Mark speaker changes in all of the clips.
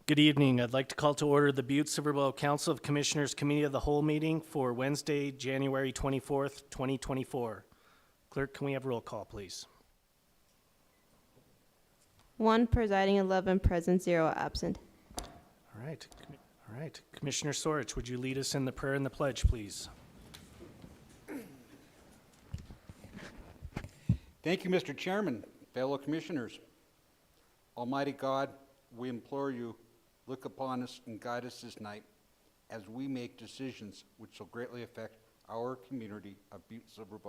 Speaker 1: Good evening. I'd like to call to order the Butte-Silver Council of Commissioners Committee of the Whole meeting for Wednesday, January 24th, 2024. Clerk, can we have roll call, please?
Speaker 2: 1 presiding, 11 present, 0 absent.
Speaker 1: All right. Commissioner Sorich, would you lead us in the prayer and the pledge, please?
Speaker 3: Thank you, Mr. Chairman, fellow commissioners. Almighty God, we implore you, look upon us and guide us this night as we make decisions which will greatly affect our community of Butte-Silver.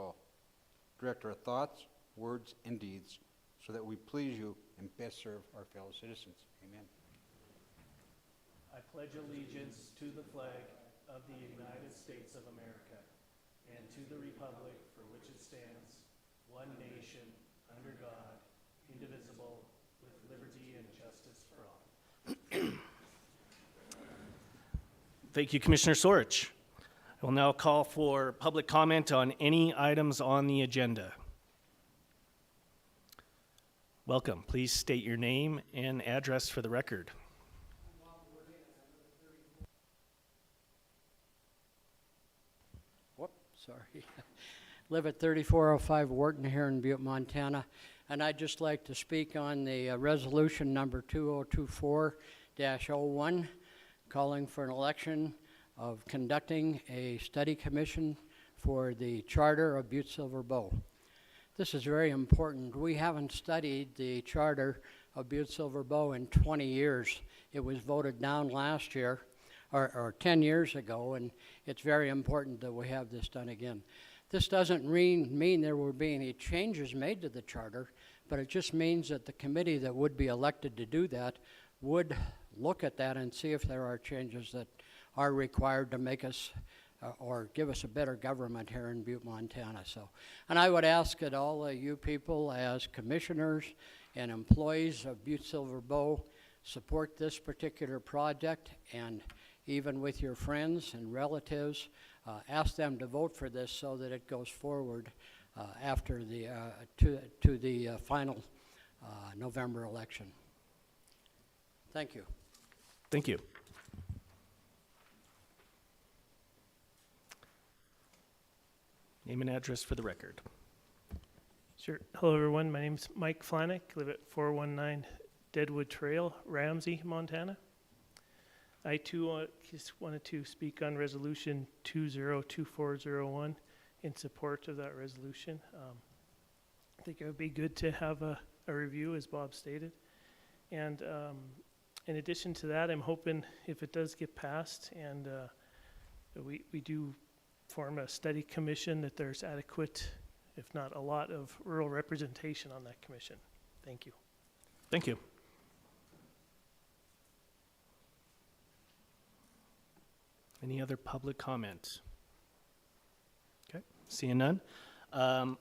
Speaker 3: Direct our thoughts, words, and deeds so that we please you and best serve our fellow citizens. Amen.
Speaker 1: I pledge allegiance to the flag of the United States of America and to the republic for which it stands, one nation, under God, indivisible, with liberty and justice for all. Thank you, Commissioner Sorich. I will now call for public comment on any items on the agenda. Welcome. Please state your name and address for the record.
Speaker 4: Live at 3405 Wharton here in Butte, Montana. And I'd just like to speak on the resolution number 2024-01, calling for an election of conducting a study commission for the charter of Butte-Silver. This is very important. We haven't studied the charter of Butte-Silver in 20 years. It was voted down last year, or 10 years ago, and it's very important that we have this done again. This doesn't mean there will be any changes made to the charter, but it just means that the committee that would be elected to do that would look at that and see if there are changes that are required to make us or give us a better government here in Butte, Montana. And I would ask that all of you people as commissioners and employees of Butte-Silver support this particular project, and even with your friends and relatives, ask them to vote for this so that it goes forward after the to the final November election. Thank you.
Speaker 1: Thank you. Name and address for the record.
Speaker 5: Sure. Hello, everyone. My name's Mike Flanick. I live at 419 Deadwood Trail, Ramsey, Montana. I too just wanted to speak on resolution 202401 in support of that resolution. I think it would be good to have a review, as Bob stated. And in addition to that, I'm hoping if it does get passed and we do form a study commission, that there's adequate, if not a lot, of rural representation on that commission. Thank you.
Speaker 1: Thank you. Any other public comment? Okay, seeing none. Don't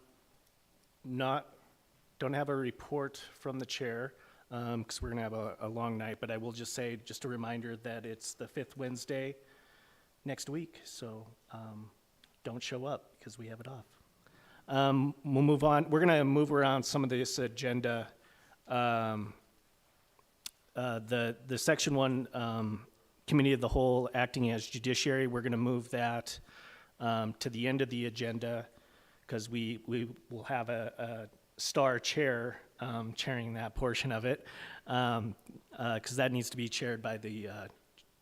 Speaker 1: have a report from the chair because we're gonna have a long night, but I will just say, just a reminder that it's the 5th Wednesday next week, so don't show up because we have it off. We'll move on. We're gonna move around some of this agenda. The section 1 Committee of the Whole acting as judiciary, we're gonna move that to the end of the agenda because we will have a star chair chairing that portion of it because that needs to be chaired by the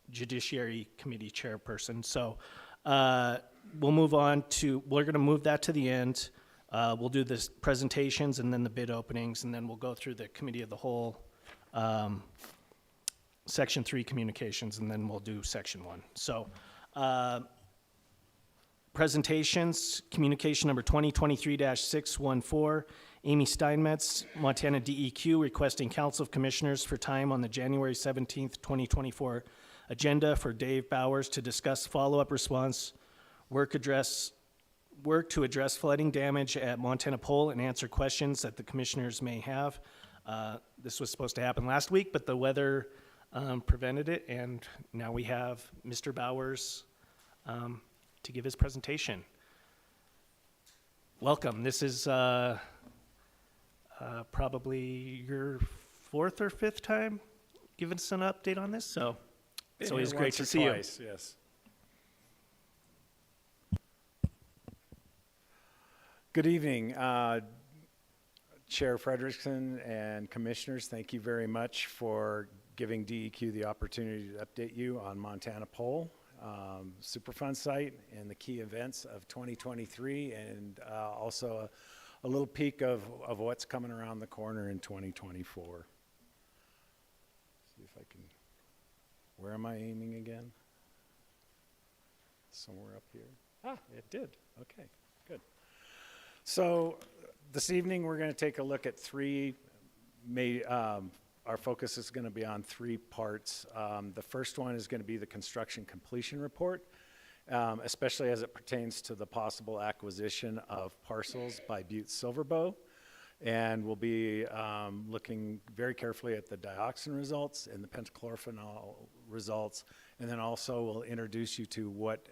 Speaker 1: Judiciary Committee chairperson. So we'll move on to, we're going to move that to the end. We'll do the presentations and then the bid openings, and then we'll go through the Committee of the Whole, Section 3 communications, and then we'll do Section 1. So presentations, communication number 2023-614, Amy Steinmetz, Montana DEQ, requesting Council of Commissioners for time on the January 17th, 2024 agenda for Dave Bowers to discuss follow-up response, work to address flooding damage at Montana Pole and answer questions that the commissioners may have. This was supposed to happen last week, but the weather prevented it, and now we have Mr. Bowers to give his presentation. Welcome. This is probably your 4th or 5th time give us an update on this. So it's
Speaker 6: Been
Speaker 1: always
Speaker 6: here
Speaker 1: great
Speaker 6: once
Speaker 1: to
Speaker 6: or
Speaker 1: see you.
Speaker 6: twice, yes. Good evening, Chair Frederickson and Commissioners. Thank you very much for giving DEQ the opportunity to update you on Montana Pole Superfund site and the key events of 2023, and also a little peek of what's coming around the corner in 2024. See if I can, where am I aiming again? Somewhere up here. Ah, it did. Okay, good. So this evening we're going to take a look at our focus is going to be on three parts. The first one is going to be the construction completion report, especially as it pertains to the possible acquisition of parcels by Butte-Silver. And we'll be looking very carefully at the dioxin results and the pentachlorophenol results. And then also we'll introduce you to what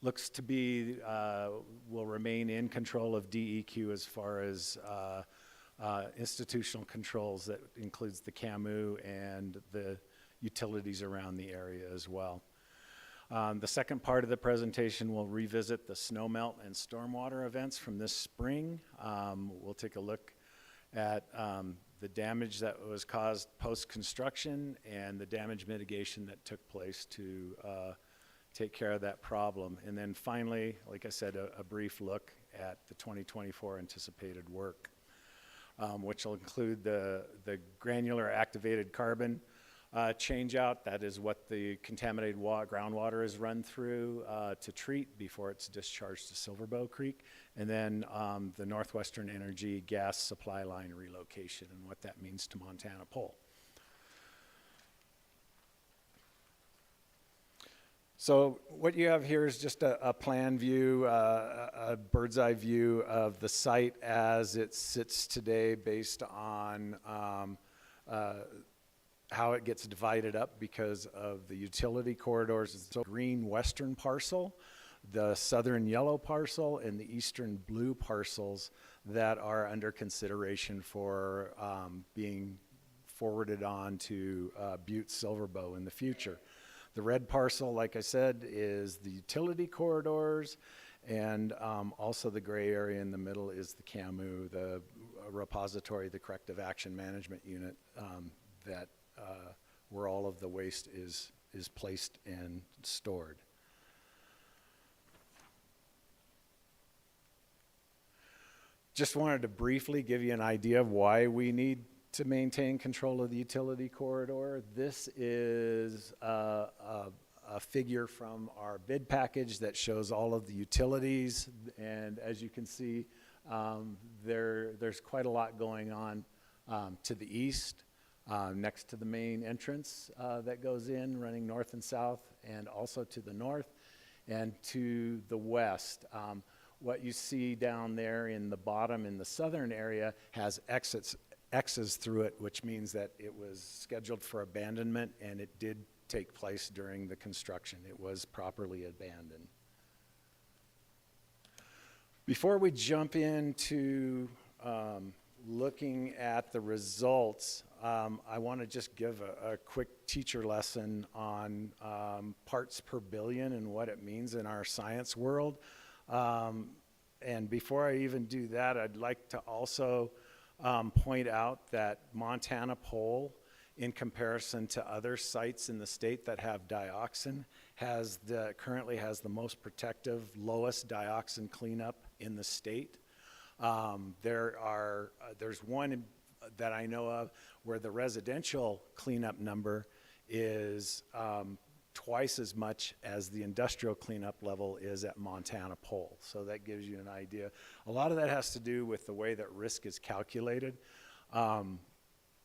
Speaker 6: looks to be, will remain in control of DEQ as far as institutional controls. That includes the CAMU and the utilities around the area as well. The second part of the presentation will revisit the snowmelt and stormwater events from this spring. We'll take a look at the damage that was caused post-construction and the damage mitigation that took place to take care of that problem. And then finally, like I said, a brief look at the 2024 anticipated work, which will include the granular activated carbon change out. That is what the contaminated groundwater is run through to treat before it's discharged to Silver Bow Creek. And then the Northwestern Energy gas supply line relocation and what that means to Montana Pole. So what you have here is just a plan view, a bird's eye view of the site as it sits today based on how it gets divided up because of the utility corridors. It's the green western parcel, the southern yellow parcel, and the eastern blue parcels that are under consideration for being forwarded on to Butte-Silver in the future. The red parcel, like I said, is the utility corridors, and also the gray area in the middle is the CAMU, the repository, the corrective action management unit, that where all of the waste is placed and stored. Just wanted to briefly give you an idea of why we need to maintain control of the utility corridor. This is a figure from our bid package that shows all of the utilities, and as you can see, there's quite a lot going on to the east, next to the main entrance that goes in, running north and south, and also to the north and to the west. What you see down there in the bottom in the southern area has X's through it, which means that it was scheduled for abandonment, and it did take place during the construction. It was properly abandoned. Before we jump into looking at the results, I want to just give a quick teacher lesson on parts per billion and what it means in our science world. And before I even do that, I'd like to also point out that Montana Pole, in comparison to other sites in the state that have dioxin, currently has the most protective, lowest dioxin cleanup in the state. There's one that I know of where the residential cleanup number is twice as much as the industrial cleanup level is at Montana Pole. So that gives you an idea. A lot of that has to do with the way that risk is calculated.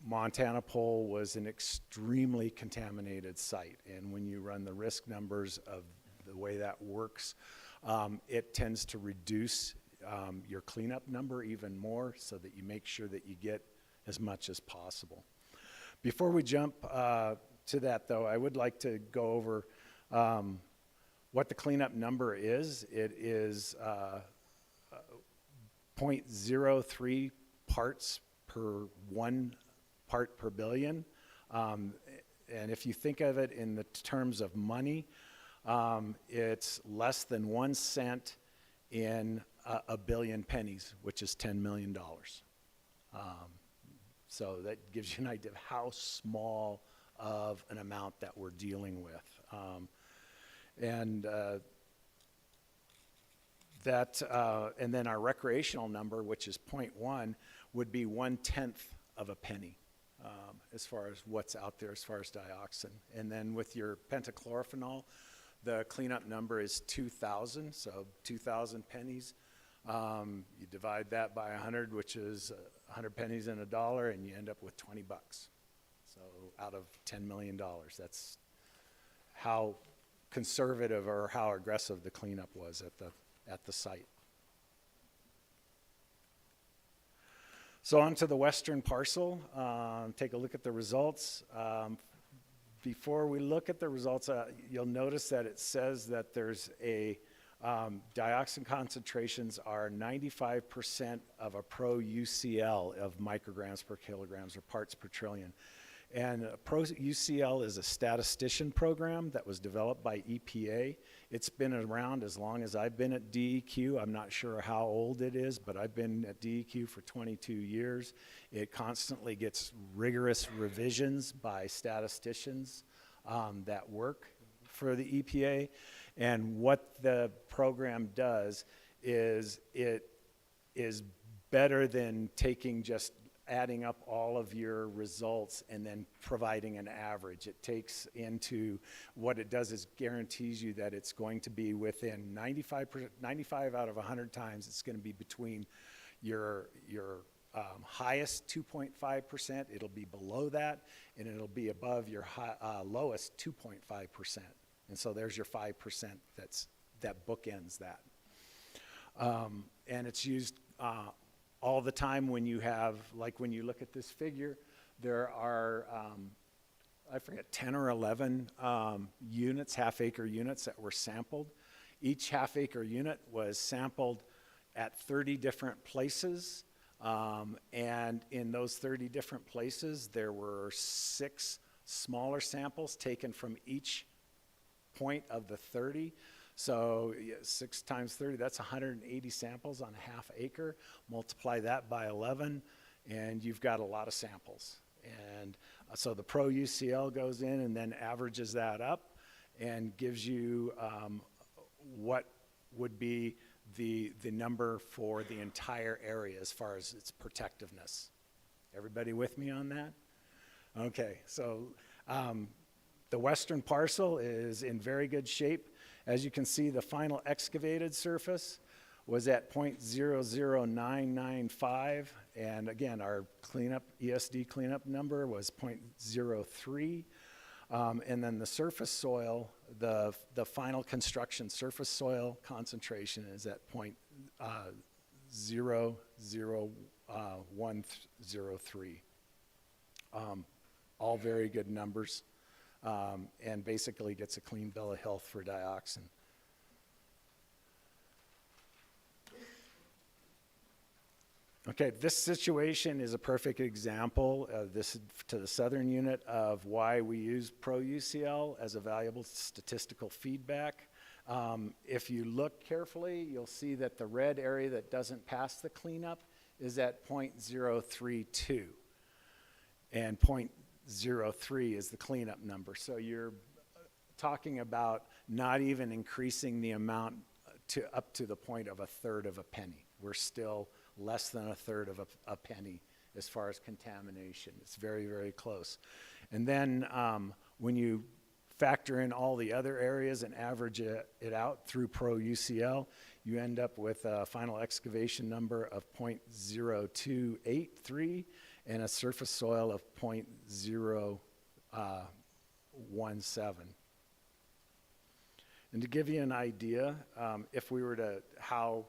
Speaker 6: Montana Pole was an extremely contaminated site, and when you run the risk numbers of the way that works, it tends to reduce your cleanup number even more so that you make sure that you get as much as possible. Before we jump to that, though, I would like to go over what the cleanup number is. It is 0.03 parts per 1 part per billion. And if you think of it in the terms of money, it's less than 1 cent in a billion pennies, which is $10 million. So that gives you an idea of how small of an amount that we're dealing with. And then our recreational number, which is 0.1, would be 1/10 of a penny as far as what's out there as far as dioxin. And then with your pentachlorophenol, the cleanup number is 2,000, so 2,000 pennies. You divide that by 100, which is 100 pennies in $1, and you end up with 20 bucks. So out of $10 million, that's how conservative or how aggressive the cleanup was at the site. So on to the western parcel, take a look at the results. Before we look at the results, you'll notice that it says that there's a dioxin concentrations are 95% of a pro UCL of micrograms per kilograms or parts per trillion. And pro UCL is a statistician program that was developed by EPA. It's been around as long as I've been at DEQ. I'm not sure how old it is, but I've been at DEQ for 22 years. It constantly gets rigorous revisions by statisticians that work for the EPA. And what the program does is it is better than adding up all of your results and then providing an average. It takes into, what it does is guarantees you that it's going to be within 95 out of 100 times, it's going to be between your highest 2.5%, it'll be below that, and it'll be above your lowest 2.5%. And so there's your 5% that bookends that. And it's used all the time when you have, like when you look at this figure, there are, I forget, 10 or 11 units, half-acre units that were sampled. Each half-acre unit was sampled at 30 different places. And in those 30 different places, there were 6 smaller samples taken from each point of the 30. So 6 times 30, that's 180 samples on a half acre. Multiply that by 11, and you've got a lot of samples. And so the pro UCL goes in and then averages that up and gives you what would be the number for the entire area as far as its protectiveness. Everybody with me on that? Okay, so the western parcel is in very good shape. As you can see, the final excavated surface was at 0.00995, and again, our ESD cleanup number was 0.03. And then the surface soil, the final construction surface soil concentration is at 0.00103. All very good numbers. And basically gets a clean bill of health for dioxin. Okay, this situation is a perfect example of this to the southern unit of why we use pro UCL as a valuable statistical feedback. If you look carefully, you'll see that the red area that doesn't pass the cleanup is at 0.032, and 0.03 is the cleanup number. So you're talking about not even increasing the amount up to the point of 1/3 of a penny. We're still less than 1/3 of a penny as far as contamination. It's very, very close. And then when you factor in all the other areas and average it out through pro UCL, you end up with a final excavation number of 0.0283 and a surface soil of 0.017. And to give you an idea, if we were to, how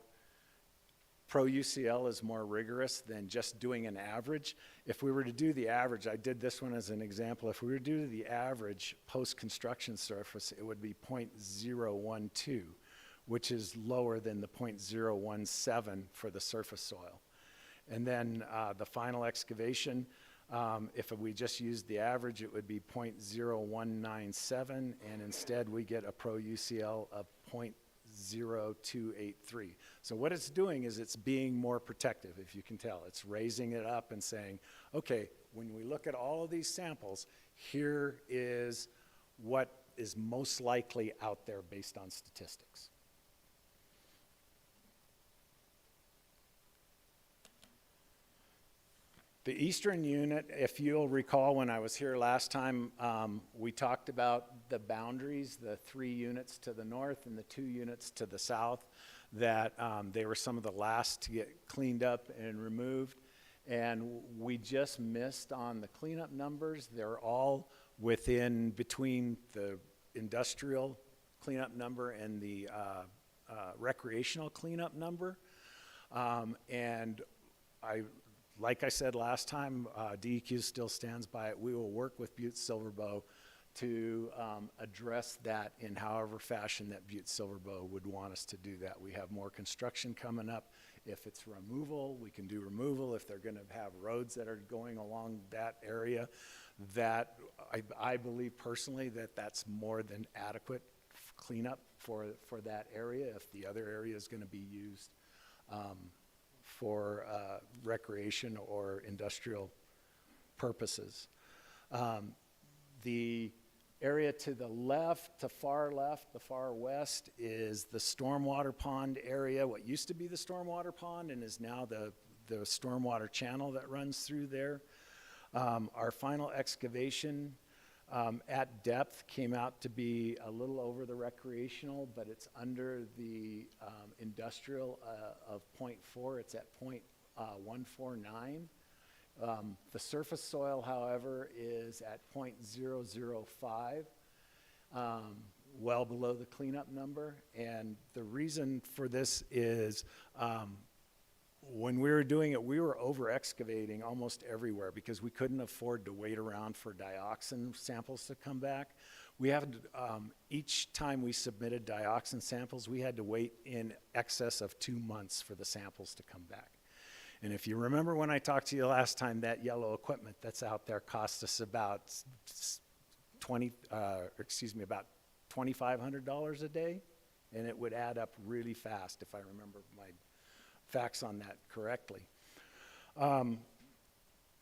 Speaker 6: pro UCL is more rigorous than just doing an average. If we were to do the average, I did this one as an example, if we were to do the average post-construction surface, it would be 0.012, which is lower than the 0.017 for the surface soil. And then the final excavation, If we just used the average, it would be 0.0197, and instead we get a pro UCL of 0.0283. So what it's doing is it's being more protective, if you can tell. It's raising it up and saying, okay, when we look at all of these samples, here is what is most likely out there based on statistics. The eastern unit, if you'll recall when I was here last time, we talked about the boundaries, the 3 units to the north and the 2 units to the south, that they were some of the last to get cleaned up and removed. And we just missed on the cleanup numbers. They're all within between the industrial cleanup number and the recreational cleanup number. And like I said last time, DEQ still stands by it. We will work with Butte-Silver to address that in however fashion that Butte-Silver would want us to do that. We have more construction coming up. If it's removal, we can do removal. If they're going to have roads that are going along that area, that I believe personally that that's more than adequate cleanup for that area if the other area is going to be used for recreation or industrial purposes. The area to the left, the far west, is the stormwater pond area, what used to be the stormwater pond and is now the stormwater channel that runs through there. Our final excavation at depth came out to be a little over the recreational, but it's under the industrial of 0.4. It's at 0.149. The surface soil, however, is at 0.005, well below the cleanup number. And the reason for this is when we were doing it, we were over excavating almost everywhere because we couldn't afford to wait around for dioxin samples to come back. We had, each time we submitted dioxin samples, we had to wait in excess of 2 months for the samples to come back. And if you remember when I talked to you last time, that yellow equipment that's out there cost us about about $2,500 a day, and it would add up really fast if I remember my facts on that correctly.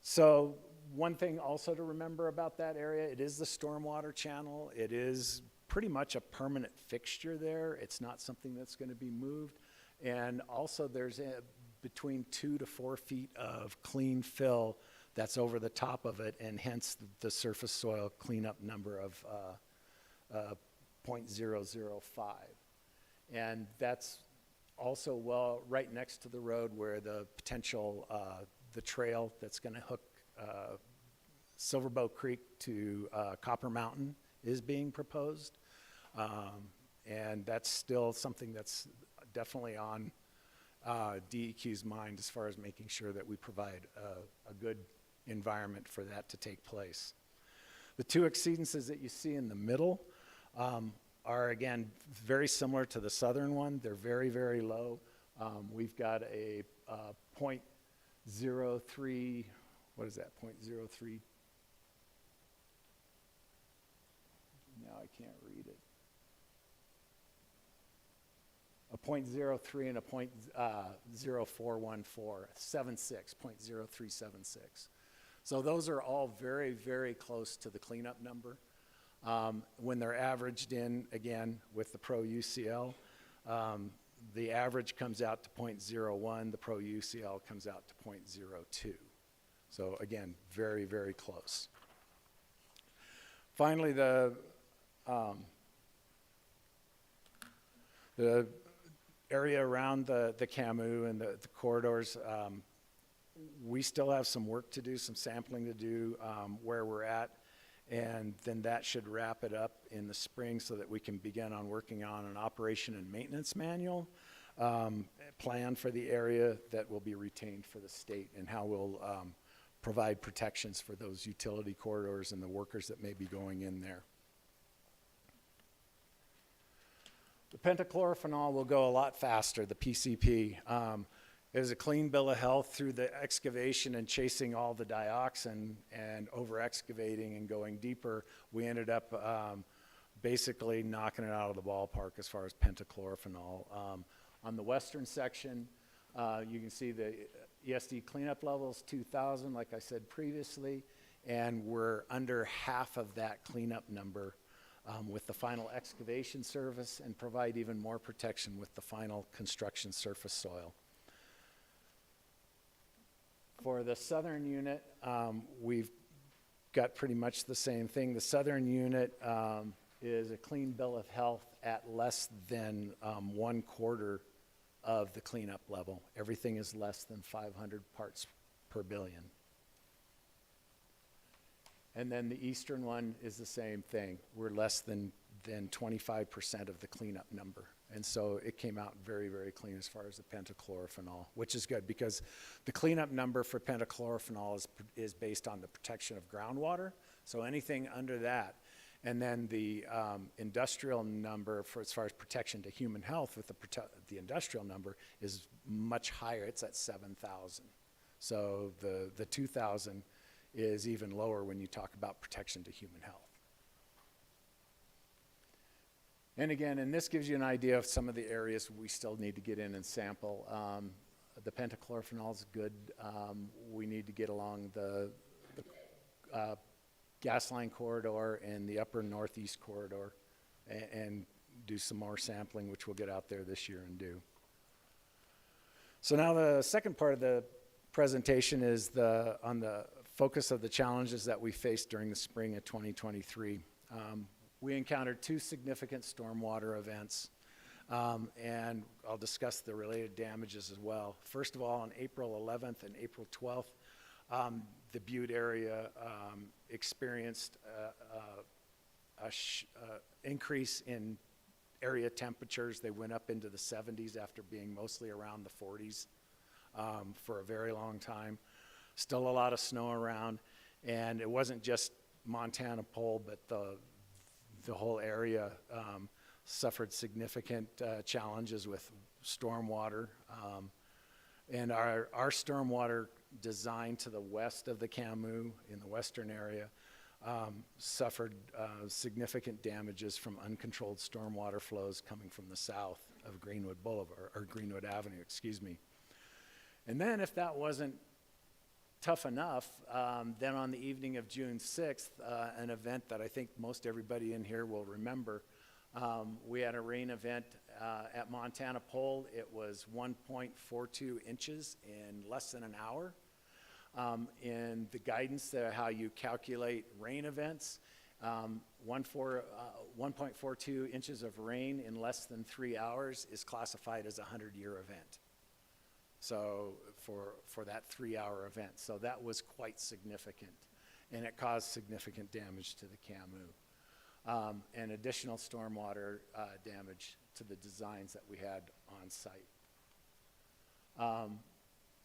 Speaker 6: So one thing also to remember about that area, it is the stormwater channel. It is pretty much a permanent fixture there. It's not something that's going to be moved. And also there's between 2 to 4 feet of clean fill that's over the top of it, and hence the surface soil cleanup number of 0.005. And that's also well right next to the road where the potential, the trail that's going to hook Silverbow Creek to Copper Mountain is being proposed. And that's still something that's definitely on DEQ's mind as far as making sure that we provide a good environment for that to take place. The 2 exceedances that you see in the middle are, again, very similar to the southern one. They're very, very low. We've got a 0.03, what is that, 0.03? Now I can't read it. A 0.03 and a 0.0414, 76, 0.0376. So those are all very, very close to the cleanup number. When they're averaged in, again, with the Pro UCL, the average comes out to 0.01, the Pro UCL comes out to 0.02. So again, very, very close. Finally, the area around the CAMU and the corridors, we still have some work to do, some sampling to do where we're at, and then that should wrap it up in the spring so that we can begin on working on an operation and maintenance manual plan for the area that will be retained for the state, and how we'll provide protections for those utility corridors and the workers that may be going in there. The pentachlorophenol will go a lot faster, the PCP. It was a clean bill of health through the excavation and chasing all the dioxin and over excavating and going deeper. We ended up basically knocking it out of the ballpark as far as pentachlorophenol. On the western section, you can see the ESD cleanup levels, 2,000, like I said previously, and we're under half of that cleanup number with the final excavation surface, and provide even more protection with the final construction surface soil. For the southern unit, we've got pretty much the same thing. The southern unit is a clean bill of health at less than 1/4 of the cleanup level. Everything is less than 500 parts per billion. And then the eastern one is the same thing. We're less than 25% of the cleanup number. And so it came out very, very clean as far as the pentachlorophenol, which is good because the cleanup number for pentachlorophenol is based on the protection of groundwater. So anything under that. And then the industrial number for as far as protection to human health with the industrial number is much higher. It's at 7,000. So the 2,000 is even lower when you talk about protection to human health. And again, and this gives you an idea of some of the areas we still need to get in and sample. The pentachlorophenol is good. We need to get along the gas line corridor and the upper northeast corridor and do some more sampling, which we'll get out there this year and do. So now the second part of the presentation is on the focus of the challenges that we faced during the spring of 2023. We encountered 2 significant stormwater events, and I'll discuss the related damages as well. First of all, on April 11th and April 12th, the Butte area experienced an increase in area temperatures. They went up into the 70s after being mostly around the 40s for a very long time. Still a lot of snow around, and it wasn't just Montana Pole, but the whole area suffered significant challenges with stormwater. And our stormwater design to the west of the Camus in the western area suffered significant damages from uncontrolled stormwater flows coming from the south of Greenwood Boulevard, or Greenwood Avenue, excuse me. And then if that wasn't tough enough, then on the evening of June 6th, an event that I think most everybody in here will remember, we had a rain event at Montana Pole. It was 1.42 inches in less than an hour. In the guidance, how you calculate rain events, 1.42 inches of rain in less than 3 hours is classified as a 100-year event. So for that 3-hour event. So that was quite significant, and it caused significant damage to the Camus. And additional stormwater damage to the designs that we had on site.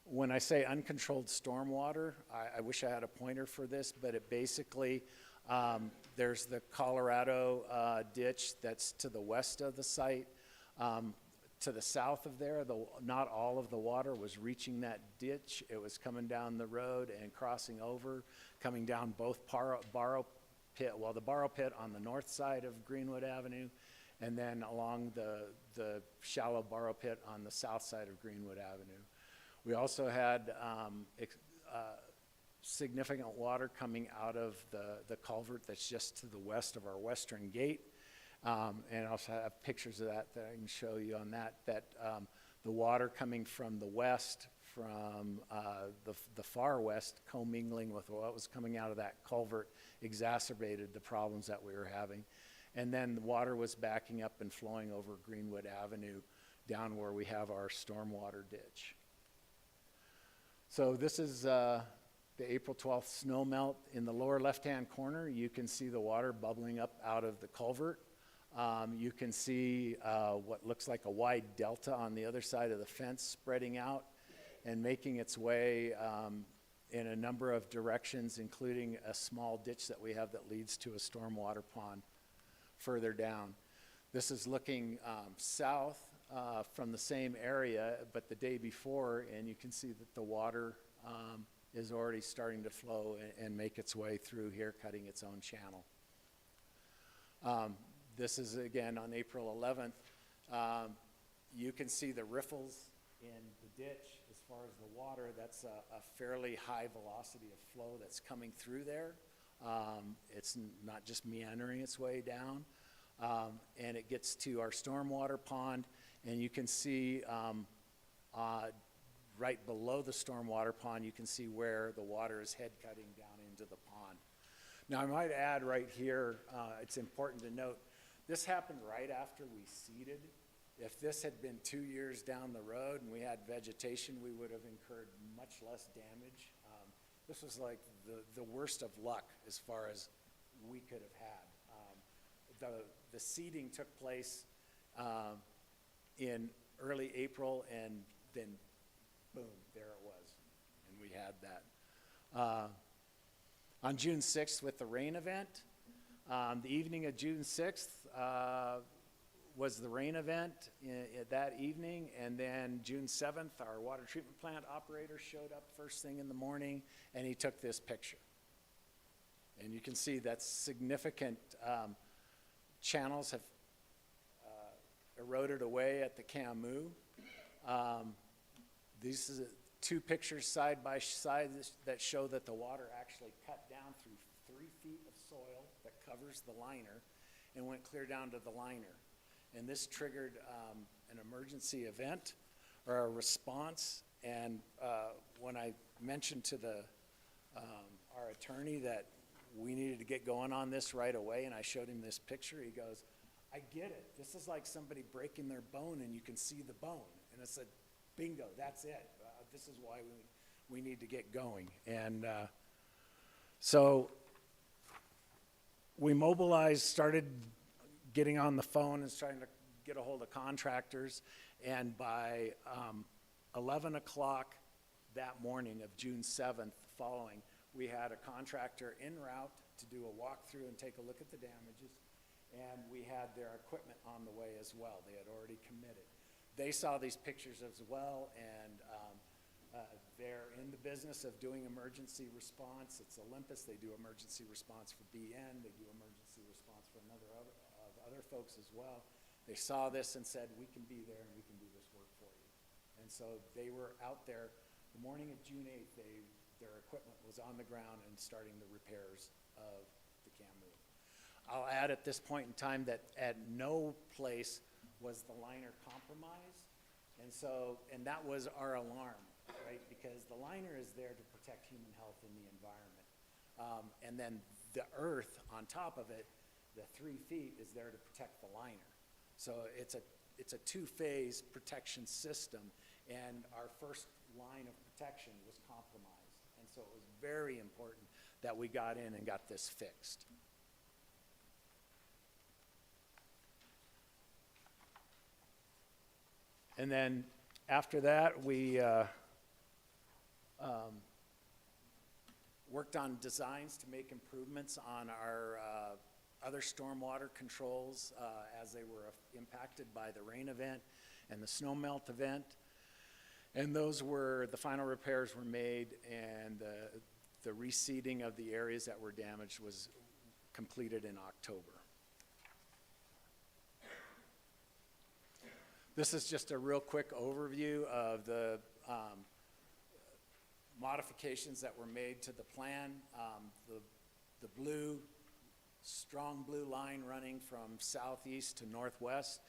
Speaker 6: When I say uncontrolled stormwater, I wish I had a pointer for this, but it basically, there's the Colorado ditch that's to the west of the site. To the south of there, not all of the water was reaching that ditch. It was coming down the road and crossing over, coming down both Borrow Pit, well, the Borrow Pit on the north side of Greenwood Avenue, and then along the shallow Borrow Pit on the south side of Greenwood Avenue. We also had significant water coming out of the culvert that's just to the west of our western gate. And I also have pictures of that I can show you on that the water coming from the west, from the far west, commingling with what was coming out of that culvert, exacerbated the problems that we were having. And then the water was backing up and flowing over Greenwood Avenue down where we have our stormwater ditch. So this is the April 12th snow melt. In the lower left-hand corner, you can see the water bubbling up out of the culvert. You can see what looks like a wide delta on the other side of the fence spreading out and making its way in a number of directions, including a small ditch that we have that leads to a stormwater pond further down. This is looking south from the same area, but the day before, and you can see that the water is already starting to flow and make its way through here, cutting its own channel. This is again on April 11th. You can see the riffles in the ditch as far as the water. That's a fairly high velocity of flow that's coming through there. It's not just meandering its way down. And it gets to our stormwater pond, and you can see right below the stormwater pond, you can see where the water is head cutting down into the pond. Now, I might add right here, it's important to note, this happened right after we seeded. If this had been 2 years down the road and we had vegetation, we would have incurred much less damage. This was like the worst of luck as far as we could have had. The seeding took place in early April, and then boom, there it was, and we had that. On June 6th with the rain event, the evening of June 6th was the rain event that evening, and then June 7th, our water treatment plant operator showed up first thing in the morning, and he took this picture. And you can see that significant channels have eroded away at the Camus. These are two pictures side by side that show that the water actually cut down through 3 feet of soil that covers the liner and went clear down to the liner. And this triggered an emergency event or a response. And when I mentioned to our attorney that we needed to get going on this right away, and I showed him this picture, he goes, "I get it. This is like somebody breaking their bone and you can see the bone." And I said, bingo, that's it. This is why we need to get going. And so we mobilized, started getting on the phone and starting to get a hold of contractors. And by 11 o'clock that morning of June 7th following, we had a contractor en route to do a walkthrough and take a look at the damages. And we had their equipment on the way as well. They had already committed. They saw these pictures as well, and they're in the business of doing emergency response. It's Olympus. They do emergency response for BN. They do emergency response for other folks as well. They saw this and said, "We can be there and we can do this work for you." And so they were out there the morning of June 8th. Their equipment was on the ground and starting the repairs of the Camus. I'll add at this point in time that at no place was the liner compromised. And that was our alarm, right? Because the liner is there to protect human health in the environment. And then the earth on top of it, the 3 feet, is there to protect the liner. So it's a two-phase protection system, and our first line of protection was compromised. And so it was very important that we got in and got this fixed. And then after that, we worked on designs to make improvements on our other stormwater controls as they were impacted by the rain event and the snow melt event. And the final repairs were made, and the reseeding of the areas that were damaged was completed in October. This is just a real quick overview of the modifications that were made to the plan. The strong blue line running from southeast to northwest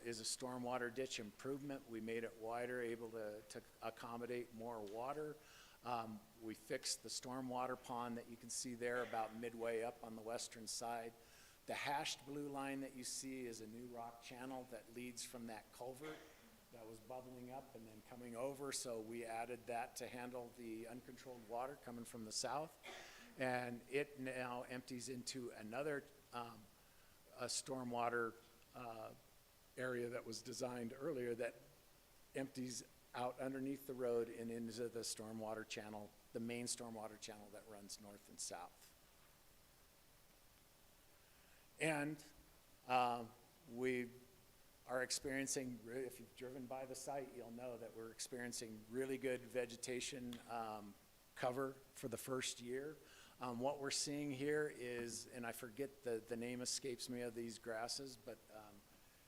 Speaker 6: is a stormwater ditch improvement. We made it wider, able to accommodate more water. We fixed the stormwater pond that you can see there about midway up on the western side. The hashed blue line that you see is a new rock channel that leads from that culvert that was bubbling up and then coming over. So we added that to handle the uncontrolled water coming from the south. And it now empties into another a stormwater area that was designed earlier that empties out underneath the road and into the stormwater channel, the main stormwater channel that runs north and south. And we are experiencing, if you've driven by the site, you'll know that we're experiencing really good vegetation cover for the first year. What we're seeing here is, and I forget the name escapes me of these grasses, but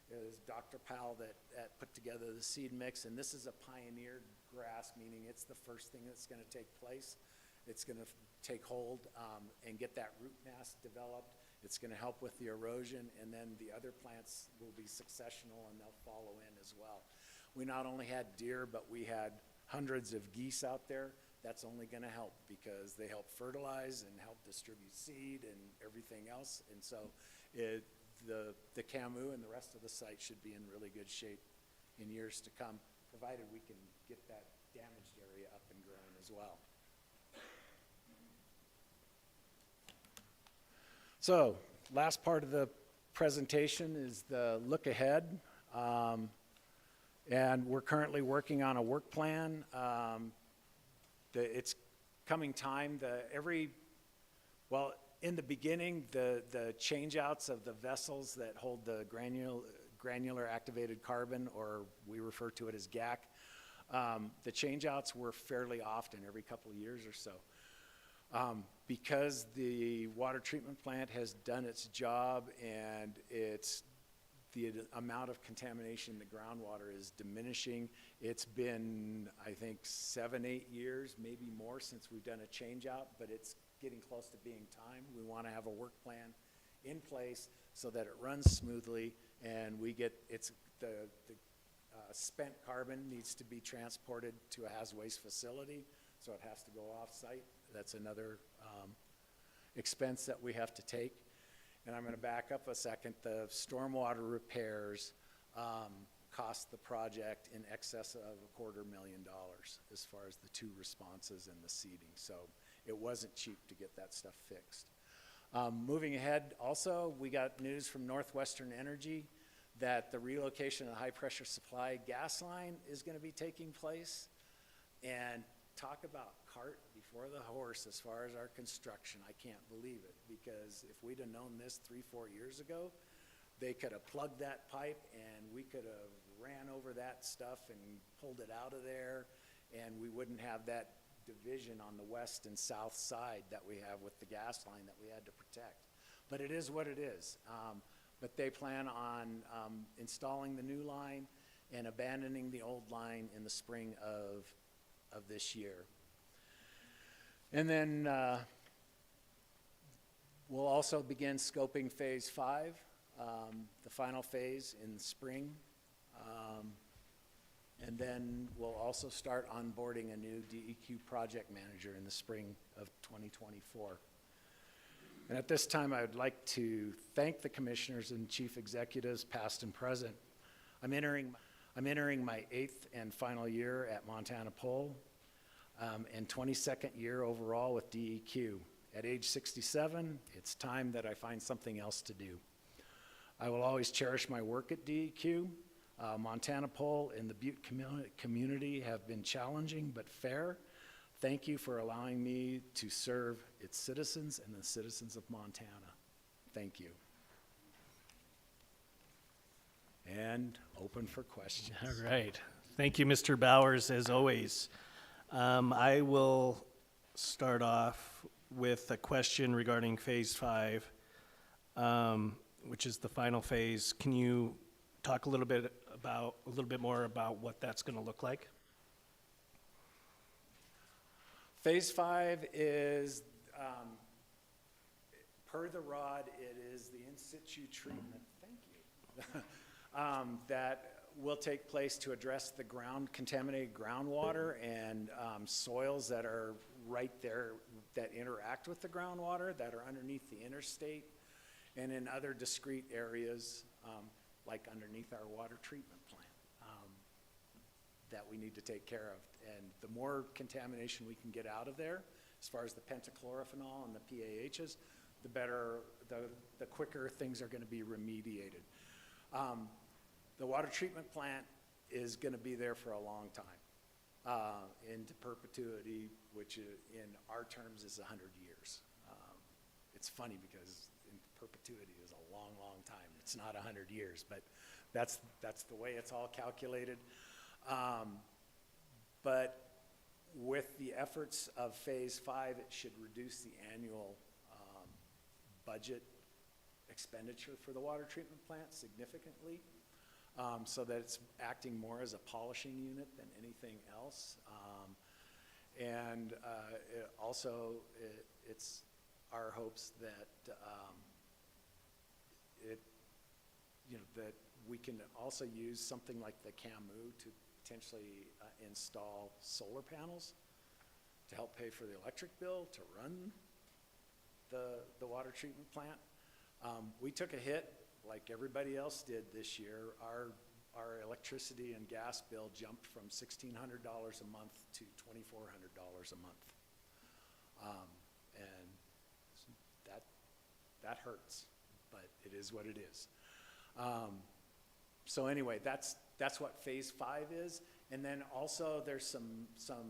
Speaker 6: it was Dr. Powell that put together the seed mix, and this is a pioneered grass, meaning it's the first thing that's going to take place. It's going to take hold and get that root mass developed. It's going to help with the erosion, and then the other plants will be successional and they'll follow in as well. We not only had deer, but we had hundreds of geese out there. That's only going to help because they help fertilize and help distribute seed and everything else. And so the Camus and the rest of the site should be in really good shape in years to come, provided we can get that damaged area up and growing as well. So, last part of the presentation is the look ahead. And we're currently working on a work plan. It's coming time. In the beginning, the change-outs of the vessels that hold the granular activated carbon, or we refer to it as GAC, the change-outs were fairly often, every couple of years or so. Because the water treatment plant has done its job and the amount of contamination in the groundwater is diminishing. It's been, I think, 7, 8 years, maybe more, since we've done a change out, but it's getting close to being time. We want to have a work plan in place so that it runs smoothly and we get the spent carbon needs to be transported to a hazardous waste facility, so it has to go off-site. That's another expense that we have to take. And I'm going to back up a second. The stormwater repairs cost the project in excess of $250,000 as far as the 2 responses and the seeding. So it wasn't cheap to get that stuff fixed. Moving ahead, also, we got news from Northwestern Energy that the relocation of the high-pressure supply gas line is going to be taking place. And talk about cart before the horse as far as our construction. I can't believe it, because if we'd have known this 3, 4 years ago, they could have plugged that pipe and we could have ran over that stuff and pulled it out of there, and we wouldn't have that division on the west and south side that we have with the gas line that we had to protect. But it is what it is. But they plan on installing the new line and abandoning the old line in the spring of this year. And then we'll also begin scoping phase 5, the final phase in the spring. And then we'll also start onboarding a new DEQ project manager in the spring of 2024. And at this time, I would like to thank the commissioners and chief executives, past and present. I'm entering my 8th and final year at Montana Pole, and 22nd year overall with DEQ. At age 67, it's time that I find something else to do. I will always cherish my work at DEQ. Montana Pole and the Butte community have been challenging but fair. Thank you for allowing me to serve its citizens and the citizens of Montana. Thank you. And open for questions.
Speaker 1: All right. Thank you, Mr. Bowers, as always. I will start off with a question regarding Phase 5, which is the final phase. Can you talk a little bit more about what that's going to look like?
Speaker 6: Phase 5 is, per the ROD, it is the in situ treatment, thank you, that will take place to address the contaminated groundwater and soils that are right there that interact with the groundwater, that are underneath the interstate and in other discrete areas, like underneath our water treatment plant, that we need to take care of. And the more contamination we can get out of there, as far as the pentachlorophenol and the PAHs, the better, the quicker things are going to be remediated. The water treatment plant is going to be there for a long time, into perpetuity, which in our terms is 100 years. It's funny because in perpetuity is a long, long time. It's not 100 years, but That's the way it's all calculated. But with the efforts of Phase 5, it should reduce the annual budget expenditure for the water treatment plant significantly, so that it's acting more as a polishing unit than anything else. It's our hopes that that we can also use something like the CAMU to potentially install solar panels to help pay for the electric bill to run the water treatment plant. We took a hit like everybody else did this year. Our electricity and gas bill jumped from $1,600 a month to $2,400 a month. And that hurts, but it is what it is. So anyway, that's what Phase 5 is. And then also there's some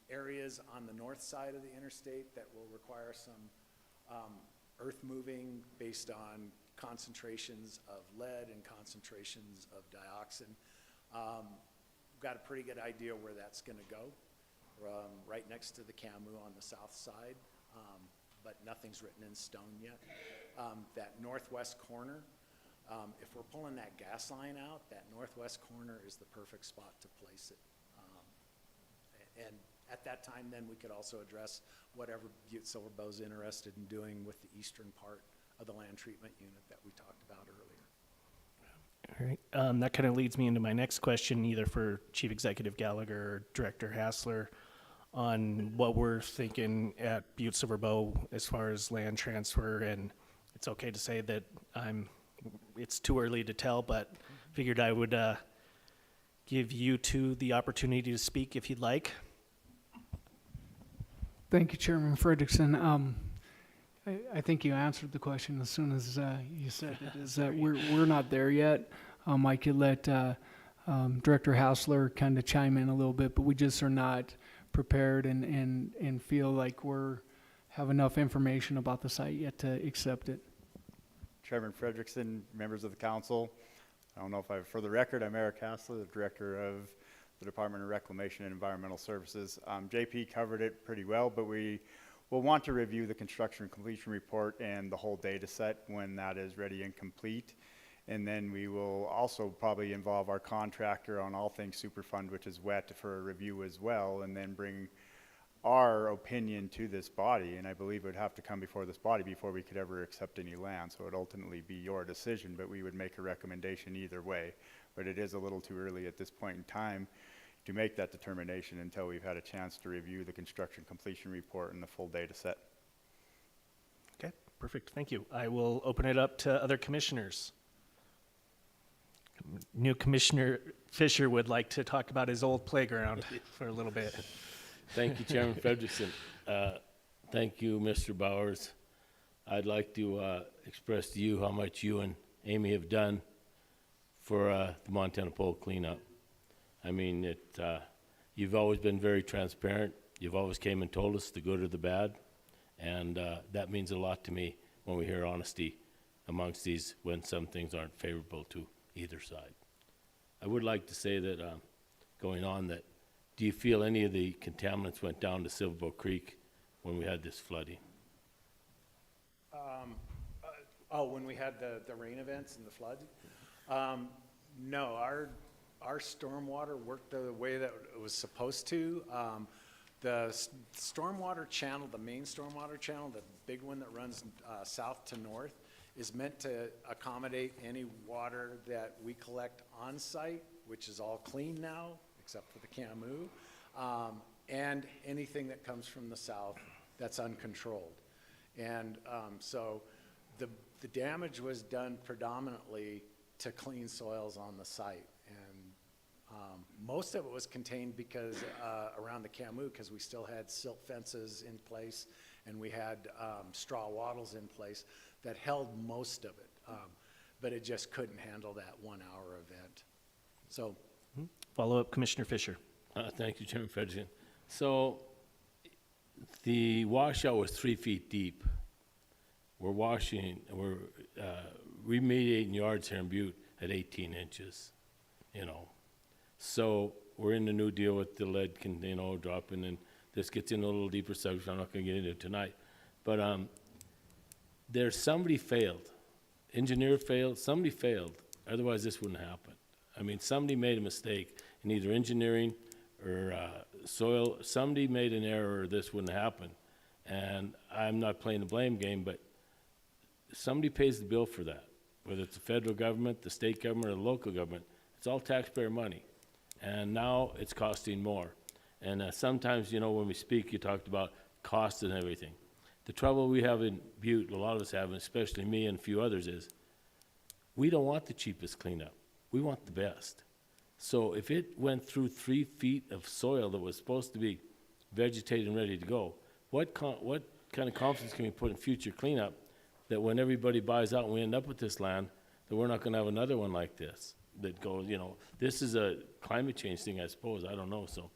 Speaker 6: areas on the north side of the interstate that will require some earth moving based on concentrations of lead and concentrations of dioxin. We've got a pretty good idea where that's going to go, right next to the CAMU on the south side, but nothing's written in stone yet. That northwest corner, if we're pulling that gas line out, that northwest corner is the perfect spot to place it. And at that time, then we could also address whatever Butte-Silver Bow's interested in doing with the eastern part of the land treatment unit that we talked about earlier.
Speaker 1: All right. That kind of leads me into my next question, either for Chief Executive Gallagher or Director Hassler, on what we're thinking at Butte-Silver Bow as far as land transfer. And it's okay to say that it's too early to tell, but figured I would give you two the opportunity to speak if you'd like.
Speaker 7: Thank you, Chairman Frederickson. I think you answered the question as soon as you said it, is that we're not there yet. I could let Director Hassler kind of chime in a little bit, but we just are not prepared and feel like have enough information about the site yet to accept it.
Speaker 8: Chairman Frederickson, members of the council, I don't know if for the record, I'm Eric Hassler, the Director of the Department of Reclamation and Environmental Services. JP covered it pretty well, but we will want to review the construction completion report and the whole data set when that is ready and complete. And then we will also probably involve our contractor on all things Superfund, which is wet, for a review as well, and then bring our opinion to this body. And I believe it would have to come before this body before we could ever accept any land. So it would ultimately be your decision, but we would make a recommendation either way. But it is a little too early at this point in time to make that determination until we've had a chance to review the construction completion report and the full data set.
Speaker 1: Okay, perfect. Thank you. I will open it up to other commissioners. New Commissioner Fisher would like to talk about his old playground for a little bit.
Speaker 9: Thank you, Chairman Frederickson. Thank you, Mr. Bowers. I'd like to express to you how much you and Amy have done for the Montana Pole cleanup. I mean, you've always been very transparent. You've always came and told us the good or the bad, and that means a lot to me when we hear honesty amongst these when some things aren't favorable to either side. I would like to say that going on that, do you feel any of the contaminants went down to Silver Bow Creek when we had this flooding?
Speaker 6: When we had the rain events and the flood? No, our stormwater worked the way that it was supposed to. The stormwater channel, the main stormwater channel, the big one that runs south to north, is meant to accommodate any water that we collect on site, which is all clean now, except for the CAMU, and anything that comes from the south that's uncontrolled. And so the damage was done predominantly to clean soils on the site. And most of it was contained because around the CAMU, because we still had silt fences in place and we had straw wattles in place that held most of it. But it just couldn't handle that 1 hour event. So.
Speaker 1: Follow up, Commissioner Fisher.
Speaker 9: Thank you, Chairman Frederickson. So the washout was 3 feet deep. We're remediating yards here in Butte at 18 inches, you know. So we're in the new deal with the lead, dropping, and this gets in a little deeper subject I'm not gonna get into tonight. But somebody failed. Engineer failed, somebody failed, otherwise this wouldn't happen. I mean, somebody made a mistake in either engineering or soil, somebody made an error or this wouldn't happen. And I'm not playing the blame game, but somebody pays the bill for that, whether it's the federal government, the state government, or the local government. It's all taxpayer money. And now it's costing more. And sometimes, when we speak, you talked about cost and everything. The trouble we have in Butte, a lot of us have, and especially me and a few others, is we don't want the cheapest cleanup. We want the best. So if it went through 3 feet of soil that was supposed to be vegetated and ready to go, what kind of confidence can we put in future cleanup that when everybody buys out and we end up with this land, that we're not going to have another one like this that goes, this is a climate change thing, I suppose. I don't know. So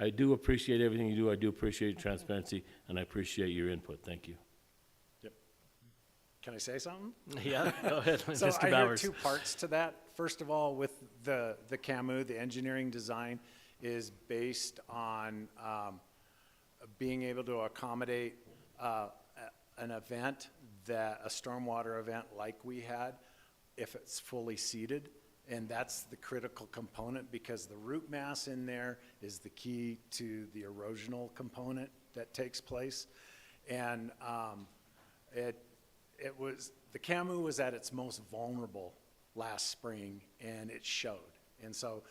Speaker 9: I do appreciate everything you do. I do appreciate your transparency, and I appreciate your input. Thank you.
Speaker 6: Can I say something?
Speaker 1: Yeah, go ahead,
Speaker 6: So
Speaker 1: Mr.
Speaker 6: I
Speaker 1: Bowers.
Speaker 6: hear 2 parts to that. First of all, with the CAMU, the engineering design is based on being able to accommodate an event, a stormwater event like we had, if it's fully seeded. And that's the critical component, because the root mass in there is the key to the erosional component that takes place. And the CAMU was at its most vulnerable last spring, and it showed. And so,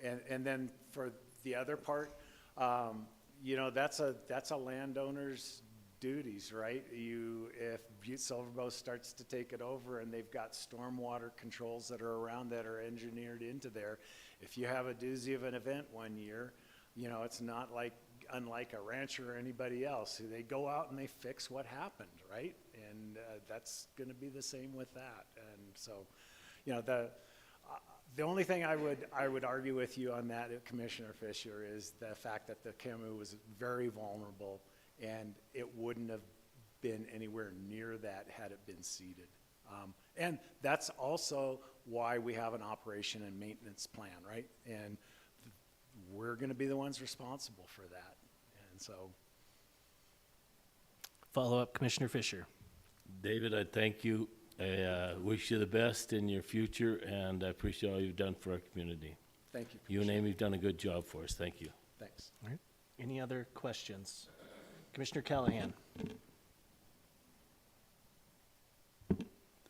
Speaker 6: and then for the other part, that's a landowner's duties, right? If Butte-Silver starts to take it over and they've got stormwater controls that are around that are engineered into there, if you have a doozy of an event one year, it's not unlike a rancher or anybody else. They go out and they fix what happened, right? And that's going to be the same with that. And so, the only thing I would argue with you on that, Commissioner Fisher, is the fact that the CAMU was very vulnerable, and it wouldn't have been anywhere near that had it been seeded. And that's also why we have an operation and maintenance plan, right? And we're going to be the ones responsible for that. And so.
Speaker 1: Follow-up, Commissioner Fisher.
Speaker 9: David, I thank you. I wish you the best in your future, and I appreciate all you've done for our community.
Speaker 6: Thank you.
Speaker 9: You and Amy have done a good job for us. Thank you.
Speaker 6: Thanks.
Speaker 1: All right. Any other questions? Commissioner Callahan.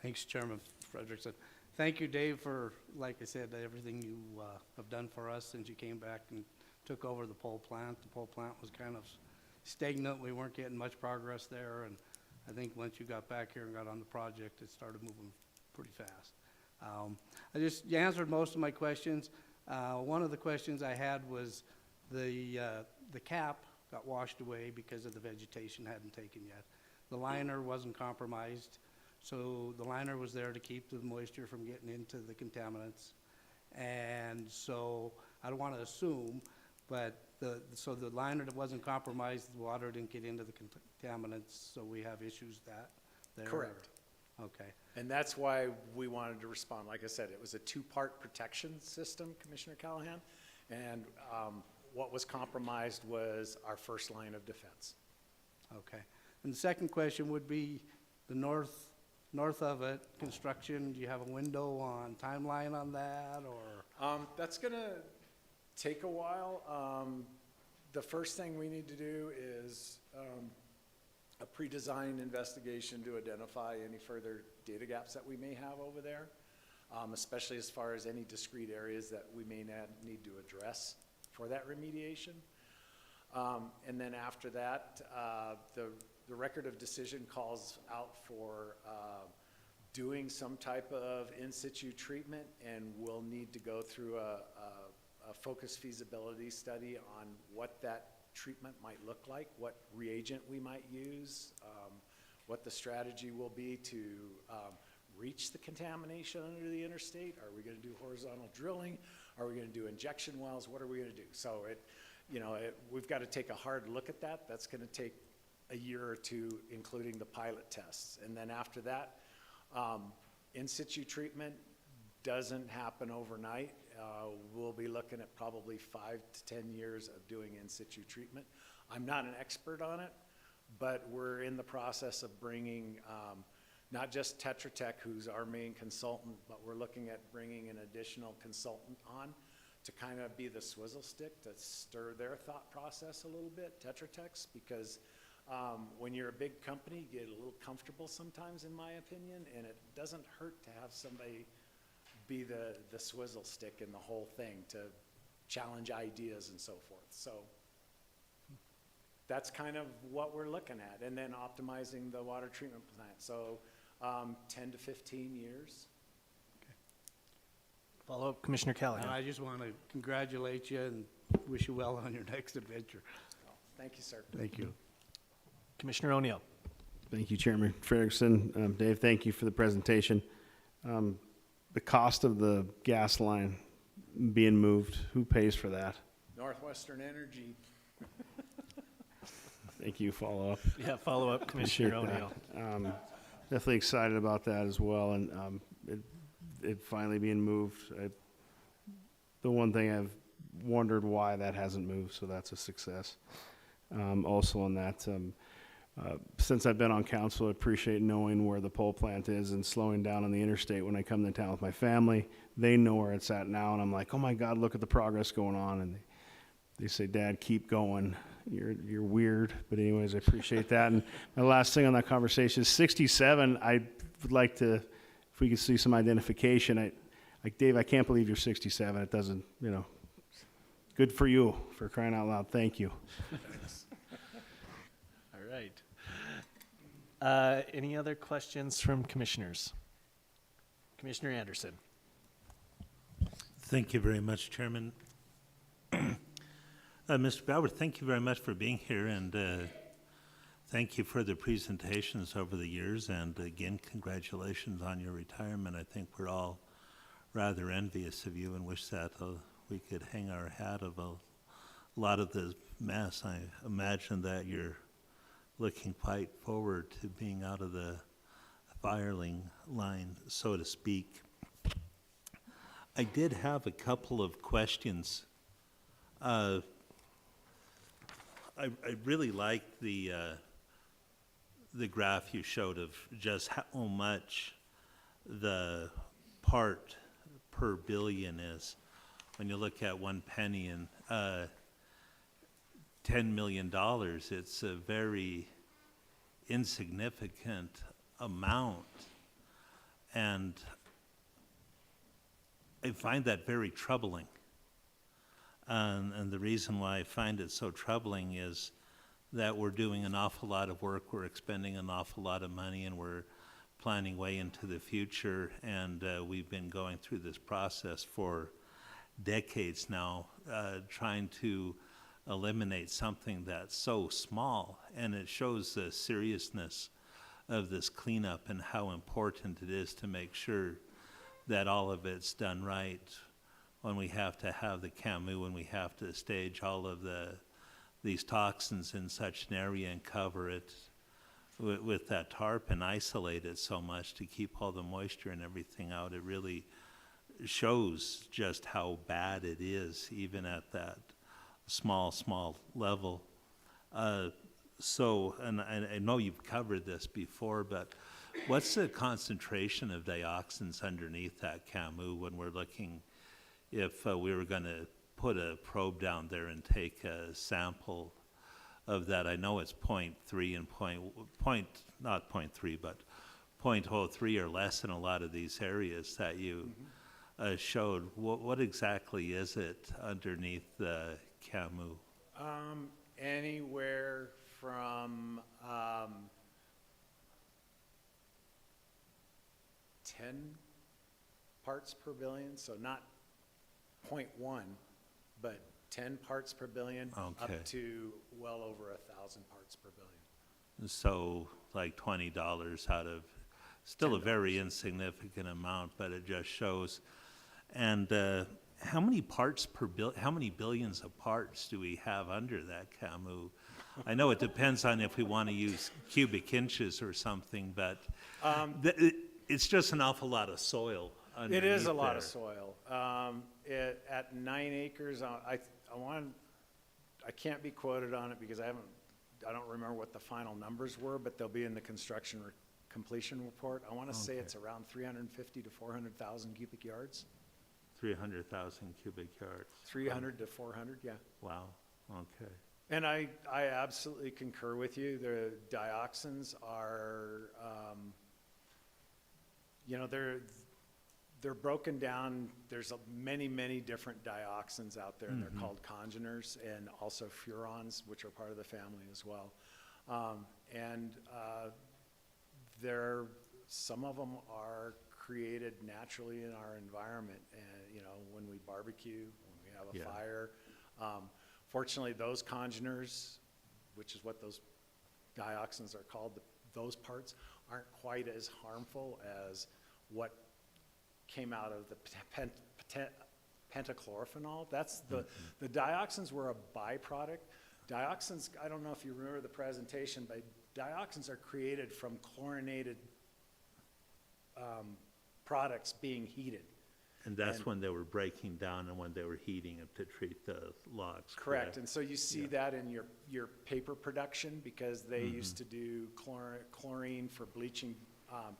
Speaker 10: Thanks, Chairman Frederickson. Thank you, Dave, for, like I said, everything you have done for us since you came back and took over the pole plant. The pole plant was kind of stagnant. We weren't getting much progress there, and I think once you got back here and got on the project, it started moving pretty fast. You answered most of my questions. One of the questions I had was the cap got washed away because of the vegetation hadn't taken yet. The liner wasn't compromised, so the liner was there to keep the moisture from getting into the contaminants. And so I don't want to assume, but so the liner that wasn't compromised, the water didn't get into the contaminants, so we have issues there.
Speaker 6: Correct.
Speaker 10: Okay.
Speaker 6: And that's why we wanted to respond. Like I said, it was a 2-part protection system, Commissioner Callahan, and what was compromised was our first line of defense.
Speaker 10: Okay. And the second question would be the north of it, construction. Do you have a window on timeline on that, or?
Speaker 6: That's going to take a while. The first thing we need to do is a pre-design investigation to identify any further data gaps that we may have over there, especially as far as any discrete areas that we may need to address for that remediation. And then after that, the record of decision calls out for doing some type of in-situ treatment, and we'll need to go through a focused feasibility study on what that treatment might look like, what reagent we might use, what the strategy will be to reach the contamination under the interstate. Are we going to do horizontal drilling? Are we going to do injection wells? What are we going to do? So we've got to take a hard look at that. That's going to take a year or two, including the pilot tests. And then after that, in situ treatment, doesn't happen overnight. We'll be looking at probably 5 to 10 years of doing in situ treatment. I'm not an expert on it, but we're in the process of bringing not just Tetra Tech, who's our main consultant, but we're looking at bringing an additional consultant on to kind of be the swizzle stick to stir their thought process a little bit, Tetra Tech's, because when you're a big company, you get a little comfortable sometimes, in my opinion, and it doesn't hurt to have somebody be the swizzle stick in the whole thing to challenge ideas and so forth. So that's kind of what we're looking at. And then optimizing the water treatment plant. So 10 to 15 years.
Speaker 1: Follow-up, Commissioner
Speaker 10: And
Speaker 1: Callahan.
Speaker 10: I just want to congratulate you and wish you well on your next adventure.
Speaker 6: Thank you, sir.
Speaker 10: Thank you.
Speaker 1: Commissioner O'Neill.
Speaker 11: Thank you, Chairman Frederickson. Dave, thank you for the presentation. The cost of the gas line being moved, who pays for that?
Speaker 6: Northwestern Energy.
Speaker 11: Thank you, follow-up.
Speaker 1: Yeah, follow-up, Commissioner
Speaker 11: Appreciate
Speaker 1: O'Neill.
Speaker 11: that. Definitely excited about that as well, and it finally being moved. The one thing I've wondered why that hasn't moved, so that's a success. Also on that, since I've been on council, I appreciate knowing where the pole plant is and slowing down on the interstate when I come to town with my family. They know where it's at now, and I'm like, oh my God, look at the progress going on. And they say, Dad, keep going. You're weird, but anyways, I appreciate that. And my last thing on that conversation is 67. I would like to, if we could see some identification. Like Dave, I can't believe you're 67. It doesn't, good for you, for crying out loud. Thank you.
Speaker 1: All right. Any other questions from commissioners? Commissioner Anderson.
Speaker 12: Thank you very much, Chairman. Mr. Bauer, thank you very much for being here, and thank you for the presentations over the years, and again, congratulations on your retirement. I think we're all rather envious of you and wish that we could hang our hat of a lot of the mess. I imagine that you're looking quite forward to being out of the firing line, so to speak. I did have a couple of questions. I really liked the graph you showed of just how much the part per billion is. When you look at 1 penny and $10 million, it's a very insignificant amount. And I find that very troubling. And the reason why I find it so troubling is that we're doing an awful lot of work, we're expending an awful lot of money, and we're planning way into the future. And we've been going through this process for decades now, trying to eliminate something that's so small. And it shows the seriousness of this cleanup and how important it is to make sure that all of it's done right. When we have to have the CAMU, when we have to stage all of these toxins in such an area and cover it with that tarp and isolate it so much to keep all the moisture and everything out, it really shows just how bad it is, even at that small level. So, and I know you've covered this before, but what's the concentration of dioxins underneath that CAMU when we're looking, if we were going to put a probe down there and take a sample of that? I know it's 0.3 and not 0.3, but 0.03 or less in a lot of these areas that you showed. What exactly is it underneath the CAMU?
Speaker 6: Anywhere from 10 parts per billion, so not 0.1, but 10 parts per billion,
Speaker 12: Okay.
Speaker 6: up to well over 1,000 parts per billion.
Speaker 12: So like $20 out of, still a very insignificant amount, but it just shows. And how many parts per how many billions of parts do we have under that CAMU? I know it depends on if we want to use cubic inches or something, but it's just an awful lot of soil underneath
Speaker 6: It is a lot of
Speaker 12: there?
Speaker 6: soil. At 9 acres, I can't be quoted on it because I don't remember what the final numbers were, but they'll be in the construction completion report. I want to say it's around 350 to 400,000 cubic yards.
Speaker 12: 300,000 cubic yards.
Speaker 6: 300 to 400, yeah.
Speaker 12: Wow, okay.
Speaker 6: And I absolutely concur with you. The dioxins are, they're broken down. There's many different dioxins out there, and they're called congeners, and also furans, which are part of the family as well. Some of them are created naturally in our environment, and when we barbecue, when we have a
Speaker 12: Yeah.
Speaker 6: fire. Fortunately, those congeners, which is what those dioxins are called, those parts aren't quite as harmful as what came out of the pentachlorophenol. That's the dioxins were a byproduct. Dioxins, I don't know if you remember the presentation, but dioxins are created from chlorinated products being heated.
Speaker 12: And that's when they were breaking down and when they were heating it to treat the logs,
Speaker 6: Correct, and so you see that in your paper production, because they used to do chlorine for bleaching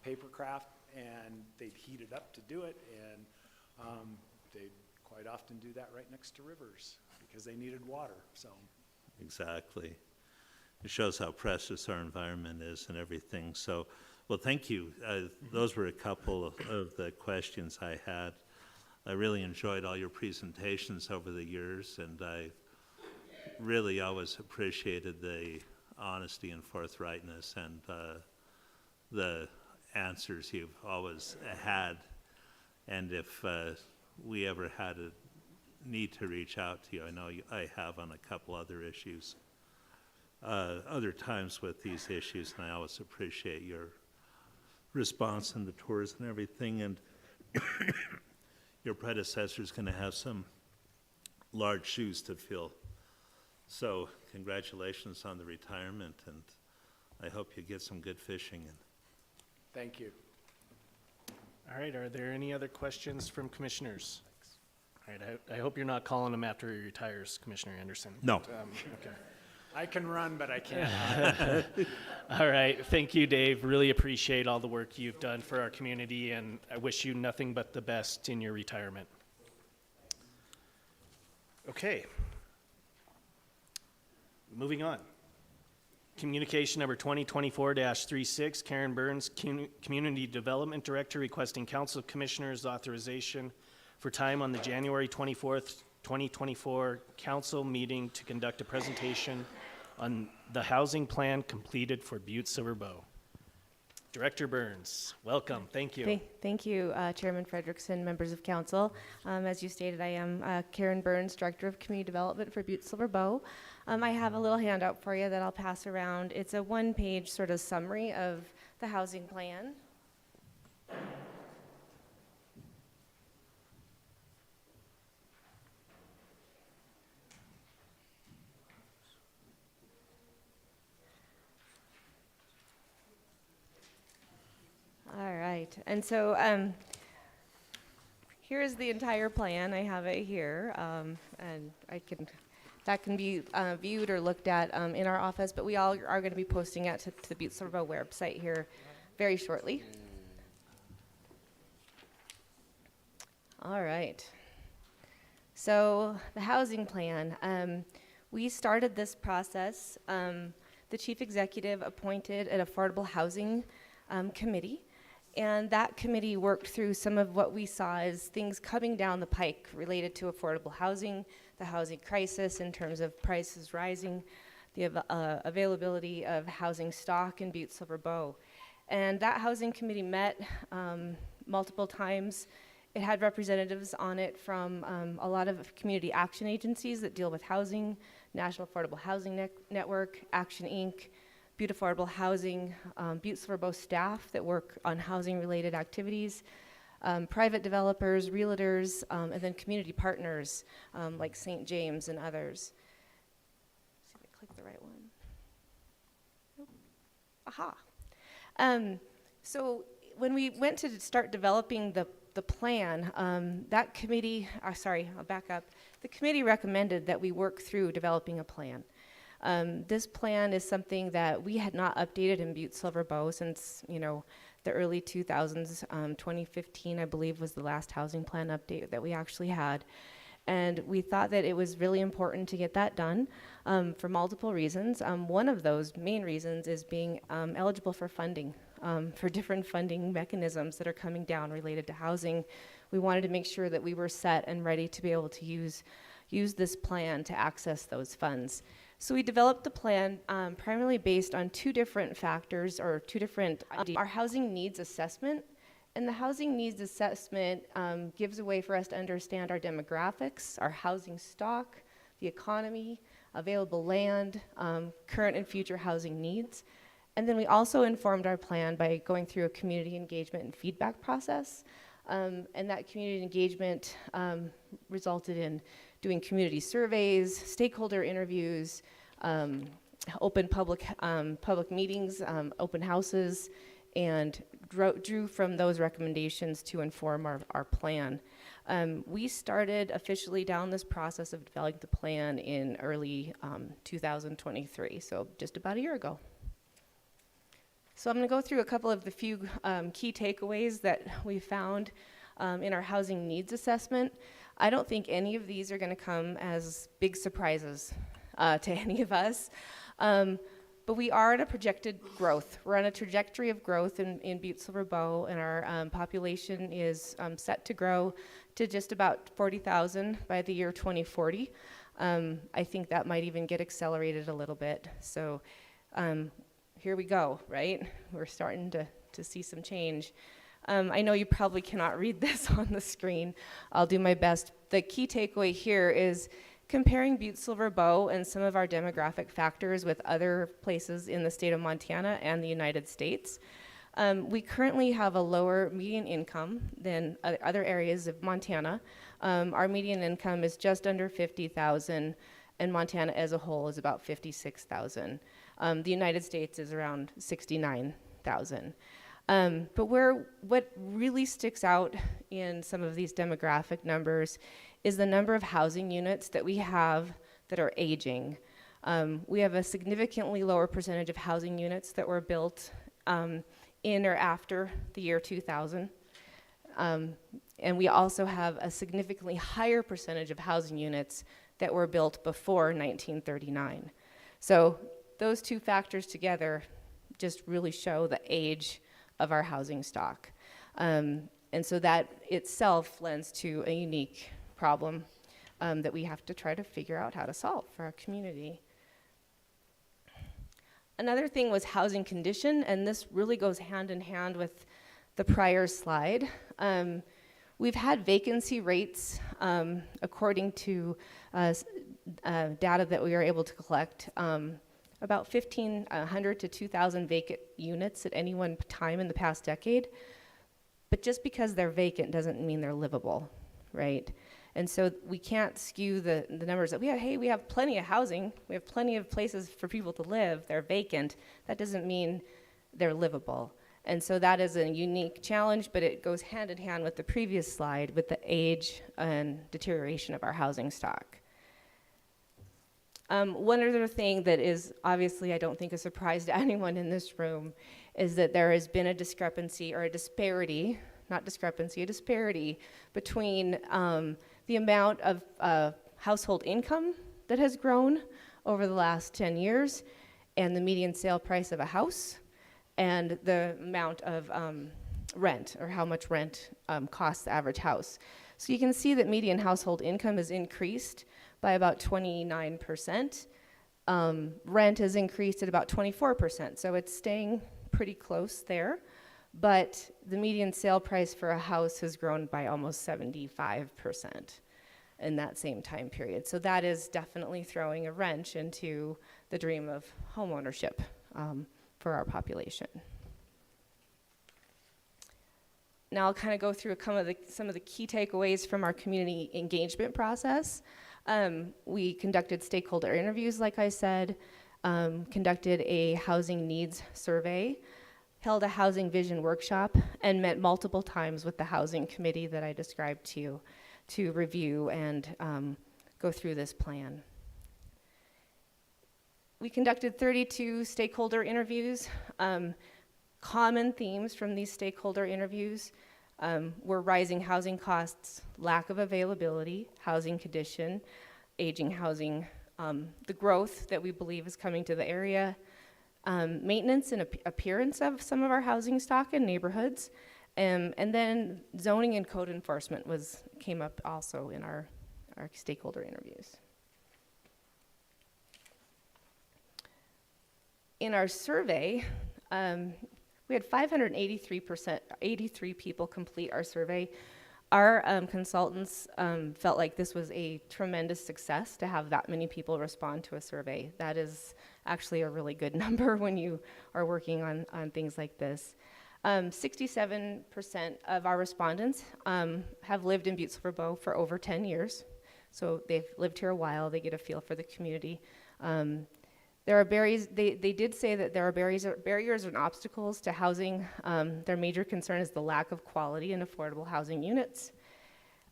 Speaker 6: paper craft, and they'd heat it up to do it, and they'd quite often do that right next to rivers, because they needed water, so.
Speaker 12: Exactly. It shows how precious our environment is and everything. So, well, thank you. Those were a couple of the questions I had. I really enjoyed all your presentations over the years, and I really always appreciated the honesty and forthrightness and the answers you've always had. And if we ever had a need to reach out to you, I know I have on a couple other issues, other times with these issues, and I always appreciate your response and the tours and everything. And your predecessor's going to have some large shoes to fill. So congratulations on the retirement, and I hope you get some good fishing in.
Speaker 6: Thank you.
Speaker 1: All right, are there any other questions from commissioners? All right, I hope you're not calling him after he retires, Commissioner Anderson.
Speaker 12: No.
Speaker 1: Okay.
Speaker 6: I can run, but I can't.
Speaker 1: All right, thank you, Dave. Really appreciate all the work you've done for our community, and I wish you nothing but the best in your retirement. Okay. Moving on. Communication number 2024-36, Karen Burns, Community Development Director, requesting Council of Commissioners authorization for time on the January 24th, 2024 council meeting to conduct a presentation on the housing plan completed for Butte-Silver Bow. Director Burns, welcome. Thank you.
Speaker 2: Thank you, Chairman Frederickson, members of council. As you stated, I am Karen Burns, Director of Community Development for Butte-Silver Bow. I have a little handout for you that I'll pass around. It's a one-page sort of summary of the housing plan. All right, and so here is the entire plan. I have it here, and that can be viewed or looked at in our office, but we all are going to be posting it to the Butte-Silver Bow website here very shortly. All right, so the housing plan. We started this process. The chief executive appointed an affordable housing committee. And that committee worked through some of what we saw as things coming down the pike related to affordable housing, the housing crisis in terms of prices rising, the availability of housing stock in Butte-Silver Bow. And that housing committee met multiple times. It had representatives on it from a lot of community action agencies that deal with housing, National Affordable Housing Network, Action Inc., Butte Affordable Housing, Butte-Silver Bow staff that work on housing-related activities, private developers, realtors, and then community partners like St. James and others. Let's see if I click the right one. Nope. Aha. So when we went to start developing the plan, that committee, sorry, I'll back up. The committee recommended that we work through developing a plan. This plan is something that we had not updated in Butte-Silver Bow since, the early 2000s. 2015, I believe, was the last housing plan update that we actually had. And we thought that it was really important to get that done for multiple reasons. One of those main reasons is being eligible for funding, for different funding mechanisms that are coming down related to housing. We wanted to make sure that we were set and ready to be able to use this plan to access those funds. So we developed the plan primarily based on two different factors, or two different, our housing needs assessment. And the housing needs assessment gives a way for us to understand our demographics, our housing stock, the economy, available land, current and future housing needs. And then we also informed our plan by going through a community engagement and feedback process. And that community engagement resulted in doing community surveys, stakeholder interviews, open public meetings, open houses, and drew from those recommendations to inform our plan. We started officially down this process of developing the plan in early 2023, so just about a year ago. So I'm going to go through a couple of the few key takeaways that we found in our housing needs assessment. I don't think any of these are going to come as big surprises to any of us. But we are at a projected growth. We're on a trajectory of growth in Butte-Silver Bow, and our population is set to grow to just about 40,000 by the year 2040. I think that might even get accelerated a little bit. So here we go, right? We're starting to see some change. I know you probably cannot read this on the screen. I'll do my best. The key takeaway here is comparing Butte-Silver Bow and some of our demographic factors with other places in the state of Montana and the United States. We currently have a lower median income than other areas of Montana. Our median income is just under $50,000, and Montana as a whole is about $56,000. The United States is around $69,000. But what really sticks out in some of these demographic numbers is the number of housing units that we have that are aging. We have a significantly lower percentage of housing units that were built in or after the year 2000. And we also have a significantly higher percentage of housing units that were built before 1939. So those two factors together just really show the age of our housing stock. And so that itself lends to a unique problem that we have to try to figure out how to solve for our community. Another thing was housing condition, and this really goes hand in hand with the prior slide. We've had vacancy rates, according to data that we were able to collect, about 1,500 to 2,000 vacant units at any one time in the past decade. But just because they're vacant doesn't mean they're livable, right? And so we can't skew the numbers that we have. Hey, we have plenty of housing. We have plenty of places for people to live. They're vacant. That doesn't mean they're livable. And so that is a unique challenge, but it goes hand in hand with the previous slide with the age and deterioration of our housing stock. One other thing that is obviously, I don't think, a surprise to anyone in this room is that there has been a discrepancy or a disparity, not discrepancy, a disparity between the amount of household income that has grown over the last 10 years and the median sale price of a house and the amount of rent, or how much rent costs the average house. So you can see that median household income has increased by about 29%. Rent has increased at about 24%, so it's staying pretty close there. But the median sale price for a house has grown by almost 75% in that same time period. So that is definitely throwing a wrench into the dream of homeownership for our population. Now I'll kind of go through some of the key takeaways from our community engagement process. We conducted stakeholder interviews, like I said, conducted a housing needs survey, held a housing vision workshop and met multiple times with the housing committee that I described to review and go through this plan. We conducted 32 stakeholder interviews. Common themes from these stakeholder interviews were rising housing costs, lack of availability, housing condition, aging housing, the growth that we believe is coming to the area, maintenance and appearance of some of our housing stock in neighborhoods, and then zoning and code enforcement came up also in our stakeholder interviews. In our survey, we had 83 people complete our survey. Our consultants felt like this was a tremendous success to have that many people respond to a survey. That is actually a really good number when you are working on things like this. 67% of our respondents have lived in Butte-Silver Bow for over 10 years. So they've lived here a while, they get a feel for the community. There are barriers, they did say that there are barriers and obstacles to housing. Their major concern is the lack of quality and affordable housing units.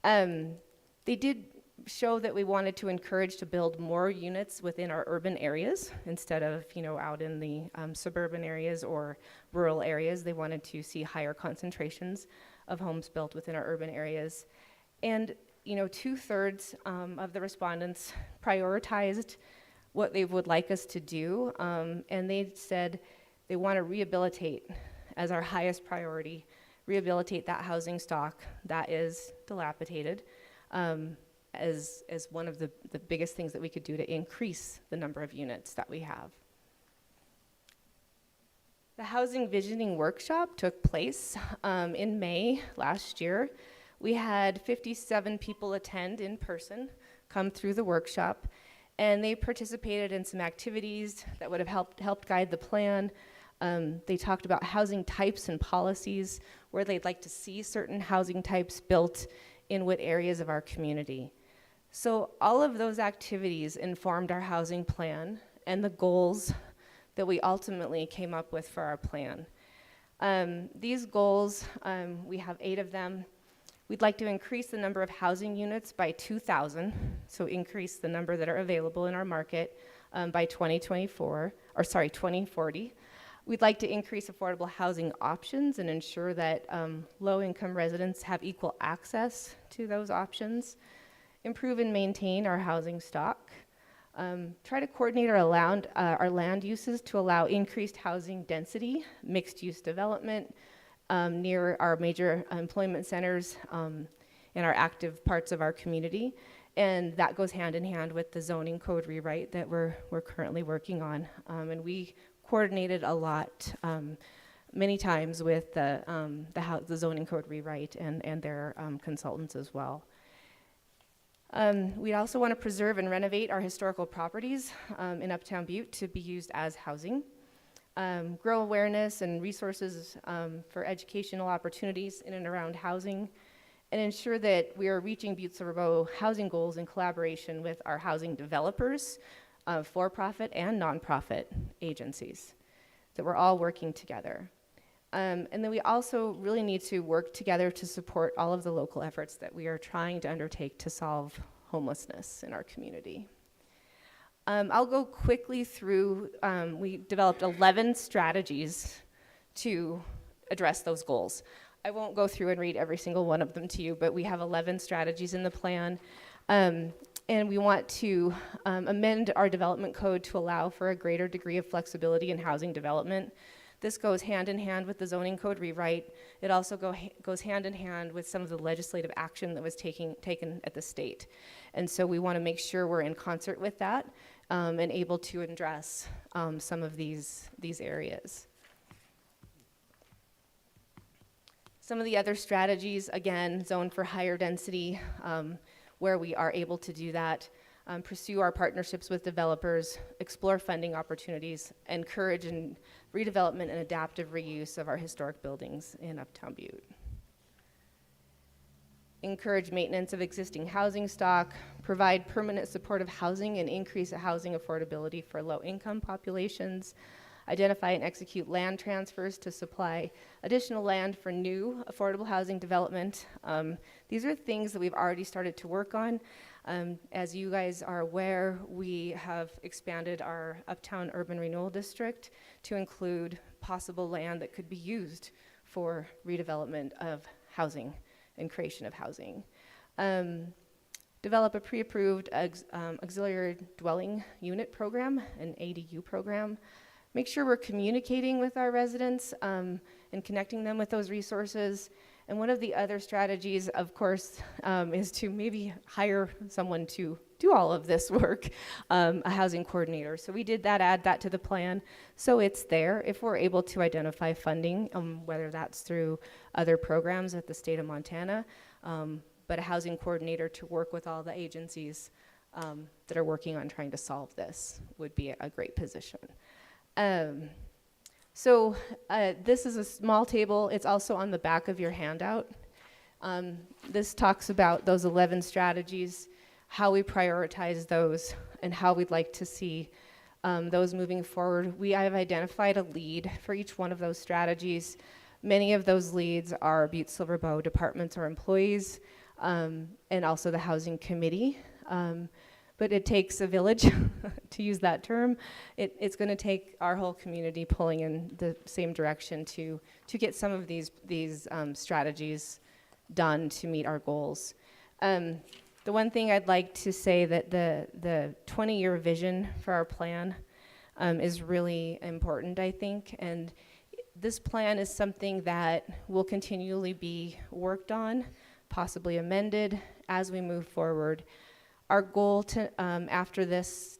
Speaker 2: They did show that we wanted to encourage to build more units within our urban areas instead of, out in the suburban areas or rural areas. They wanted to see higher concentrations of homes built within our urban areas. And, 2/3 of the respondents prioritized what they would like us to do, and they said they want to rehabilitate as our highest priority, rehabilitate that housing stock that is dilapidated as one of the biggest things that we could do to increase the number of units that we have. The Housing Visioning Workshop took place in May last year. We had 57 people attend in person, come through the workshop, and they participated in some activities that would have helped guide the plan. They talked about housing types and policies, where they'd like to see certain housing types built in what areas of our community. So all of those activities informed our housing plan and the goals that we ultimately came up with for our plan. These goals, we have 8 of them. We'd like to increase the number of housing units by 2,000, so increase the number that are available in our market by 2040. We'd like to increase affordable housing options and ensure that low-income residents have equal access to those options. Improve and maintain our housing stock. Try to coordinate our land uses to allow increased housing density, mixed-use development, near our major employment centers and our active parts of our community. And that goes hand in hand with the zoning code rewrite that we're currently working on. And we coordinated a lot, many times with the zoning code rewrite and their consultants as well. We also want to preserve and renovate our historical properties in Uptown Butte to be used as housing. Grow awareness and resources for educational opportunities in and around housing, and ensure that we are reaching Butte-Silver Bow housing goals in collaboration with our housing developers, for-profit and nonprofit agencies, that we're all working together. And then we also really need to work together to support all of the local efforts that we are trying to undertake to solve homelessness in our community. I'll go quickly through, we developed 11 strategies to address those goals. I won't go through and read every single one of them to you, but we have 11 strategies in the plan. And we want to amend our development code to allow for a greater degree of flexibility in housing development. This goes hand in hand with the zoning code rewrite. It also goes hand in hand with some of the legislative action that was taken at the state. And so we want to make sure we're in concert with that and able to address some of these areas. Some of the other strategies, again, zone for higher density, where we are able to do that, pursue our partnerships with developers, explore funding opportunities, encourage and redevelopment and adaptive reuse of our historic buildings in Uptown Butte. Encourage maintenance of existing housing stock, provide permanent supportive housing and increase housing affordability for low-income populations, identify and execute land transfers to supply additional land for new affordable housing development. These are things that we've already started to work on. As you guys are aware, we have expanded our Uptown Urban Renewal District to include possible land that could be used for redevelopment of housing and creation of housing. Develop a pre-approved auxiliary dwelling unit program, an ADU program. Make sure we're communicating with our residents and connecting them with those resources. And one of the other strategies, of course, is to maybe hire someone to do all of this work, a housing coordinator. So we did that, add that to the plan. So it's there if we're able to identify funding, whether that's through other programs at the state of Montana, but a housing coordinator to work with all the agencies that are working on trying to solve this would be a great position. So this is a small table. It's also on the back of your handout. This talks about those 11 strategies, how we prioritize those, and how we'd like to see those moving forward. I've identified a lead for each one of those strategies. Many of those leads are Butte-Silver Bow departments or employees, and also the housing committee. But it takes a village, to use that term. It's going to take our whole community pulling in the same direction to get some of these strategies done to meet our goals. The one thing I'd like to say that the 20-year vision for our plan is really important, I think, and this plan is something that will continually be worked on, possibly amended as we move forward. Our goal after this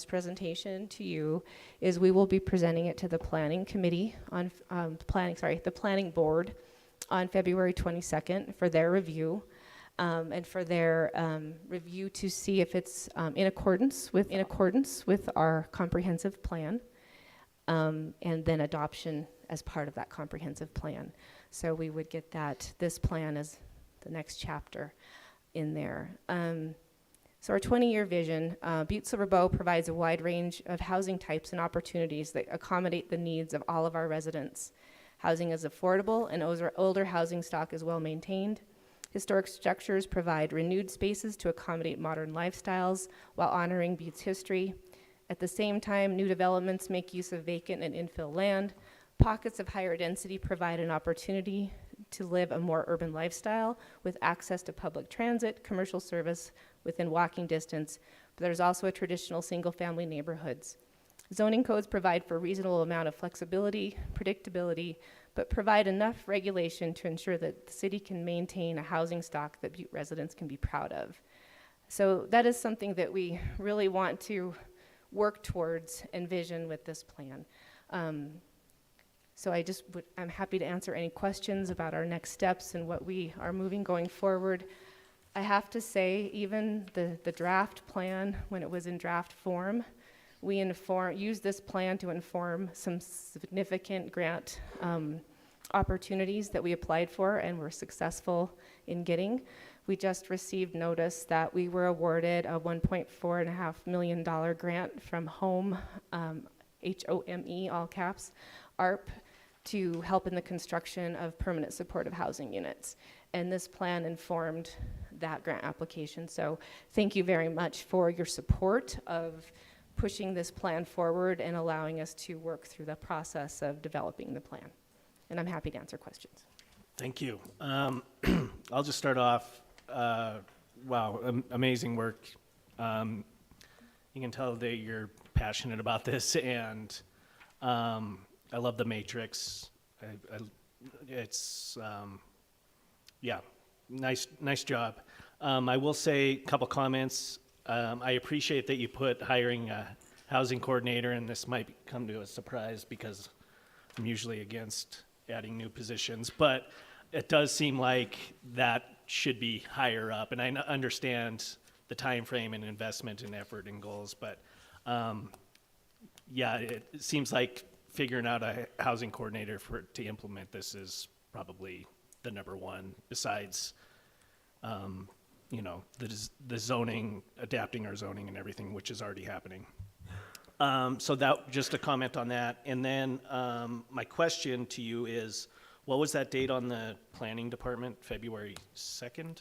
Speaker 2: presentation to you, is we will be presenting it to the planning committee on the planning board on February 22nd for their review, and for their review to see if it's in accordance with our comprehensive plan, and then adoption as part of that comprehensive plan. So we would get this plan as the next chapter in there. So our 20-year vision, Butte-Silver Bow provides a wide range of housing types and opportunities that accommodate the needs of all of our residents. Housing is affordable and older housing stock is well maintained. Historic structures provide renewed spaces to accommodate modern lifestyles while honoring Butte's history. At the same time, new developments make use of vacant and infill land. Pockets of higher density provide an opportunity to live a more urban lifestyle with access to public transit, commercial service within walking distance, but there's also a traditional single-family neighborhoods. Zoning codes provide for a reasonable amount of flexibility, predictability, but provide enough regulation to ensure that the city can maintain a housing stock that Butte residents can be proud of. So that is something that we really want to work towards and vision with this plan. So I'm happy to answer any questions about our next steps and what we are moving going forward. I have to say, even the draft plan, when it was in draft form, we used this plan to inform some significant grant opportunities that we applied for and were successful in getting. We just received notice that we were awarded a $1.4 million grant from HOME, HOME, all caps, ARP, to help in the construction of permanent supportive housing units. And this plan informed that grant application. So thank you very much for your support of pushing this plan forward and allowing us to work through the process of developing the plan. And I'm happy to answer questions.
Speaker 1: Thank you. I'll just start off. Wow, amazing work. You can tell that you're passionate about this, and I love the matrix. It's yeah, nice job. I will say a couple comments. I appreciate that you put hiring a housing coordinator, and this might come to a surprise because I'm usually against adding new positions, but it does seem like that should be higher up, and I understand the time frame and investment and effort and goals, but yeah, it seems like figuring out a housing coordinator to implement this is probably the number one, besides the zoning, adapting our zoning and everything, which is already happening. So that, just a comment on that. And then my question to you is, what was that date on the planning department? February 2nd?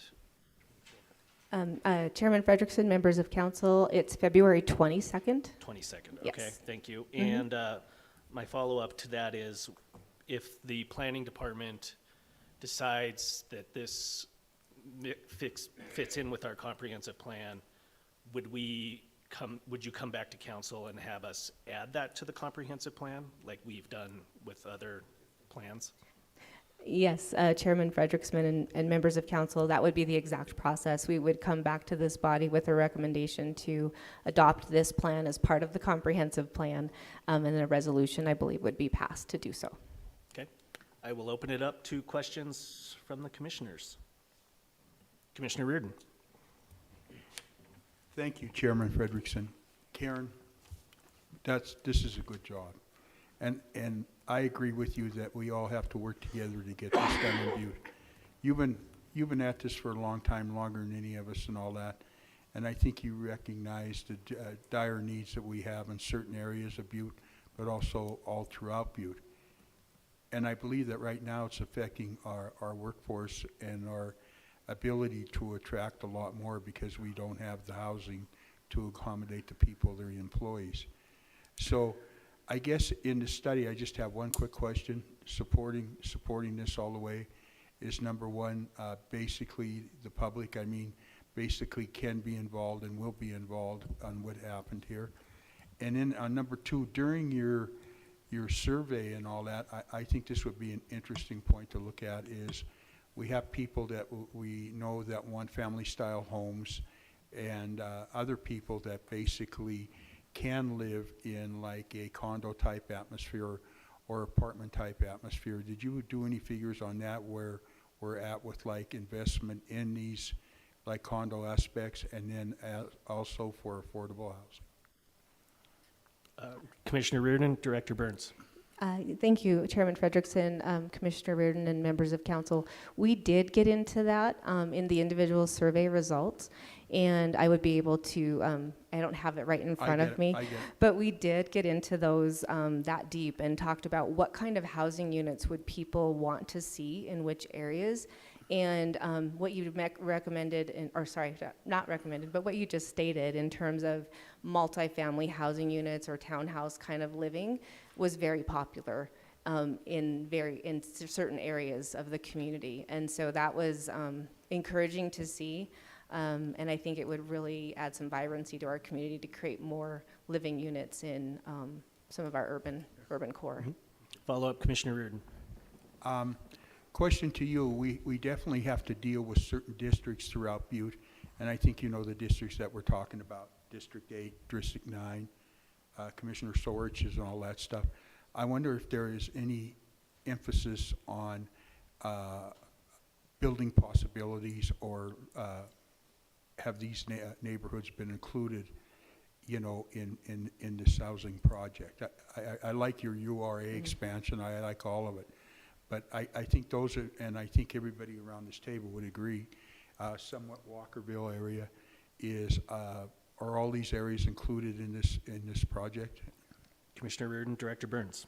Speaker 2: Chairman Frederickson, members of council, it's February 22nd.
Speaker 1: 22nd,
Speaker 2: Yes.
Speaker 1: okay, thank you. And my follow-up to that is, if the planning department decides that this fits in with our comprehensive plan, would you come back to council and have us add that to the comprehensive plan, like we've done with other plans?
Speaker 2: Yes, Chairman Frederickson and members of council, that would be the exact process. We would come back to this body with a recommendation to adopt this plan as part of the comprehensive plan, and a resolution, I believe, would be passed to do so.
Speaker 1: Okay, I will open it up to questions from the commissioners. Commissioner Reardon.
Speaker 13: Thank you, Chairman Frederickson. Karen, this is a good job. And I agree with you that we all have to work together to get this done in Butte. You've been at this for a long time, longer than any of us and all that. And I think you recognize the dire needs that we have in certain areas of Butte, but also all throughout Butte. And I believe that right now it's affecting our workforce and our ability to attract a lot more because we don't have the housing to accommodate the people, their employees. So I guess in the study, I just have one quick question. Supporting this all the way is, number one, basically the public, basically can be involved and will be involved on what happened here. And then on number two, during your survey and all that, I think this would be an interesting point to look at is we have people that we know that want family style homes and other people that basically can live in like a condo type atmosphere or apartment type atmosphere. Did you do any figures on that where we're at with like investment in these like condo aspects and then also for affordable housing?
Speaker 1: Commissioner Reardon, Director Burns.
Speaker 2: Thank you, Chairman Frederickson, Commissioner Reardon, and members of council. We did get into that in the individual survey results, and I would be able to, I don't have it right in front of me, but we did get into those that deep and talked about what kind of housing units would people want to see in which areas. And what you recommended, not recommended, but what you just stated in terms of multifamily housing units or townhouse kind of living was very popular in certain areas of the community. And so that was encouraging to see. And I think it would really add some vibrancy to our community to create more living units in some of our urban core.
Speaker 1: Mm-hmm. Follow-up, Commissioner Reardon.
Speaker 13: Question to you, we definitely have to deal with certain districts throughout Butte, and I think you know the districts that we're talking about, District 8, District 9, Commissioner Sorich and all that stuff. I wonder if there is any emphasis on building possibilities or have these neighborhoods been included, you know, in this housing project. I like your URA expansion, I like all of it. But I think those are, and I think everybody around this table would agree, somewhat Walkerville area is, are all these areas included in this project?
Speaker 1: Commissioner Reardon, Director Burns.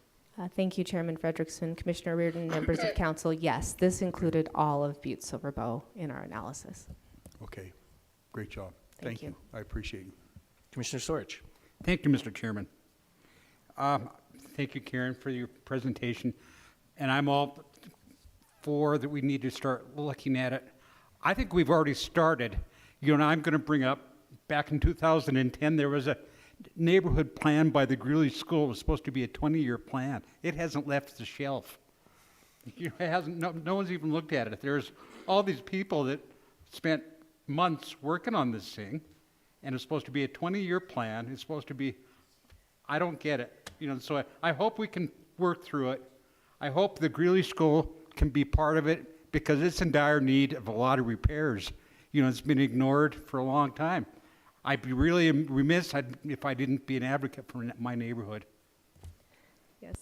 Speaker 2: Thank you, Chairman Frederickson, Commissioner Reardon, members of council. Yes, this included all of Butte-Silver Bow in our analysis.
Speaker 13: Okay, great job.
Speaker 2: Thank you.
Speaker 13: I appreciate you.
Speaker 1: Commissioner Sorich.
Speaker 3: Thank you, Mr. Chairman. Thank you, Karen, for your presentation. And I'm all for that we need to start looking at it. I think we've already started. You know, I'm going to bring up, back in 2010, there was a neighborhood plan by the Greeley School. It was supposed to be a 20-year plan. It hasn't left the shelf. You know, it hasn't, no one's even looked at it. There's all these people that spent months working on this thing, and it's supposed to be a 20-year plan. It's supposed to be, I don't get it. You know, so I hope we can work through it. I hope the Greeley School can be part of it because it's in dire need of a lot of repairs. You know, it's been ignored for a long time. I'd be really remiss if I didn't be an advocate for my neighborhood.
Speaker 2: Yes.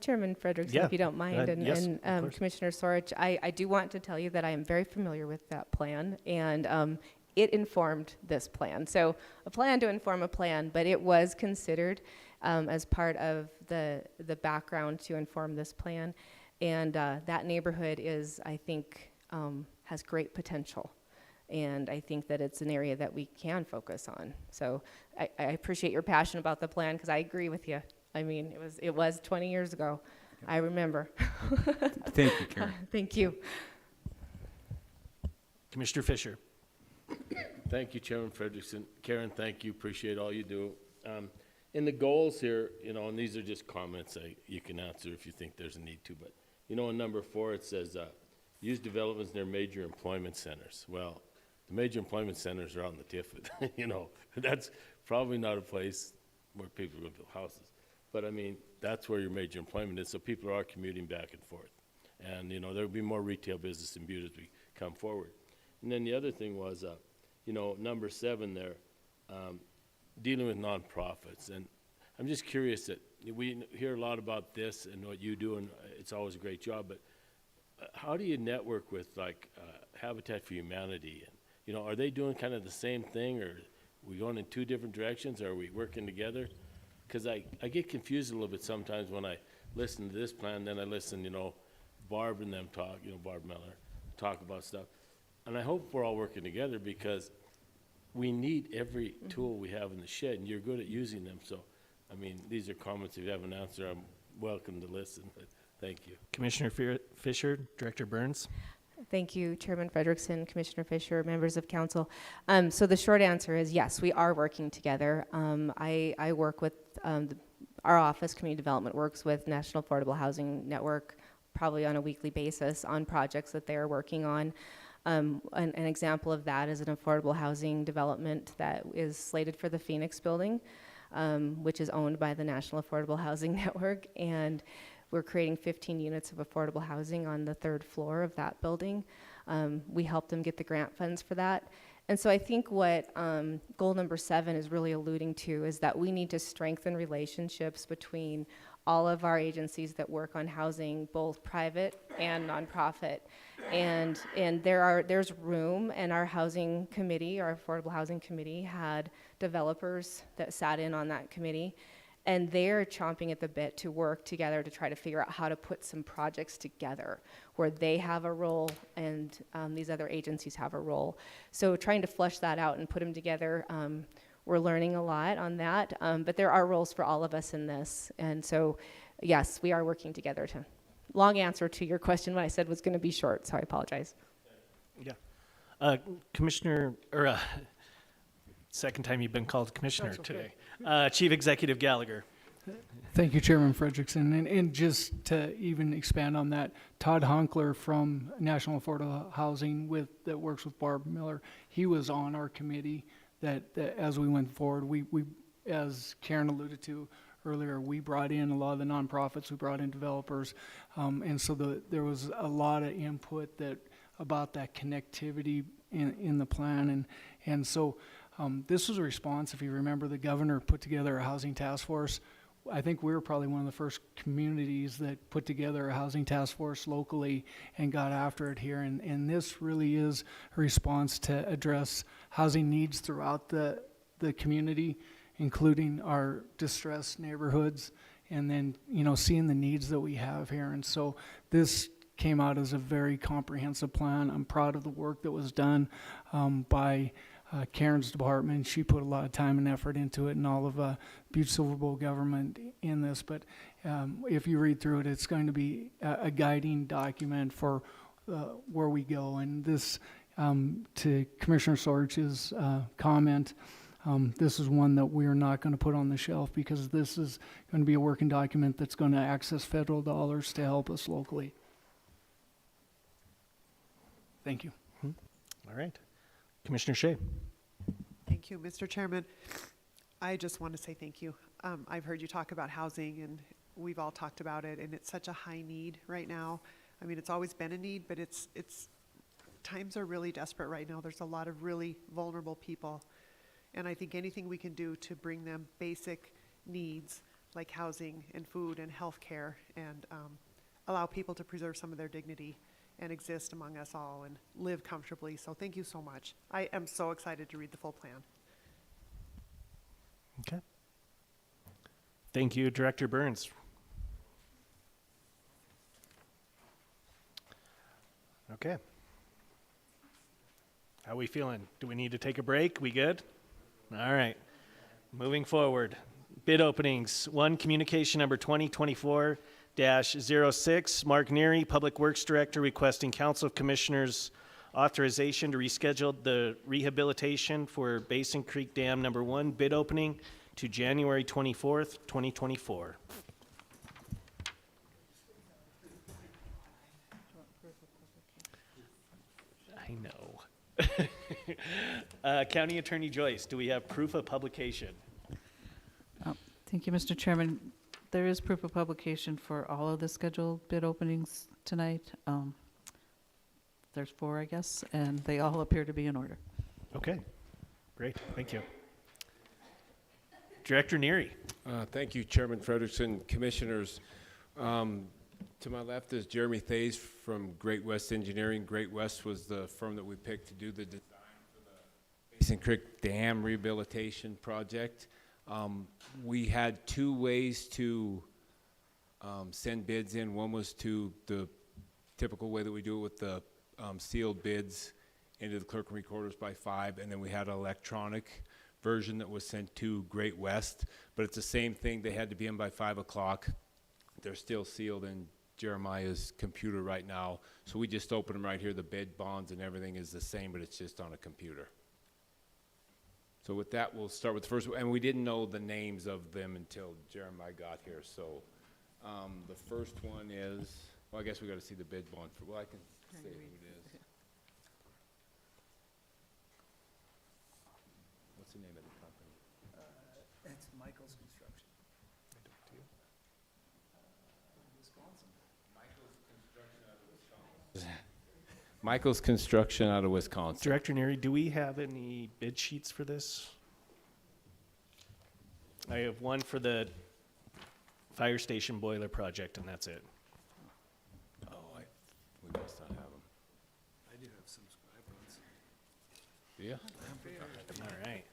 Speaker 2: Chairman Frederickson,
Speaker 1: Yeah.
Speaker 2: if you don't mind,
Speaker 1: Yes,
Speaker 2: and
Speaker 1: of course.
Speaker 2: Commissioner Sorich, I do want to tell you that I am very familiar with that plan, and it informed this plan. So a plan to inform a plan, but it was considered as part of the background to inform this plan. And that neighborhood is, I think, has great potential. And I think that it's an area that we can focus on. So I appreciate your passion about the plan, because I agree with you. I mean, it was 20 years ago. I remember.
Speaker 12: Thank you, Karen.
Speaker 2: Thank you.
Speaker 1: Commissioner Fisher.
Speaker 9: Thank you, Chairman Frederickson. Karen, thank you. Appreciate all you do. In the goals here, and these are just comments you can answer if you think there's a need to, but, in number 4, it says, use developments near major employment centers. Well, the major employment centers are out in the Tiffin. That's probably not a place where people are going to build houses. But, I mean, that's where your major employment is, so people are commuting back and forth. And, there'll be more retail business in Butte as we come forward. And then the other thing was, number 7 there, dealing with nonprofits. And I'm just curious that we hear a lot about this and what you do, and it's always a great job, but how do you network with, like, Habitat for Humanity? And, are they doing kind of the same thing, or are we going in 2 different directions, or are we working together? Because I get confused a little bit sometimes when I listen to this plan, then I listen, Barb and them talk, Barb Miller, talk about stuff. And I hope we're all working together, because we need every tool we have in the shed, and you're good at using them. So, I mean, these are comments. If you have an answer, I'm welcome to listen, but thank you.
Speaker 1: Commissioner Fisher, Director Burns.
Speaker 2: Thank you, Chairman Frederickson, Commissioner Fisher, members of council. So the short answer is yes, we are working together. I work with our office, Community Development, works with National Affordable Housing Network probably on a weekly basis on projects that they're working on. An example of that is an affordable housing development that is slated for the Phoenix building, which is owned by the National Affordable Housing Network, and we're creating 15 units of affordable housing on the 3rd floor of that building. We helped them get the grant funds for that. And so I think what goal number 7 is really alluding to is that we need to strengthen relationships between all of our agencies that work on housing, both private and nonprofit. And there's room, and our housing committee, our affordable housing committee, had developers that sat in on that committee. And they're chomping at the bit to work together to try to figure out how to put some projects together where they have a role and these other agencies have a role. So trying to flush that out and put them together, we're learning a lot on that. But there are roles for all of us in this. And so, yes, we are working together. Long answer to your question, what I said was going to be short, so I apologize.
Speaker 1: Yeah. Commissioner, or second time you've been called commissioner today. Chief Executive Gallagher.
Speaker 7: Thank you, Chairman Frederickson. And just to even expand on that, Todd Honkler from National Affordable Housing that works with Barb Miller, he was on our committee that as we went forward, we as Karen alluded to earlier, we brought in a lot of the nonprofits, we brought in developers, and so there was a lot of input about that connectivity in the plan, and so this was a response. If you remember, the governor put together a housing task force. I think we were probably one of the first communities that put together a housing task force locally and got after it here. And this really is a response to address housing needs throughout the community, including our distressed neighborhoods, and then, seeing the needs that we have here. And so this came out as a very comprehensive plan. I'm proud of the work that was done by Karen's department. She put a lot of time and effort into it, and all of Butte-Silver Bowl government in this. But if you read through it, it's going to be a guiding document for where we go. And this, to Commissioner Sorge's comment, this is one that we are not going to put on the shelf, because this is going to be a working document that's going to access federal dollars to help us locally. Thank you.
Speaker 1: All right. Commissioner Shea.
Speaker 14: Thank you, Mr. Chairman. I just want to say thank you. I've heard you talk about housing, and we've all talked about it, and it's such a high need right now. I mean, it's always been a need, but it's times are really desperate right now. There's a lot of really vulnerable people, and I think anything we can do to bring them basic needs like housing and food and health care, and allow people to preserve some of their dignity and exist among us all and live comfortably. So thank you so much. I am so excited to read the full plan.
Speaker 1: Okay. Thank you, Director Burns. Okay. How are we feeling? Do we need to take a break? We good? All right. Moving forward. Bid openings. 1, communication number 2024-06, Mark Neary, Public Works Director, requesting Council of Commissioners authorization to reschedule the rehabilitation for Basin Creek Dam number 1 bid opening to January 24th, 2024. I know. County Attorney Joyce, do we have proof of publication?
Speaker 15: Thank you, Mr. Chairman. There is proof of publication for all of the scheduled bid openings tonight. There's 4, I guess, and they all appear to be in order.
Speaker 1: Okay, great, thank you. Director Neary.
Speaker 16: Thank you, Chairman Frederickson, Commissioners. To my left is Jeremy Thays from Great West Engineering. Great West was the firm that we picked to do the design for the Basin Creek Dam Rehabilitation Project. We had 2 ways to send bids in. One was to the typical way that we do it with the sealed bids into the clerk and recorders by 5, and then we had an electronic version that was sent to Great West, but it's the same thing. They had to be in by 5 o'clock. They're still sealed in Jeremiah's computer right now, so we just open them right here. The bid bonds and everything is the same, but it's just on a computer. So with that, we'll start with the first one, and we didn't know the names of them until Jeremiah got here. So the first one is, well, I guess we got to see the bid bond for, well, I can say who it is. What's the name of the company?
Speaker 7: It's Michael's Construction. Wisconsin.
Speaker 16: Michael's Construction out of Wisconsin.
Speaker 1: Director Neary, do we have any bid sheets for this? I have one for the fire station boiler project, and that's it.
Speaker 16: Oh, we must not have them.
Speaker 7: I do have some scribe ones.
Speaker 16: Yeah.
Speaker 1: All right.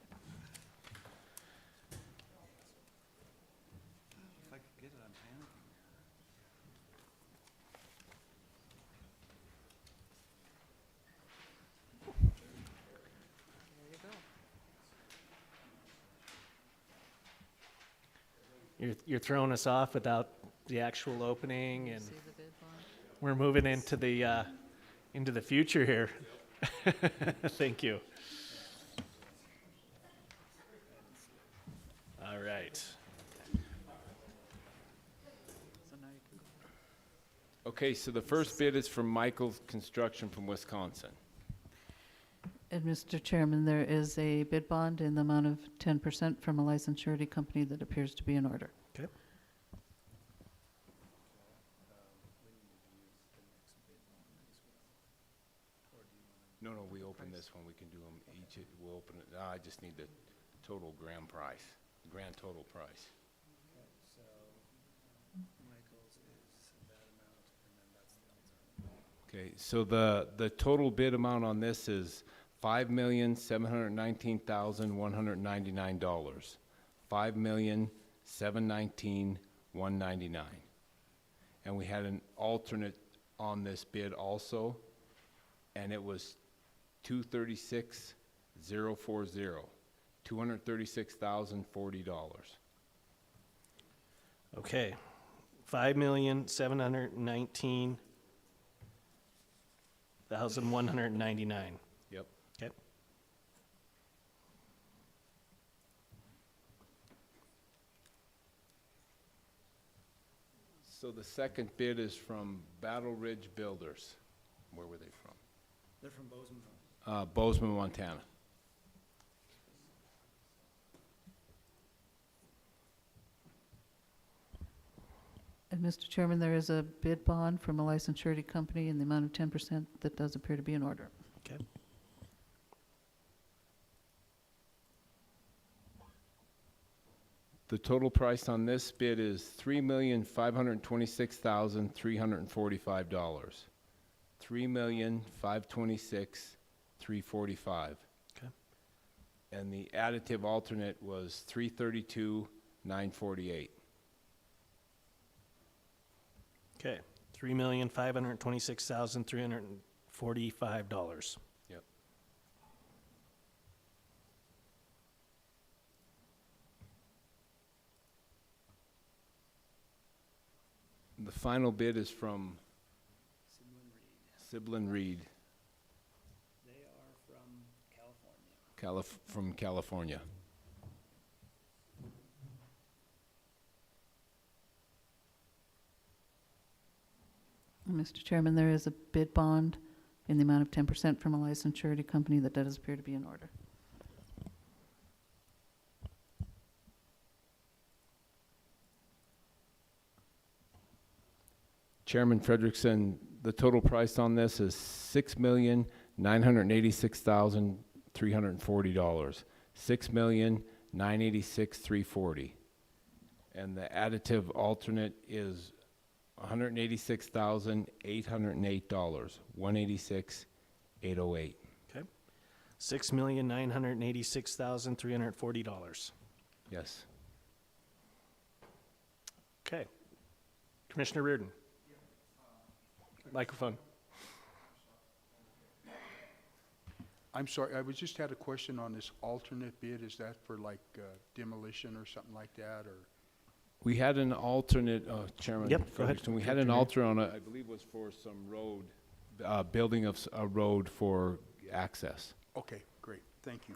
Speaker 10: If I could get it, I'm panicking.
Speaker 1: You're throwing us off without the actual opening, and we're moving into the future here. Thank you. All right.
Speaker 16: Okay, so the first bid is from Michael's Construction from Wisconsin.
Speaker 15: And Mr. Chairman, there is a bid bond in the amount of 10% from a licensed surety company that appears to be in order.
Speaker 1: Okay.
Speaker 16: No, we open this one. We can do them each. We'll open it. I just need the total grand price, grand total price.
Speaker 7: So Michael's is that amount, and then that's the alternate.
Speaker 16: Okay, so the total bid amount on this is $5,719,199. $5,719,199. And we had an alternate on this bid also, and it was $236,040. $236,040.
Speaker 1: Okay. $5,719,199.
Speaker 16: Yep.
Speaker 1: Okay.
Speaker 16: So the second bid is from Battle Ridge Builders. Where were they from?
Speaker 7: They're from Bozeman.
Speaker 16: Bozeman, Montana.
Speaker 15: And Mr. Chairman, there is a bid bond from a licensed surety company in the amount of 10% that does appear to be in order.
Speaker 1: Okay.
Speaker 16: The total price on this bid is $3,526,345. $3,526,345.
Speaker 1: Okay.
Speaker 16: And the additive alternate was $332,948.
Speaker 1: Okay, $3,526,345.
Speaker 16: Yep. The final bid is from Siblin Reed.
Speaker 4: They are from California.
Speaker 16: From California.
Speaker 15: Mr. Chairman, there is a bid bond in the amount of 10% from a licensed surety company that does appear to be in order.
Speaker 16: Chairman Frederickson, the total price on this is $6,986,340. $6,986,340. And the additive alternate is $186,808. $186,808.
Speaker 1: Okay. $6,986,340.
Speaker 16: Yes.
Speaker 1: Okay. Commissioner Reardon. Microphone.
Speaker 13: I'm sorry, I was just had a question on this alternate bid. Is that for like demolition or something like that, or?
Speaker 16: We had an alternate, Chairman
Speaker 1: Yep, go ahead.
Speaker 16: Frederickson, we had an alternate on it, I believe was for some road, building of a road for access.
Speaker 13: Okay, great, thank you.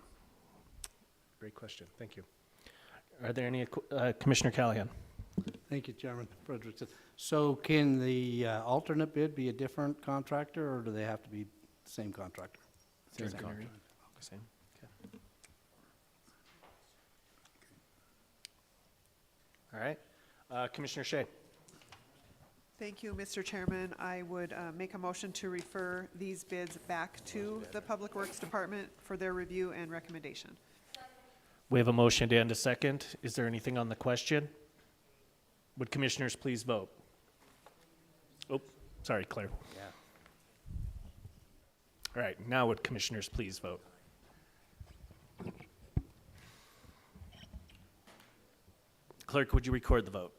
Speaker 1: Great question. Thank you. Are there any, Commissioner Callahan?
Speaker 10: Thank you, Chairman Frederickson. So can the alternate bid be a different contractor, or do they have to be the same contractor?
Speaker 16: Same contract.
Speaker 1: Same. Okay. All right. Commissioner Shea.
Speaker 14: Thank you, Mr. Chairman. I would make a motion to refer these bids back to the Public Works Department for their review and recommendation.
Speaker 1: We have a motion and a second. Is there anything on the question? Would commissioners please vote? Oh, sorry, Claire.
Speaker 10: Yeah.
Speaker 1: All right, now would commissioners please vote? Clerk, would you record the vote?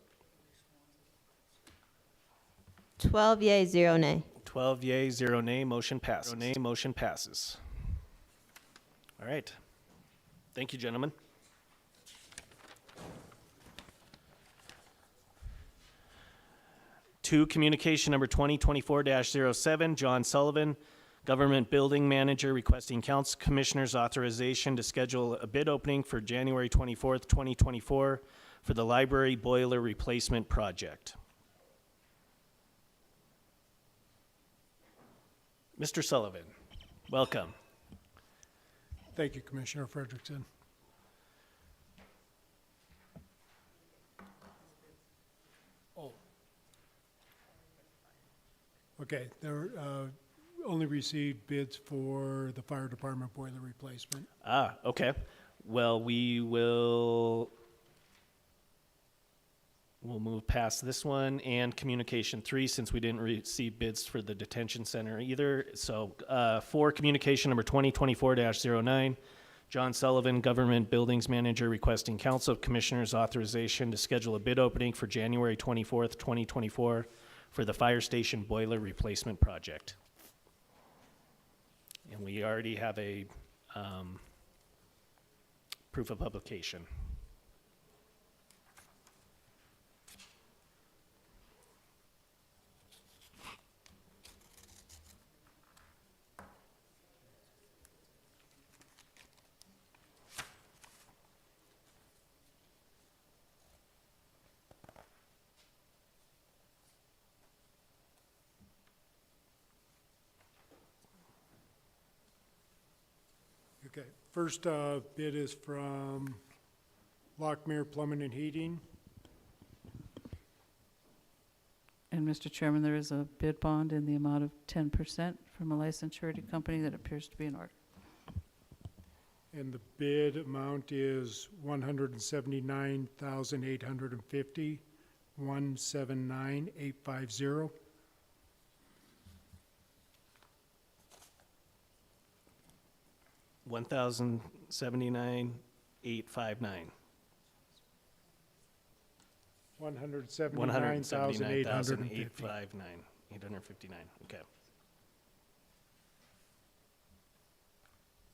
Speaker 17: 12 yea, 0 nay.
Speaker 1: 12 yea, 0 nay, motion passes. Motion passes. All right. Thank you, gentlemen. To communication number 2024-07, John Sullivan, Government Building Manager, requesting Council Commissioners authorization to schedule a bid opening for January 24th, 2024 for the library boiler replacement project. Mr. Sullivan, welcome.
Speaker 18: Thank you, Commissioner Frederickson. Oh. Okay, there only received bids for the fire department boiler replacement.
Speaker 1: Ah, okay. Well, we'll move past this one and communication 3 since we didn't receive bids for the detention center either. So for communication number 2024-09, John Sullivan, Government Buildings Manager, requesting Council of Commissioners authorization to schedule a bid opening for January 24th, 2024 for the fire station boiler replacement project. And we already have a proof of publication.
Speaker 18: Okay, first bid is from Lockmere Plumbing and Heating.
Speaker 15: And Mr. Chairman, there is a bid bond in the amount of 10% from a licensed surety company that appears to be in order.
Speaker 18: And the bid amount is $179,850, 179,850.
Speaker 1: $1,079,859.
Speaker 18: $179,850.
Speaker 1: $859, okay.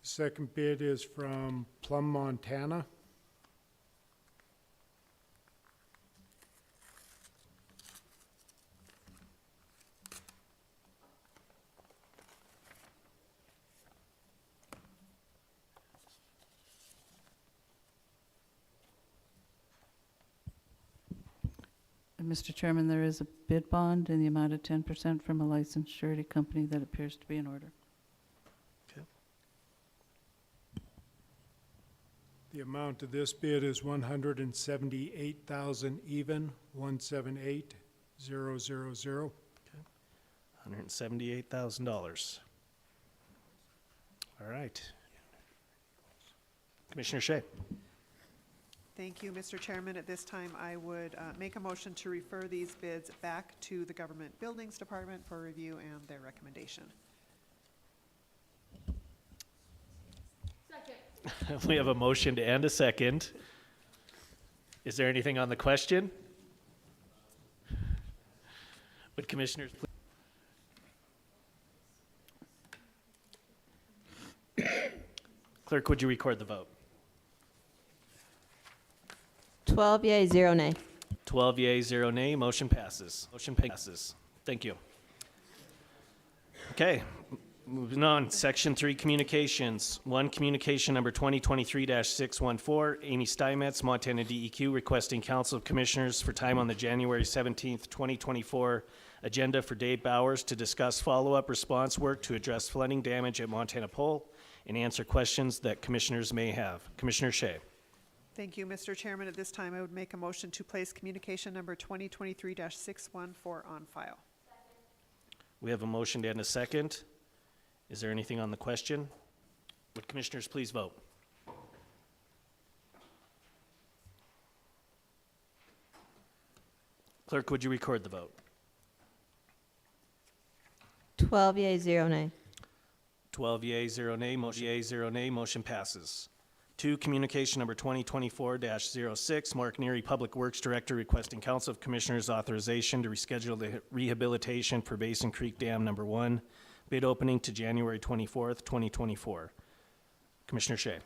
Speaker 18: Second bid is from Plum, Montana.
Speaker 15: And Mr. Chairman, there is a bid bond in the amount of 10% from a licensed surety company that appears to be in order.
Speaker 18: The amount of this bid is $178,000 even, 178,000.
Speaker 1: $178,000. All right. Commissioner Shea.
Speaker 14: Thank you, Mr. Chairman. At this time, I would make a motion to refer these bids back to the Government Buildings Department for review and their recommendation.
Speaker 1: We have a motion and a second. Is there anything on the question? Would commissioners please? Clerk, would you record the vote?
Speaker 17: 12 yea, 0 nay.
Speaker 1: 12 yea, 0 nay, motion passes. Motion passes. Thank you. Okay, moving on, Section 3, Communications. 1, communication number 2023-614, Amy Steinmetz, Montana DEQ, requesting Council of Commissioners for time on the January 17th, 2024 agenda for Dave Bowers to discuss follow-up response work to address flooding damage at Montana Pole and answer questions that commissioners may have. Commissioner Shea.
Speaker 14: Thank you, Mr. Chairman. At this time, I would make a motion to place communication number 2023-614 on file.
Speaker 1: We have a motion and a second. Is there anything on the question? Would commissioners please vote? Clerk, would you record the vote?
Speaker 17: 12 yea, 0 nay.
Speaker 1: 12 yea, 0 nay, motion passes. 2, communication number 2024-06, Mark Neary, Public Works Director, requesting Council of Commissioners authorization to reschedule the rehabilitation for Basin Creek Dam Number 1, bid opening to January 24th, 2024. Commissioner Shea.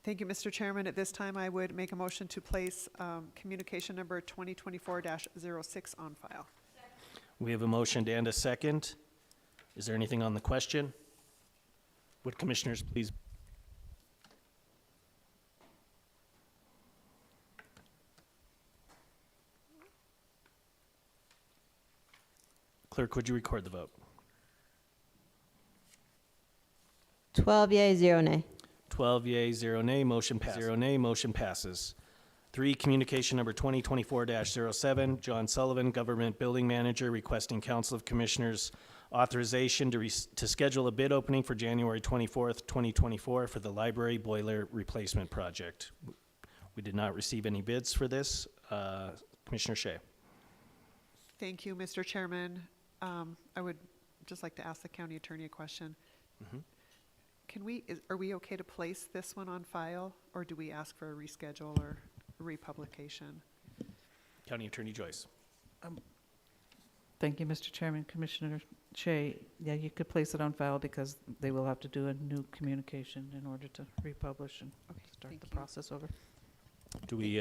Speaker 14: Thank you, Mr. Chairman. At this time, I would make a motion to place communication number 2024-06 on file.
Speaker 1: We have a motion and a second. Is there anything on the question? Would commissioners please? Clerk, would you record the vote?
Speaker 17: 12 yea, 0 nay.
Speaker 1: 12 yea, 0 nay, motion passes. 0 nay, motion passes. 3, communication number 2024-07, John Sullivan, Government Building Manager, requesting Council of Commissioners authorization to schedule a bid opening for January 24th, 2024 for the library boiler replacement project. We did not receive any bids for this. Commissioner Shea.
Speaker 14: Thank you, Mr. Chairman. I would just like to ask the county attorney a question. Are we okay to place this one on file, or do we ask for a reschedule or republication?
Speaker 1: County Attorney Joyce.
Speaker 15: Thank you, Mr. Chairman. Commissioner Shea, yeah, you could place it on file because they will have to do a new communication in order to republish and start the process over.
Speaker 1: Do we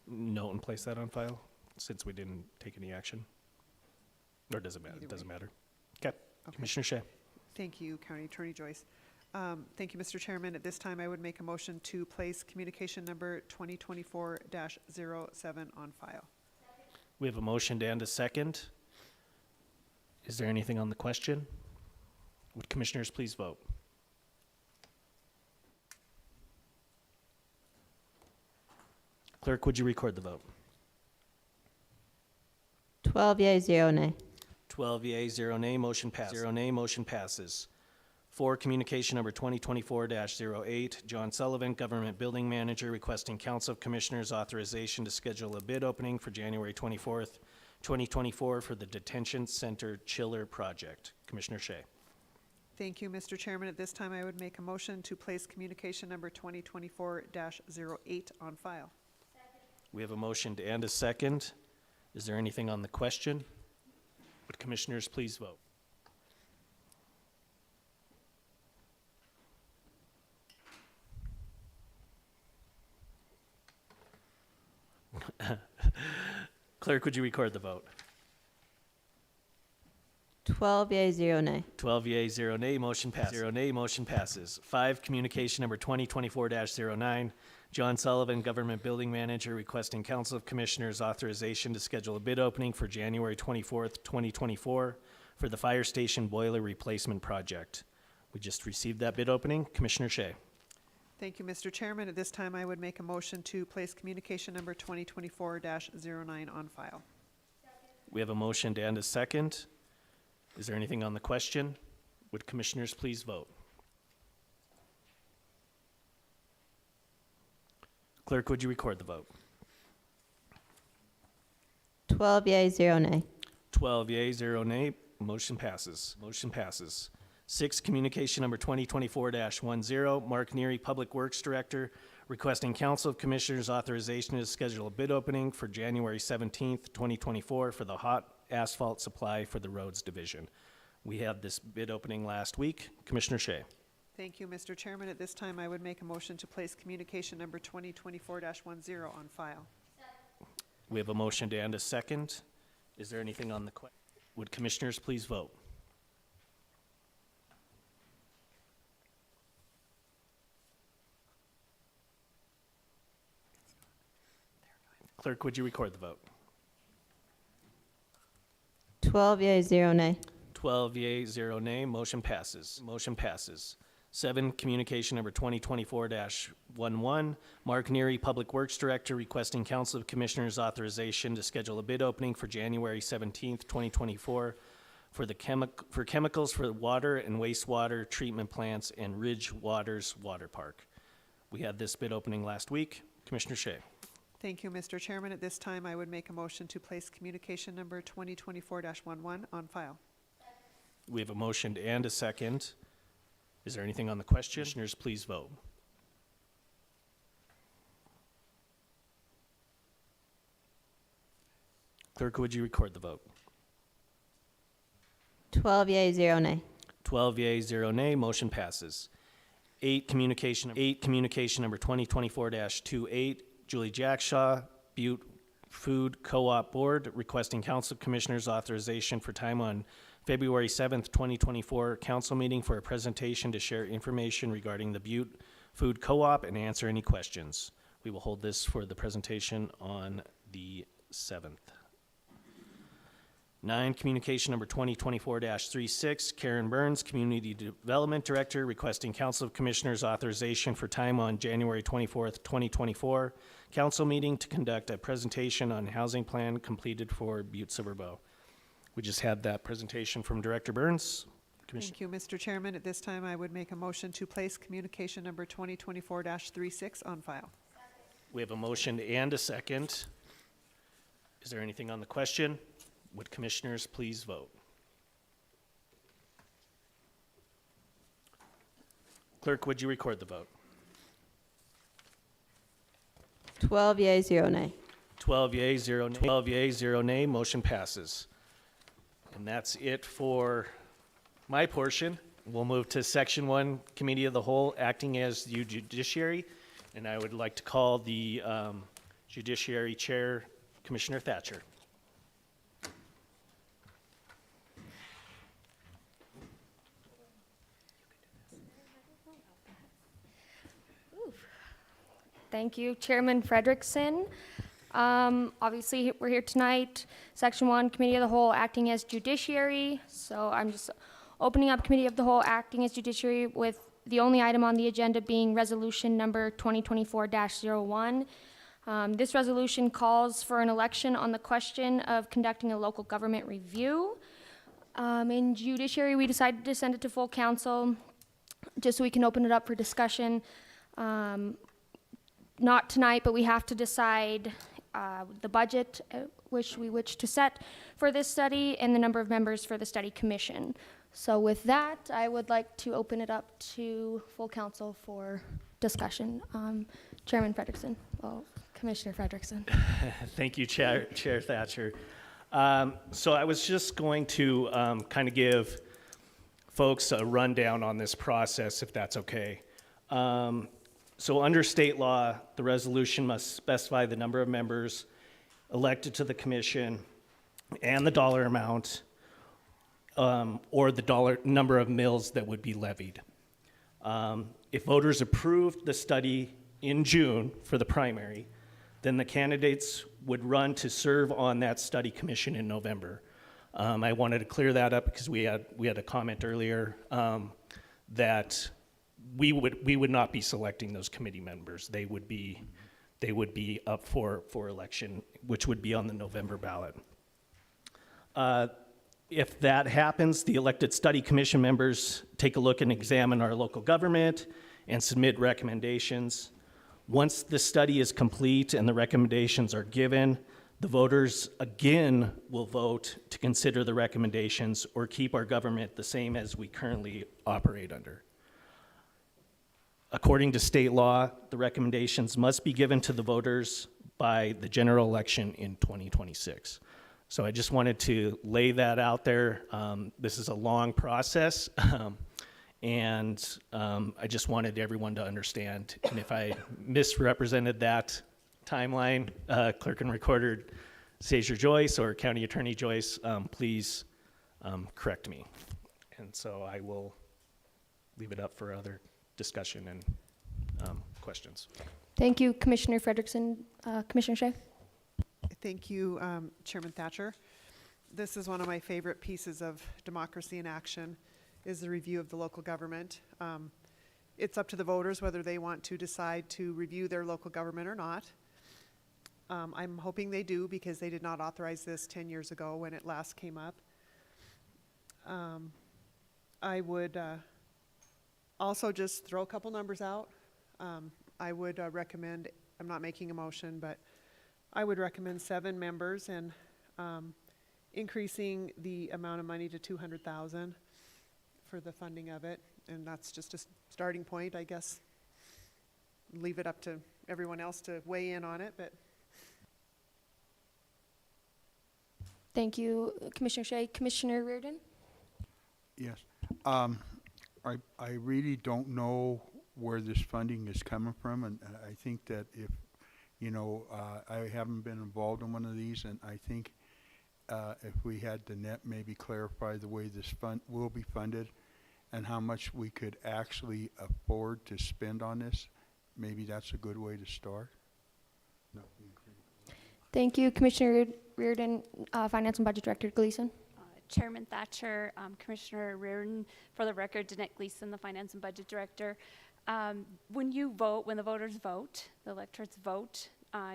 Speaker 1: note and place that on file since we didn't take any action? Or does it matter? It doesn't matter. Okay. Commissioner Shea.
Speaker 14: Thank you, County Attorney Joyce. Thank you, Mr. Chairman. At this time, I would make a motion to place communication number 2024-07 on file.
Speaker 1: We have a motion and a second. Is there anything on the question? Would commissioners please vote? Clerk, would you record the vote?
Speaker 17: 12 yea, 0 nay.
Speaker 1: 12 yea, 0 nay, motion passes. 0 nay, motion passes. 4, communication number 2024-08, John Sullivan, Government Building Manager, requesting Council of Commissioners authorization to schedule a bid opening for January 24th, 2024 for the Detention Center Chiller Project. Commissioner Shea.
Speaker 14: Thank you, Mr. Chairman. At this time, I would make a motion to place communication number 2024-08 on file.
Speaker 1: We have a motion and a second. Is there anything on the question? Would commissioners please vote? Clerk, would you record the vote?
Speaker 17: 12 yea, 0 nay.
Speaker 1: 12 yea, 0 nay, motion passes. 0 nay, motion passes. 5, communication number 2024-09, John Sullivan, Government Building Manager, requesting Council of Commissioners authorization to schedule a bid opening for January 24th, 2024 for the fire station boiler replacement project. We just received that bid opening. Commissioner Shea.
Speaker 14: Thank you, Mr. Chairman. At this time, I would make a motion to place communication number 2024-09 on file.
Speaker 1: We have a motion and a second. Is there anything on the question? Would commissioners please vote? Clerk, would you record the vote?
Speaker 17: 12 yea, 0 nay.
Speaker 1: 12 yea, 0 nay, motion passes. Motion passes. 6, communication number 2024-10, Mark Neary, Public Works Director, requesting Council of Commissioners authorization to schedule a bid opening for January 17th, 2024 for the hot asphalt supply for the roads division. We had this bid opening last week. Commissioner Shea.
Speaker 14: Thank you, Mr. Chairman. At this time, I would make a motion to place communication number 2024-10 on file.
Speaker 1: We have a motion and a second. Is there anything on the question? Would commissioners please vote? Clerk, would you record the vote?
Speaker 17: 12 yea, 0 nay.
Speaker 1: 12 yea, 0 nay, motion passes. Motion passes. 7, communication number 2024-11, Mark Neary, Public Works Director, requesting Council of Commissioners authorization to schedule a bid opening for January 17th, 2024 for chemicals for water and wastewater treatment plants and Ridge Waters Water Park. We had this bid opening last week. Commissioner Shea.
Speaker 14: Thank you, Mr. Chairman. At this time, I would make a motion to place communication number 2024-11 on file.
Speaker 1: We have a motion and a second. Is there anything on the question? Commissioners, please vote. Clerk, would you record the vote?
Speaker 17: 12 yea, 0 nay.
Speaker 1: 12 yea, 0 nay, motion passes. 8, communication number 2024-28, Julie Jackshaw, Butte Food Co-op Board, requesting Council Commissioners authorization for time on February 7th, 2024 council meeting for a presentation to share information regarding the Butte Food Co-op and answer any questions. We will hold this for the presentation on the 7th. 9, communication number 2024-36, Karen Burns, Community Development Director, requesting Council of Commissioners authorization for time on January 24th, 2024 council meeting to conduct a presentation on housing plan completed for Butte-Silver. We just had that presentation from Director Burns.
Speaker 14: Thank you, Mr. Chairman. At this time, I would make a motion to place communication number 2024-36 on file.
Speaker 1: We have a motion and a second. Is there anything on the question? Would commissioners please vote? Clerk, would you record the vote?
Speaker 17: 12 yea, 0 nay.
Speaker 1: 12 yea, 0 nay. 12 yea, 0 nay, motion passes. And that's it for my portion. We'll move to Section 1, Committee of the Whole, acting as the judiciary. And I would like to call the Judiciary Chair, Commissioner Thatcher.
Speaker 19: Thank you, Chairman Frederickson. Obviously, we're here tonight, Section 1, Committee of the Whole, acting as judiciary. So I'm just opening up Committee of the Whole, acting as judiciary, with the only item on the agenda being resolution number 2024-01. This resolution calls for an election on the question of conducting a local government review. In judiciary, we decided to send it to full council just so we can open it up for discussion. Not tonight, but we have to decide the budget which we wish to set for this study and the number of members for the study commission. So with that, I would like to open it up to full council for discussion. Chairman Frederickson, Commissioner Frederickson.
Speaker 1: Thank you, Chair Thatcher. So I was just going to kind of give folks a rundown on this process, if that's okay. So under state law, the resolution must specify the number of members elected to the commission and the dollar amount or the number of mills that would be levied. If voters approved the study in June for the primary, then the candidates would run to serve on that study commission in November. I wanted to clear that up because we had a comment earlier that we would not be selecting those committee members. They would be up for election, which would be on the November ballot. If that happens, the elected study commission members take a look and examine our local government and submit recommendations. Once the study is complete and the recommendations are given, the voters again will vote to consider the recommendations or keep our government the same as we currently operate under. According to state law, the recommendations must be given to the voters by the general election in 2026. So I just wanted to lay that out there. This is a long process, and I just wanted everyone to understand. And if I misrepresented that timeline, Clerk and Recorder Sazer Joyce or County Attorney Joyce, please correct me. And so I will leave it up for other discussion and questions.
Speaker 19: Thank you, Commissioner Frederickson. Commissioner Shea?
Speaker 14: Thank you, Chairman Thatcher. This is one of my favorite pieces of democracy in action, is the review of the local government. It's up to the voters whether they want to decide to review their local government or not. I'm hoping they do because they did not authorize this 10 years ago when it last came up. I would also just throw a couple numbers out. I would recommend, I'm not making a motion, but I would recommend 7 members and increasing the amount of money to $200,000 for the funding of it. And that's just a starting point, I guess. Leave it up to everyone else to weigh in on it, but.
Speaker 19: Thank you, Commissioner Shea. Commissioner Reardon?
Speaker 13: Yes. I really don't know where this funding is coming from, and I think that if, I haven't been involved in one of these, and I think if we had the net maybe clarify the way this fund will be funded and how much we could actually afford to spend on this, maybe that's a good way to start. No.
Speaker 19: Thank you, Commissioner Reardon. Finance and Budget Director Gleason.
Speaker 20: Chairman Thatcher, Commissioner Reardon, for the record, Danette Gleason, the Finance and Budget Director. When you vote, when the voters vote, the electorates vote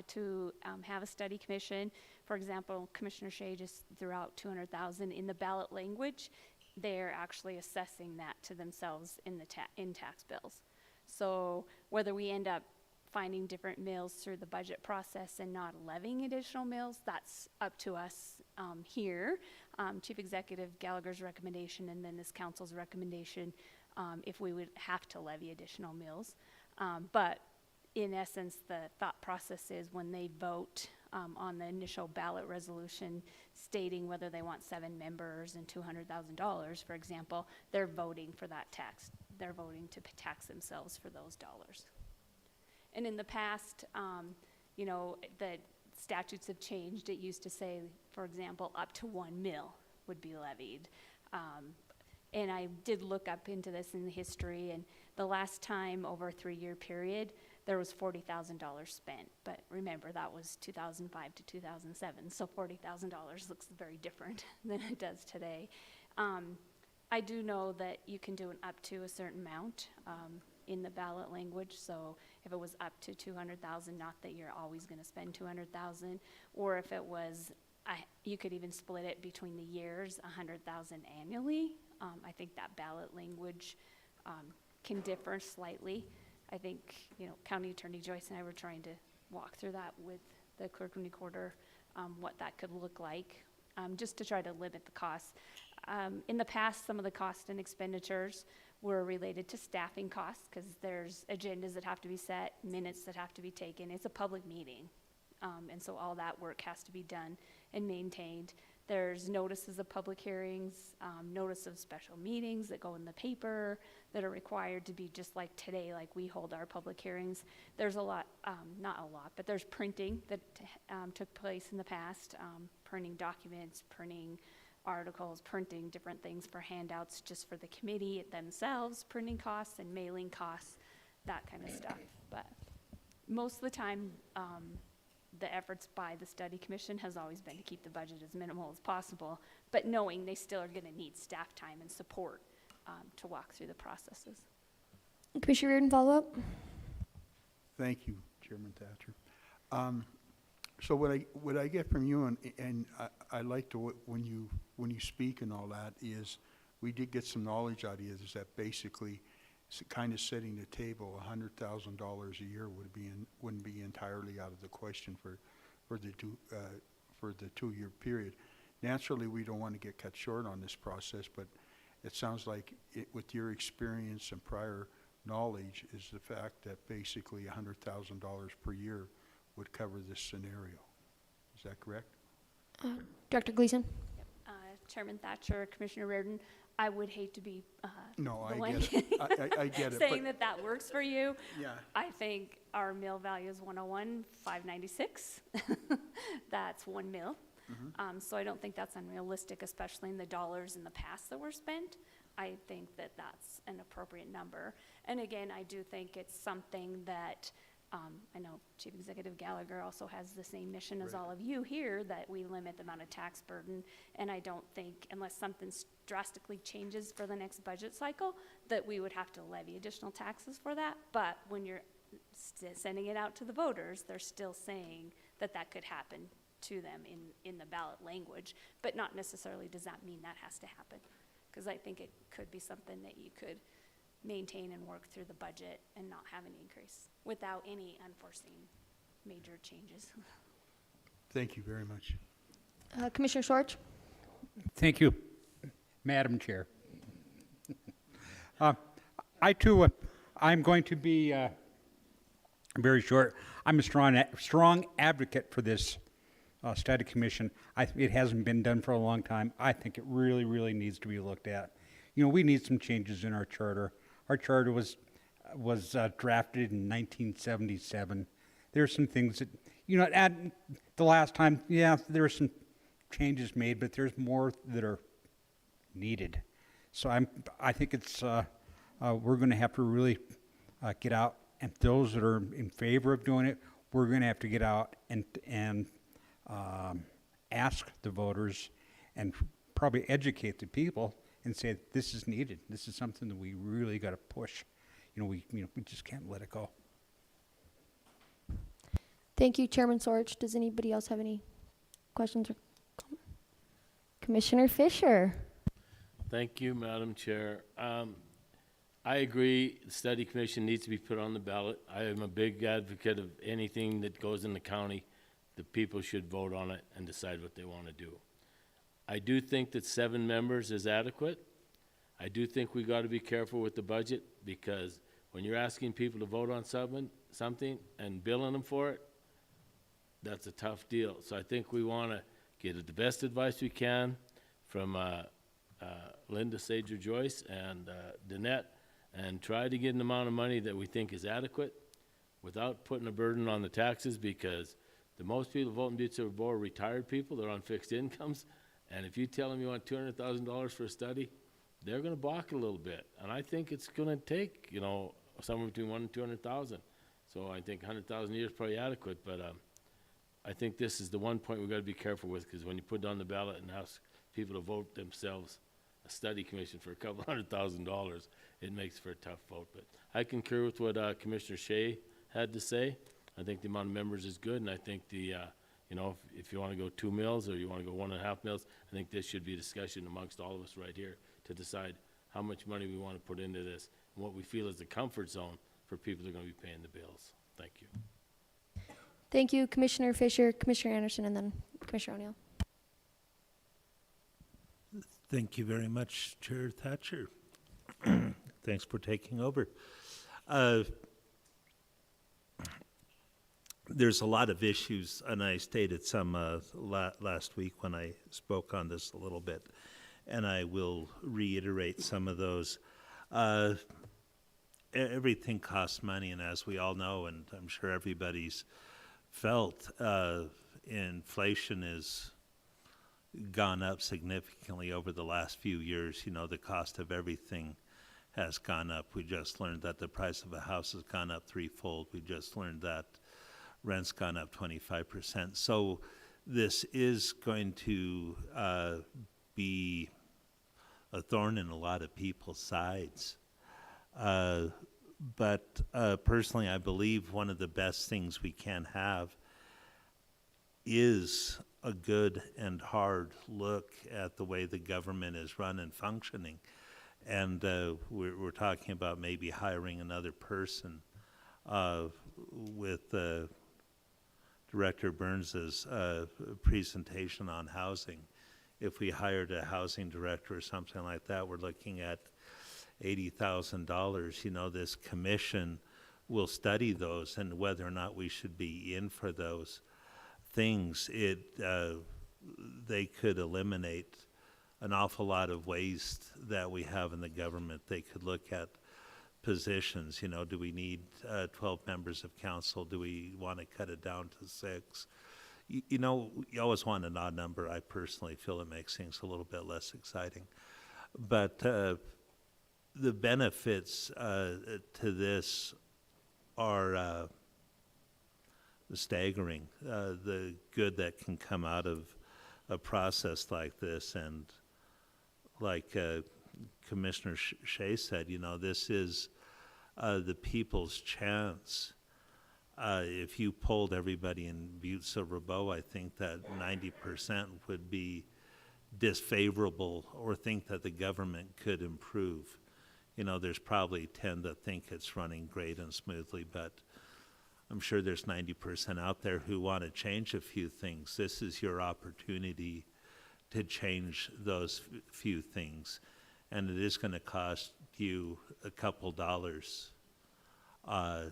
Speaker 20: to have a study commission. For example, Commissioner Shea just threw out $200,000 in the ballot language. They're actually assessing that to themselves in the in tax bills. So whether we end up finding different mills through the budget process and not levying additional mills, that's up to us here. Chief Executive Gallagher's recommendation and then this council's recommendation if we would have to levy additional mills. But in essence, the thought process is when they vote on the initial ballot resolution stating whether they want 7 members and $200,000, for example, they're voting for that tax. They're voting to tax themselves for those dollars. And in the past, the statutes have changed. It used to say, for example, up to 1 mill would be levied. And I did look up into this in the history, and the last time over a 3-year period, there was $40,000 spent. But remember, that was 2005 to 2007, so $40,000 looks very different than it does today. I do know that you can do an up to a certain amount in the ballot language, so if it was up to $200,000, not that you're always going to spend $200,000, or if it was, you could even split it between the years, $100,000 annually. I think that ballot language can differ slightly. I think, County Attorney Joyce and I were trying to walk through that with the Clerk and Recorder, what that could look like, just to try to limit the costs. In the past, some of the costs and expenditures were related to staffing costs because there's agendas that have to be set, minutes that have to be taken. It's a public meeting. And so all that work has to be done and maintained. There's notices of public hearings, notice of special meetings that go in the paper that are required to be just like today, like we hold our public hearings. There's a lot, not a lot, but there's printing that took place in the past, printing documents, printing articles, printing different things for handouts just for the committee themselves, printing costs and mailing costs, that kind of stuff. But most of the time, the efforts by the study commission has always been to keep the budget as minimal as possible, but knowing they still are going to need staff time and support to walk through the processes.
Speaker 19: Commissioner Reardon, follow up?
Speaker 13: Thank you, Chairman Thatcher. So what I get from you, and I like to, when you speak and all that, is we did get some knowledge out of you, is that basically kind of setting the table, $100,000 a year wouldn't be entirely out of the question for the 2-year period. Naturally, we don't want to get cut short on this process, but it sounds like with your experience and prior knowledge is the fact that basically $100,000 per year would cover this scenario. Is that correct?
Speaker 19: Director Gleason?
Speaker 20: Chairman Thatcher, Commissioner Reardon, I would hate to be
Speaker 13: No,
Speaker 20: the
Speaker 13: I
Speaker 20: one
Speaker 13: get it. I get it.
Speaker 20: saying that works for you.
Speaker 13: Yeah.
Speaker 20: I think our mill value is 101,596. That's 1 mil. So I don't think that's unrealistic, especially in the dollars in the past that were spent. I think that that's an appropriate number. And again, I do think it's something that I know Chief Executive Gallagher also has the same mission as all of you here, that we limit the amount of tax burden. And I don't think, unless something drastically changes for the next budget cycle, that we would have to levy additional taxes for that. But when you're sending it out to the voters, they're still saying that that could happen to them in the ballot language, but not necessarily does that mean that has to happen. Because I think it could be something that you could maintain and work through the budget and not have an increase without any unforeseen major changes.
Speaker 13: Thank you very much.
Speaker 19: Commissioner Schwartz?
Speaker 21: Thank you, Madam Chair. I too, I'm going to be very short. I'm a strong advocate for this study commission. It hasn't been done for a long time. I think it really, really needs to be looked at. You know, we need some changes in our charter. Our charter was drafted in 1977. There are some things that, you know, at the last time, yeah, there were some changes made, but there's more that are needed. So I think it's we're going to have to really get out, and those that are in favor of doing it, we're going to have to get out and ask the voters and probably educate the people and say this is needed. This is something that we really got to push. We just can't let it go.
Speaker 19: Thank you, Chairman Sorge. Does anybody else have any questions or comments? Commissioner Fisher?
Speaker 9: Thank you, Madam Chair. I agree, the study commission needs to be put on the ballot. I am a big advocate of anything that goes in the county. The people should vote on it and decide what they want to do. I do think that 7 members is adequate. I do think we got to be careful with the budget, because when you're asking people to vote on something and billing them for it, that's a tough deal. So I think we want to get the best advice we can from Linda Sager-Joyce and Danette, and try to get an amount of money that we think is adequate without putting a burden on the taxes, because the most people voting Butte-Silver Bowl are retired people. They're on fixed incomes. And if you tell them you want $200,000 for a study, they're going to balk a little bit. And I think it's going to take, somewhere between $100,000 and $200,000. So I think $100,000 a year is probably adequate. But I think this is the one point we've got to be careful with, because when you put it on the ballot and ask people to vote themselves a study commission for a couple $100,000, it makes for a tough vote. But I concur with what Commissioner Shea had to say. I think the amount of members is good, and I think the if you want to go 2 mills or you want to go 1.5 mills, I think this should be a discussion amongst all of us right here to decide how much money we want to put into this and what we feel is the comfort zone for people that are going to be paying the bills. Thank you.
Speaker 19: Thank you, Commissioner Fisher, Commissioner Anderson, and then Commissioner O'Neill.
Speaker 12: Thank you very much, Chair Thatcher. Thanks for taking over. There's a lot of issues, and I stated some last week when I spoke on this a little bit, and I will reiterate some of those. Everything costs money, and as we all know, and I'm sure everybody's felt, inflation has gone up significantly over the last few years. You know, the cost of everything has gone up. We just learned that the price of a house has gone up threefold. We just learned that rent's gone up 25%. So this is going to be a thorn in a lot of people's sides. But personally, I believe one of the best things we can have is a good and hard look at the way the government is run and functioning. And we're talking about maybe hiring another person with Director Burns's presentation on housing. If we hired a housing director or something like that, we're looking at $80,000. You know, this commission will study those and whether or not we should be in for those things. They could eliminate an awful lot of waste that we have in the government. They could look at positions. You know, do we need 12 members of council? Do we want to cut it down to 6? You know, you always want an odd number. I personally feel it makes things a little bit less exciting. But the benefits to this are staggering. The good that can come out of a process like this, and like Commissioner Shea said, you know, this is the people's chance. If you polled everybody in Butte-Silver Bow, I think that 90% would be disfavorable or think that the government could improve. You know, there's probably 10 that think it's running great and smoothly, but I'm sure there's 90% out there who want to change a few things. This is your opportunity to change those few things. And it is going to cost you a couple dollars to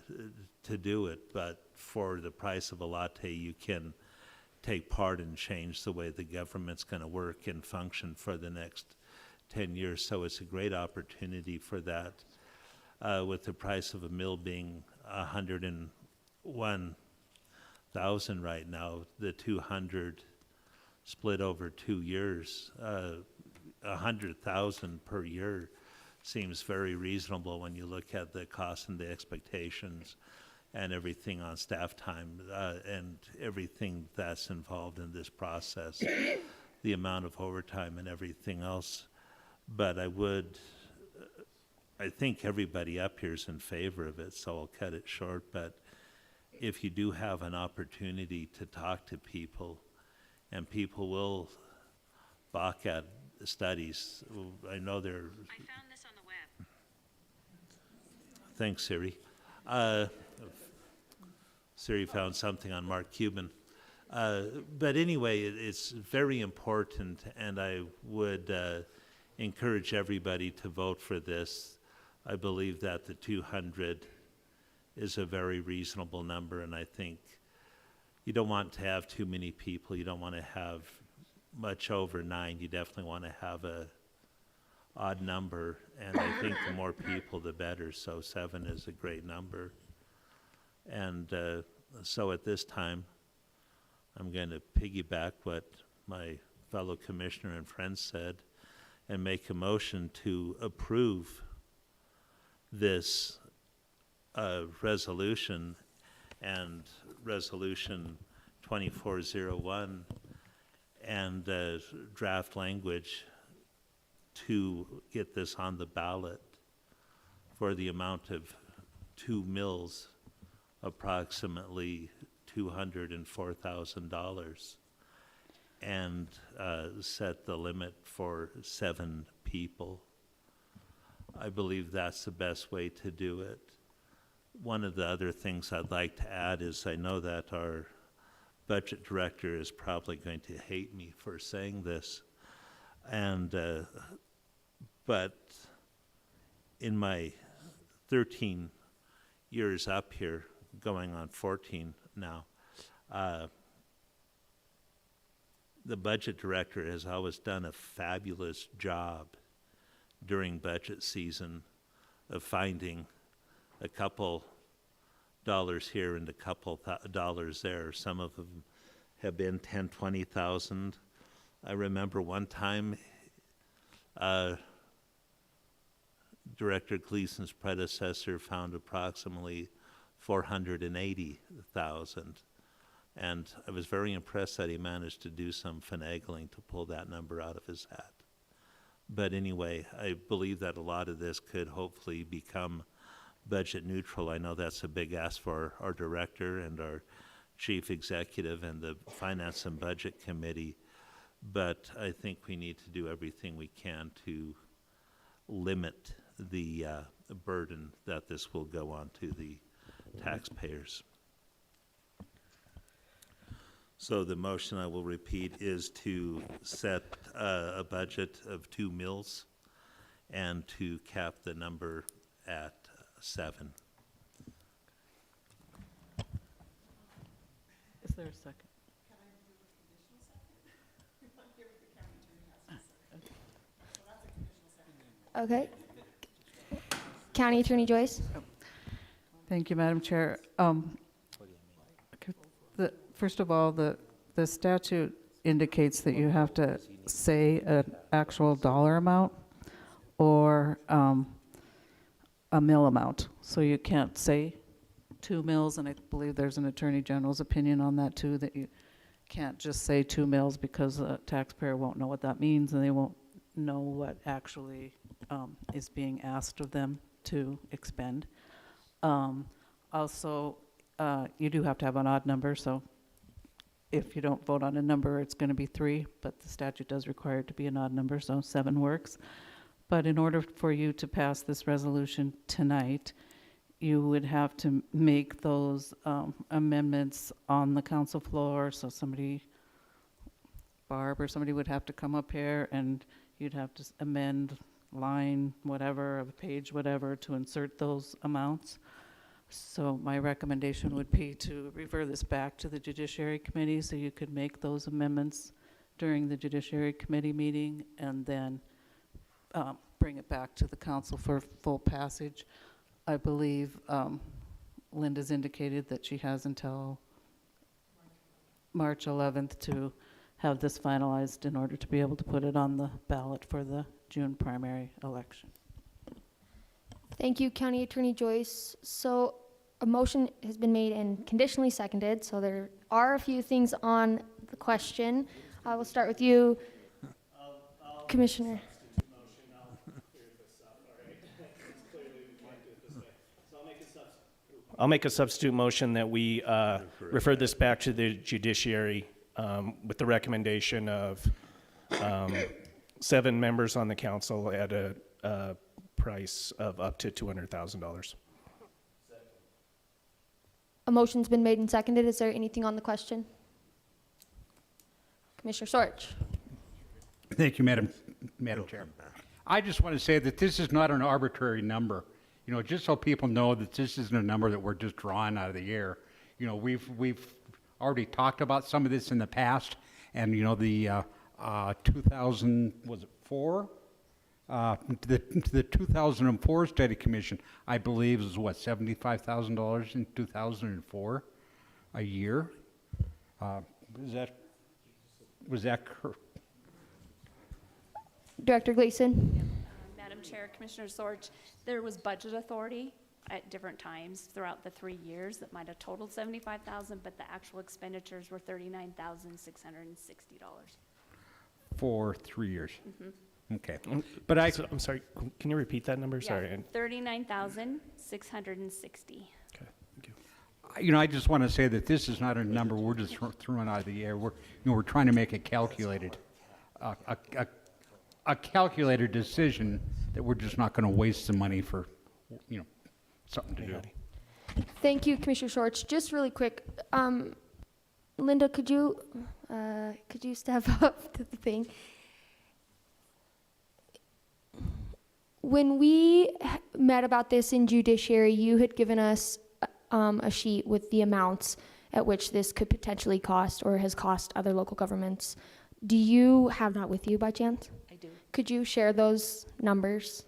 Speaker 12: do it, but for the price of a latte, you can take part and change the way the government's going to work and function for the next 10 years. So it's a great opportunity for that. With the price of a mill being $101,000 right now, the 200 split over 2 years, $100,000 per year seems very reasonable when you look at the costs and the expectations and everything on staff time and everything that's involved in this process, the amount of overtime and everything else. But I think everybody up here is in favor of it, so I'll cut it short. But if you do have an opportunity to talk to people, and people will balk at studies, I know they're... I found this on the web. Thanks, Siri. Siri found something on Mark Cuban. But anyway, it's very important, and I would encourage everybody to vote for this. I believe that the 200 is a very reasonable number, and I think you don't want to have too many people. You don't want to have much over 9. You definitely want to have a odd number, and I think the more people, the better. So 7 is a great number. And so at this time, I'm going to piggyback what my fellow commissioner and friend said and make a motion to approve this resolution and resolution 2401 and draft language to get this on the ballot for the amount of 2 mills, approximately $204,000, and set the limit for 7 people. I believe that's the best way to do it. One of the other things I'd like to add is I know that our budget director is probably going to hate me for saying this, And, but in my 13 years up here, going on 14 now, the budget director has always done a fabulous job during budget season of finding a couple dollars here and a couple dollars there. Some of them have been 10, 20,000. I remember one time Director Gleason's predecessor found approximately 480,000. And I was very impressed that he managed to do some finagling to pull that number out of his hat. But anyway, I believe that a lot of this could hopefully become budget neutral. I know that's a big ask for our director and our chief executive and the Finance and Budget Committee, but I think we need to do everything we can to limit the burden that this will go on to the taxpayers. So the motion, I will repeat, is to set a budget of 2 mills and to cap the number at 7.
Speaker 15: Is there a second?
Speaker 19: Okay. County Attorney Joyce?
Speaker 15: Thank you, Madam Chair. First of all, the statute indicates that you have to say an actual dollar amount or a mill amount. So you can't say 2 mills, and I believe there's an Attorney General's opinion on that too, that you can't just say 2 mills because the taxpayer won't know what that means and they won't know what actually is being asked of them to expend. Also, you do have to have an odd number, so if you don't vote on a number, it's going to be 3, but the statute does require it to be an odd number, so 7 works. But in order for you to pass this resolution tonight, you would have to make those amendments on the council floor. So somebody, Barb or somebody, would have to come up here and you'd have to amend line whatever, of page whatever, to insert those amounts. So my recommendation would be to refer this back to the Judiciary Committee so you could make those amendments during the Judiciary Committee meeting and then bring it back to the council for full passage. I believe Linda's indicated that she has until March 11th to have this finalized in order to be able to put it on the ballot for the June primary election.
Speaker 19: Thank you, County Attorney Joyce. So a motion has been made and conditionally seconded, so there are a few things on the question. I will start with you, Commissioner.
Speaker 1: I'll make a substitute motion that we refer this back to the judiciary with the recommendation of 7 members on the council at a price of up to $200,000.
Speaker 19: A motion's been made and seconded. Is there anything on the question? Commissioner Sorge.
Speaker 21: Thank you, Madam Chair. I just want to say that this is not an arbitrary number. You know, just so people know that this isn't a number that we're just drawing out of the air. You know, we've already talked about some of this in the past, and you know, the 2004? The 2004 Study Commission, I believe, is what, $75,000 in 2004 a year? Was that correct?
Speaker 19: Director Gleason.
Speaker 20: Madam Chair, Commissioner Sorge, there was budget authority at different times throughout the 3 years that might have totaled $75,000, but the actual expenditures were $39,660.
Speaker 21: For 3 years?
Speaker 20: Mm-hmm.
Speaker 21: Okay.
Speaker 1: But I'm sorry, can you repeat that number? Sorry.
Speaker 20: 39,660.
Speaker 1: Okay, thank you.
Speaker 21: You know, I just want to say that this is not a number we're just throwing out of the air. We're trying to make a calculated, a calculated decision that we're just not going to waste the money for, you know, something to do.
Speaker 19: Thank you, Commissioner Schwartz. Just really quick, Linda, could you step up to the thing? when we met about this in judiciary, you had given us a sheet with the amounts at which this could potentially cost or has cost other local governments. Do you have that with you by chance?
Speaker 2: I do.
Speaker 19: Could you share those numbers?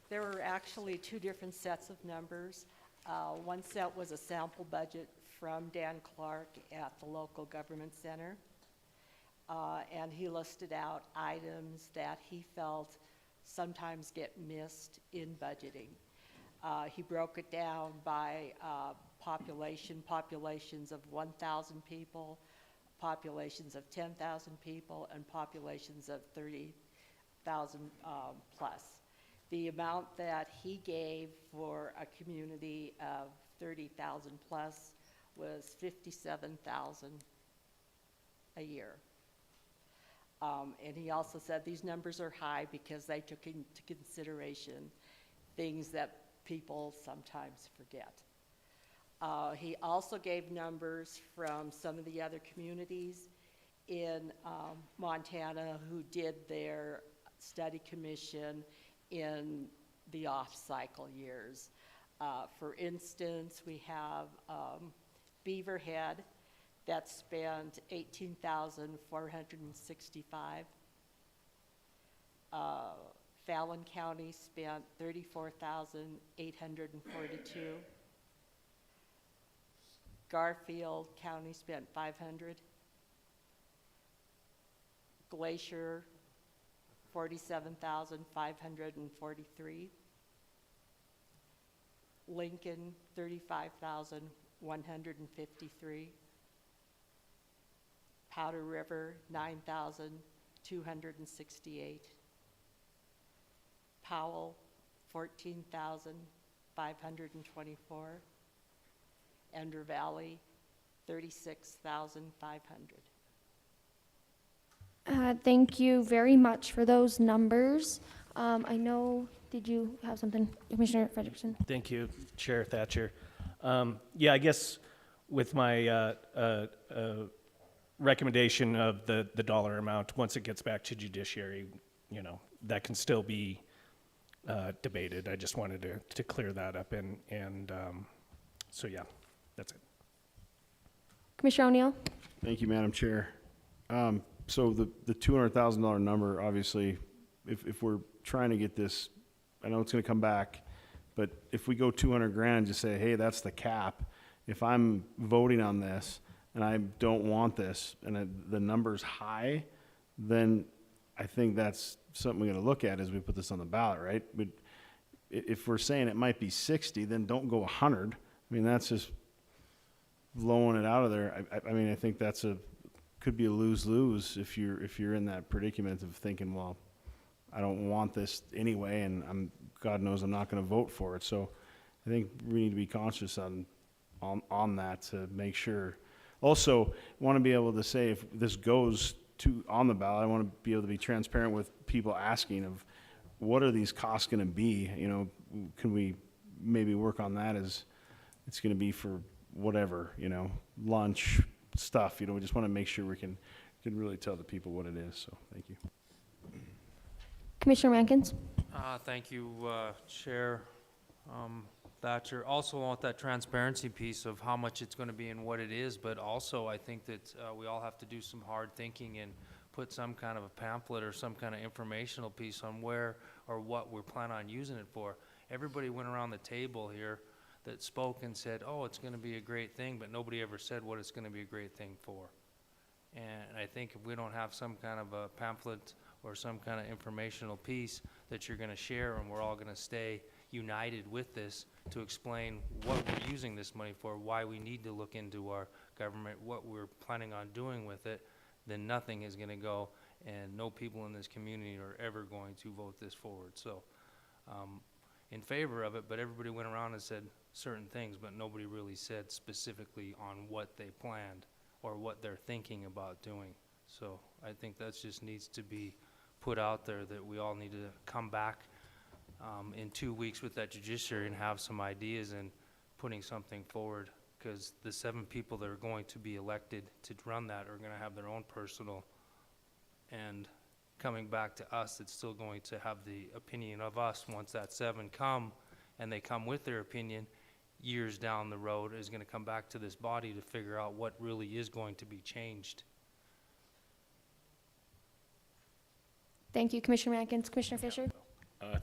Speaker 5: There were actually two different sets of numbers. One set was a sample budget from Dan Clark at the local government center. And he listed out items that he felt sometimes get missed in budgeting. He broke it down by populations of 1,000 people, populations of 10,000 people, and populations of 30,000 plus. The amount that he gave for a community of 30,000 plus was $57,000 a year. And he also said these numbers are high because they took into consideration things that people sometimes forget. He also gave numbers from some of the other communities in Montana who did their study commission in the off-cycle years. For instance, we have Beaverhead that spent $18,465. Fallon County spent $34,842. Garfield County spent $500. Glacier, $47,543. Lincoln, $35,153. Powder River, $9,268. Powell, $14,524. Ender Valley, $36,500.
Speaker 19: Thank you very much for those numbers. I know, did you have something, Commissioner Frederickson?
Speaker 1: Thank you, Chair Thatcher. Yeah, I guess with my recommendation of the dollar amount, once it gets back to judiciary, you know, that can still be debated. I just wanted to clear that up, and so yeah, that's it.
Speaker 19: Commissioner O'Neill?
Speaker 11: Thank you, Madam Chair. So the $200,000 number, obviously, if we're trying to get this, I know it's going to come back, but if we go 200 grand and just say, hey, that's the cap, if I'm voting on this and I don't want this and the number's high, then I think that's something we got to look at as we put this on the ballot, right? But if we're saying it might be 60, then don't go 100. I mean, that's just blowing it out of there. I mean, I think that's could be a lose-lose if you're in that predicament of thinking, well, I don't want this anyway, and God knows I'm not going to vote for it. So I think we need to be conscious on that to make sure. Also, want to be able to say if this goes on the ballot, I want to be able to be transparent with people asking of what are these costs going to be? You know, can we maybe work on that as it's going to be for whatever, you know, lunch stuff. You know, we just want to make sure we can really tell the people what it is. So thank you.
Speaker 19: Commissioner Mankins?
Speaker 22: Thank you, Chair Thatcher. Also want that transparency piece of how much it's going to be and what it is, but also I think that we all have to do some hard thinking and put some kind of a pamphlet or some kind of informational piece on where or what we're planning on using it for. Everybody went around the table here that spoke and said, oh, it's going to be a great thing, but nobody ever said what it's going to be a great thing for. And I think if we don't have some kind of a pamphlet or some kind of informational piece that you're going to share and we're all going to stay united with this to explain what we're using this money for, why we need to look into our government, what we're planning on doing with it, then nothing is going to go, and no people in this community are ever going to vote this forward. So in favor of it, but everybody went around and said certain things, but nobody really said specifically on what they planned or what they're thinking about doing. So I think that just needs to be put out there, that we all need to come back in 2 weeks with that judiciary and have some ideas and putting something forward, because the 7 people that are going to be elected to run that are gonna have their own personal, and coming back to us, it's still going to have the opinion of us. Once that 7 come, and they come with their opinion, years down the road is gonna come back to this body to figure out what really is going to be changed.
Speaker 19: Thank you, Commissioner Mankins. Commissioner Fisher?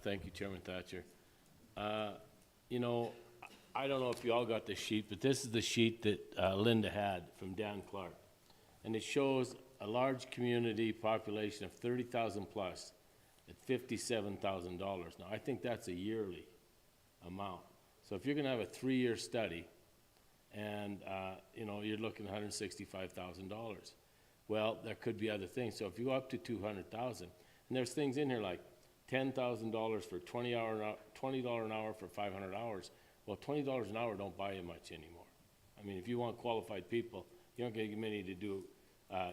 Speaker 9: Thank you, Chairman Thatcher. You know, I don't know if you all got this sheet, but this is the sheet that Linda had from Dan Clark. And it shows a large community population of 30,000 plus at $57,000. Now, I think that's a yearly amount. So if you're gonna have a 3-year study and, you know, you're looking at $165,000. Well, there could be other things. So if you go up to 200,000, and there's things in here like $10,000 for $20 an hour for 500 hours. Well, $20 an hour don't buy you much anymore. I mean, if you want qualified people, you're not gonna get many to do,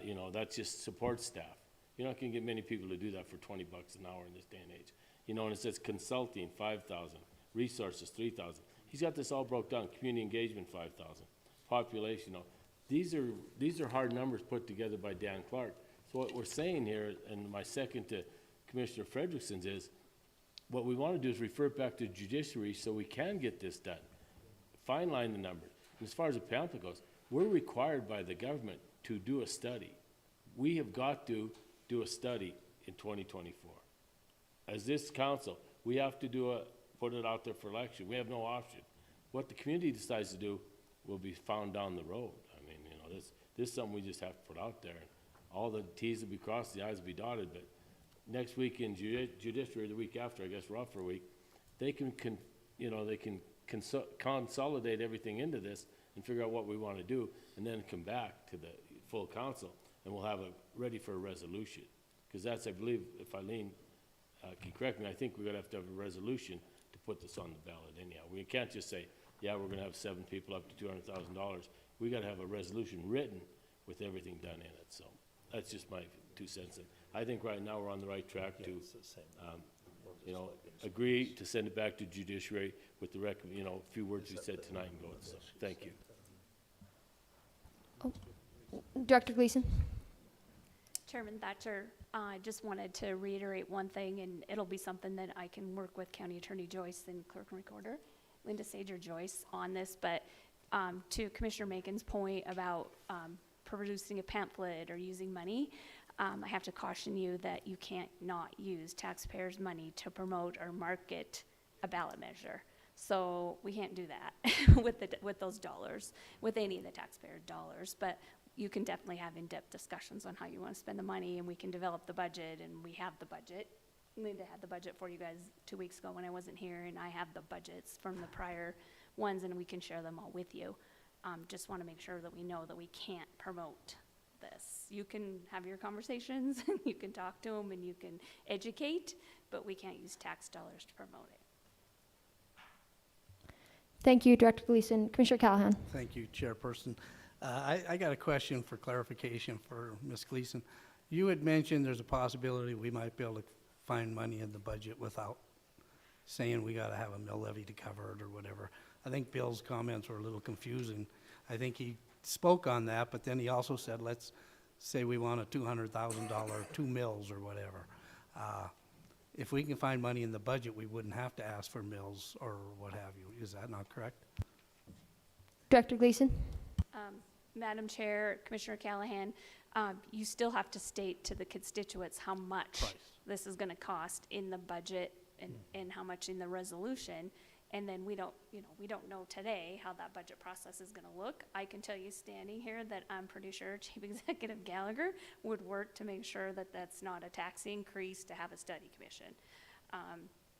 Speaker 9: you know, that's just support staff. You're not gonna get many people to do that for 20 bucks an hour in this day and age. You know, and it says consulting, 5,000, resources, 3,000. He's got this all broke down, community engagement, 5,000, population, you know. These are hard numbers put together by Dan Clark. So what we're saying here, and my second to Commissioner Frederickson's is, what we want to do is refer it back to judiciary so we can get this done. Fine line the numbers. And as far as the pamphlet goes, we're required by the government to do a study. We have got to do a study in 2024. As this council, we have to put it out there for election. We have no option. What the community decides to do will be found down the road. I mean, you know, this is something we just have to put out there. And all the T's will be crossed, the I's will be dotted, but next week in judiciary, the week after, I guess we're off for a week, they can consolidate everything into this and figure out what we want to do, and then come back to the full council, and we'll have it ready for a resolution. Because that's, I believe, if Eileen can correct me, I think we're gonna have to have a resolution to put this on the ballot anyhow. We can't just say, yeah, we're gonna have 7 people up to $200,000. We gotta have a resolution written with everything done in it, so that's just my 2 cents. And I think right now we're on the right track to, you know, agree to send it back to judiciary with the a few words we said tonight and go. So, thank you.
Speaker 19: Director Gleason?
Speaker 20: Chairman Thatcher, I just wanted to reiterate one thing, and it'll be something that I can work with County Attorney Joyce and Clerk and Recorder, Linda Sager Joyce, on this. But to Commissioner Makin's point about producing a pamphlet or using money, I have to caution you that you can't not use taxpayers' money to promote or market a ballot measure. So we can't do that with those dollars, with any of the taxpayer dollars. But you can definitely have in-depth discussions on how you want to spend the money, and we can develop the budget, and we have the budget. Linda had the budget for you guys 2 weeks ago when I wasn't here, and I have the budgets from the prior ones, and we can share them all with you. Just want to make sure that we know that we can't promote this. You can have your conversations, and you can talk to them, and you can educate, but we can't use tax dollars to promote it.
Speaker 19: Thank you, Director Gleason. Commissioner Callahan?
Speaker 10: Thank you, Chairperson. I got a question for clarification for Ms. Gleason. You had mentioned there's a possibility we might be able to find money in the budget without saying we got to have a mill levy to cover it or whatever. I think Bill's comments were a little confusing. I think he spoke on that, but then he also said, let's say we want a $200,000, 2 mills or whatever. If we can find money in the budget, we wouldn't have to ask for mills or what have you. Is that not correct?
Speaker 19: Director Gleason?
Speaker 20: Madam Chair, Commissioner Callahan, you still have to state to the constituents how much this is going to cost in the budget and how much in the resolution. And then we don't know today how that budget process is going to look. I can tell you standing here that I'm pretty sure Chief Executive Gallagher would work to make sure that that's not a tax increase to have a study commission.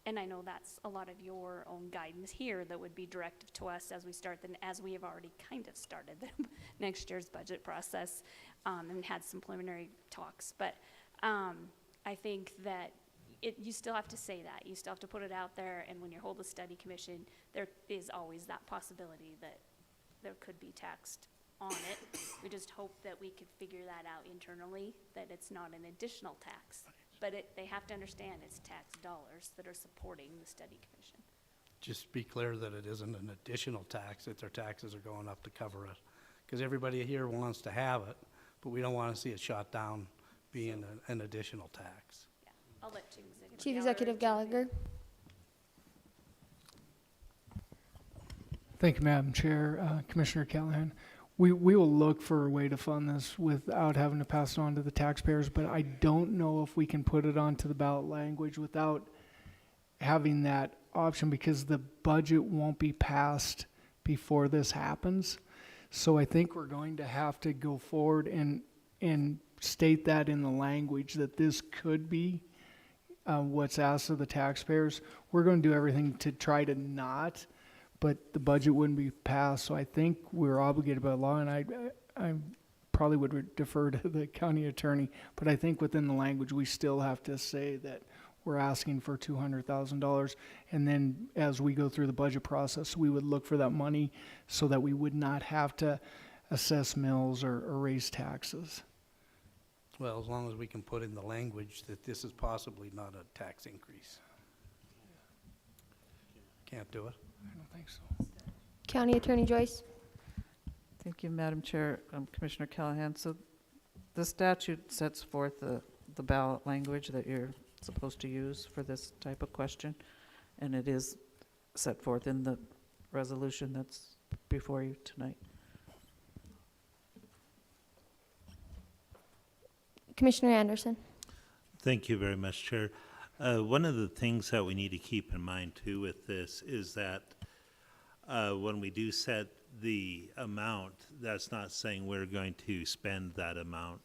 Speaker 20: And I know that's a lot of your own guidance here that would be directive to us as we start, as we have already kind of started the next year's budget process and had some preliminary talks. But I think that you still have to say that. You still have to put it out there, and when you hold a study commission, there is always that possibility that there could be taxed on it. We just hope that we could figure that out internally, that it's not an additional tax but they have to understand it's tax dollars that are supporting the study commission.
Speaker 10: Just be clear that it isn't an additional tax, that their taxes are going up to cover it. Because everybody here wants to have it, but we don't want to see it shot down being an additional tax.
Speaker 20: Yeah, I'll let
Speaker 19: Chief Executive Gallagher.
Speaker 7: Thank you, Madam Chair. Commissioner Callahan. We will look for a way to fund this without having to pass it on to the taxpayers, but I don't know if we can put it onto the ballot language without having that option, because the budget won't be passed before this happens. So I think we're going to have to go forward and state that in the language that this could be what's asked of the taxpayers. We're going to do everything to try to not, but the budget wouldn't be passed. So I think we're obligated by law, and I probably would defer to the county attorney, but I think within the language we still have to say that we're asking for $200,000, and then as we go through the budget process, we would look for that money so that we would not have to assess mills or raise taxes.
Speaker 10: Well, as long as we can put in the language that this is possibly not a tax increase. Can't do it?
Speaker 7: I don't think so.
Speaker 19: County Attorney Joyce.
Speaker 15: Thank you, Madam Chair. Commissioner Callahan. So the statute sets forth the ballot language that you're supposed to use for this type of question, and it is set forth in the resolution that's before you tonight.
Speaker 19: Commissioner Anderson.
Speaker 12: Thank you very much, Chair. One of the things that we need to keep in mind too with this is that when we do set the amount, that's not saying we're going to spend that amount.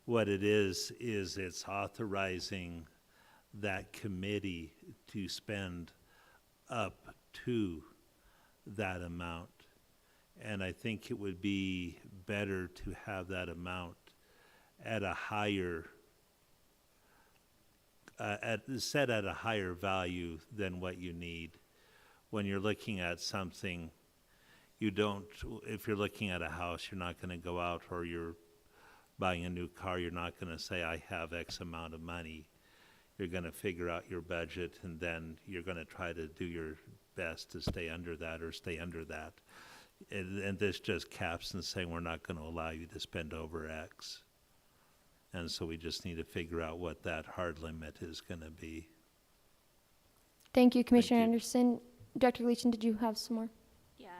Speaker 12: What it is it's authorizing that committee to spend up to that amount. And I think it would be better to have that amount at a higher, set at a higher value than what you need. When you're looking at something, if you're looking at a house, you're not going to go out, or you're buying a new car, you're not going to say, I have X amount of money. You're going to figure out your budget, and then you're going to try to do your best to stay under that or stay under that. And this just caps and saying we're not going to allow you to spend over X. And so we just need to figure out what that hard limit is going to be.
Speaker 19: Thank you, Commissioner Anderson. Director Gleason, did you have some more?
Speaker 20: Yeah,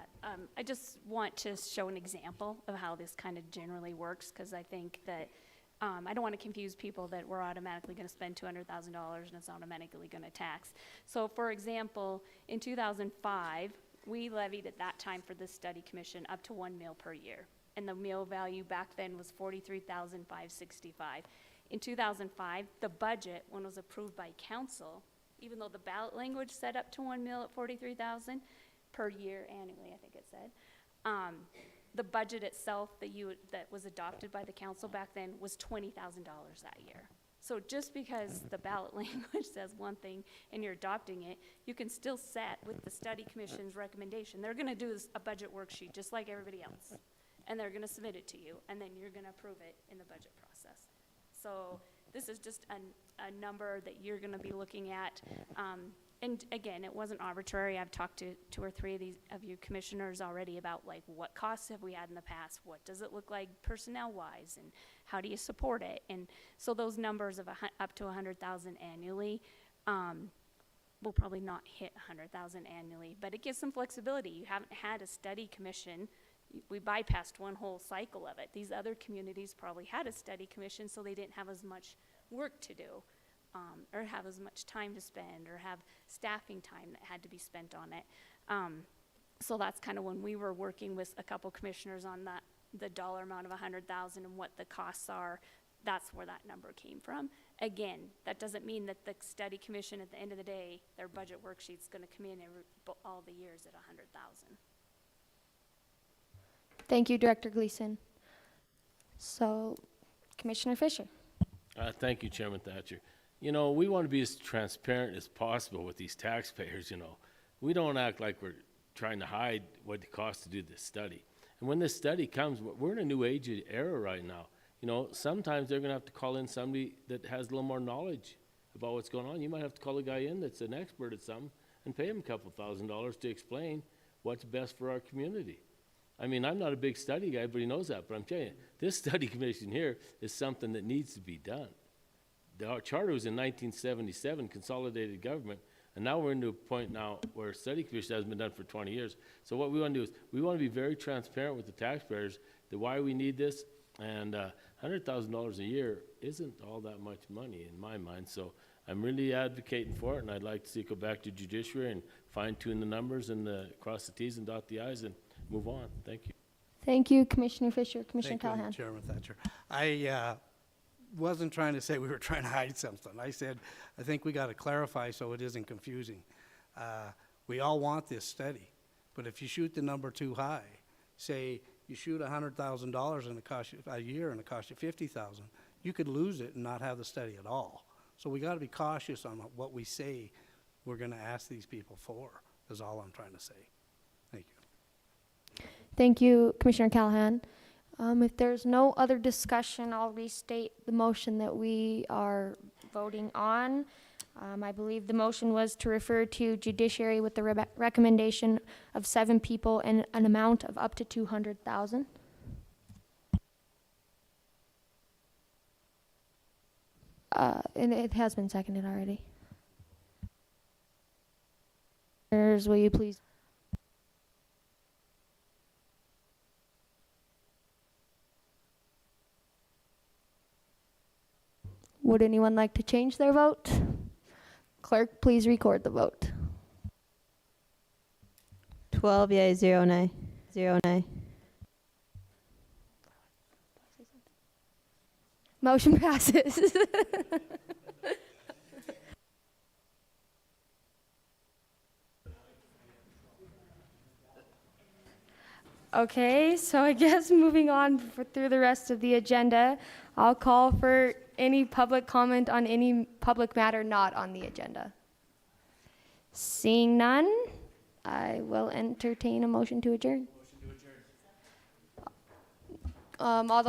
Speaker 20: I just want to show an example of how this kind of generally works, because I think that I don't want to confuse people that we're automatically going to spend $200,000 and it's automatically going to tax. So for example, in 2005, we levied at that time for this study commission up to 1 mil per year. And the meal value back then was $43,565. In 2005, the budget, when it was approved by council, even though the ballot language said up to 1 mil at $43,000 per year annually, I think it said, the budget itself that was adopted by the council back then was $20,000 that year. So just because the ballot language says one thing and you're adopting it, you can still set with the study commission's recommendation. They're going to do a budget worksheet just like everybody else, and they're going to submit it to you, and then you're going to approve it in the budget process. So this is just a number that you're going to be looking at. And again, it wasn't arbitrary. I've talked to 2 or 3 of you commissioners already about like what costs have we had in the past, what does it look like personnel-wise, and how do you support it? And so those numbers of up to 100,000 annually will probably not hit 100,000 annually, but it gives some flexibility. You haven't had a study commission. We bypassed one whole cycle of it. These other communities probably had a study commission, so they didn't have as much work to do. Or have as much time to spend, or have staffing time that had to be spent on it. So that's kind of when we were working with a couple commissioners on the dollar amount of 100,000 and what the costs are. That's where that number came from. Again, that doesn't mean that the study commission at the end of the day, their budget worksheet's going to come in all the years at 100,000.
Speaker 19: Thank you, Director Gleason. So, Commissioner Fisher.
Speaker 9: Thank you, Chairman Thatcher. You know, we want to be as transparent as possible with these taxpayers, you know. We don't act like we're trying to hide what it costs to do this study. And when this study comes, we're in a new age era right now. You know, sometimes they're gonna have to call in somebody that has a little more knowledge about what's going on. You might have to call a guy in that's an expert at something and pay him a couple $1,000s to explain what's best for our community. I mean, I'm not a big study guy, but he knows that. But I'm telling you, this study commission here is something that needs to be done. Our charter was in 1977, consolidated government, and now we're into a point now where study commission hasn't been done for 20 years. So what we want to do is we want to be very transparent with the taxpayers that why we need this, and $100,000 a year isn't all that much money in my mind. So I'm really advocating for it, and I'd like to see it go back to judiciary and fine tune the numbers and cross the Ts and dot the Is and move on. Thank you.
Speaker 19: Thank you, Commissioner Fisher. Commissioner
Speaker 10: Thank you,
Speaker 19: Callahan.
Speaker 10: Chairman Thatcher. I wasn't trying to say we were trying to hide something. I said, I think we got to clarify so it isn't confusing. We all want this study, but if you shoot the number too high, say you shoot $100,000 and it costs you a year and it costs you $50,000, you could lose it and not have the study at all. So we got to be cautious on what we say we're going to ask these people for, is all I'm trying to say. Thank you.
Speaker 19: Thank you, Commissioner Callahan. If there's no other discussion, I'll restate the motion that we are voting on. I believe the motion was to refer to judiciary with the recommendation of 7 people and an amount of up to $200,000. And it has been seconded already. Will you please? Would anyone like to change their vote? Clerk, please record the vote.
Speaker 17: 12 yea, 0 nay. 0 nay.
Speaker 19: Motion passes. Okay, so I guess moving on through the rest of the agenda, I'll call for any public comment on any public matter not on the agenda. Seeing none, I will entertain a motion to adjourn. All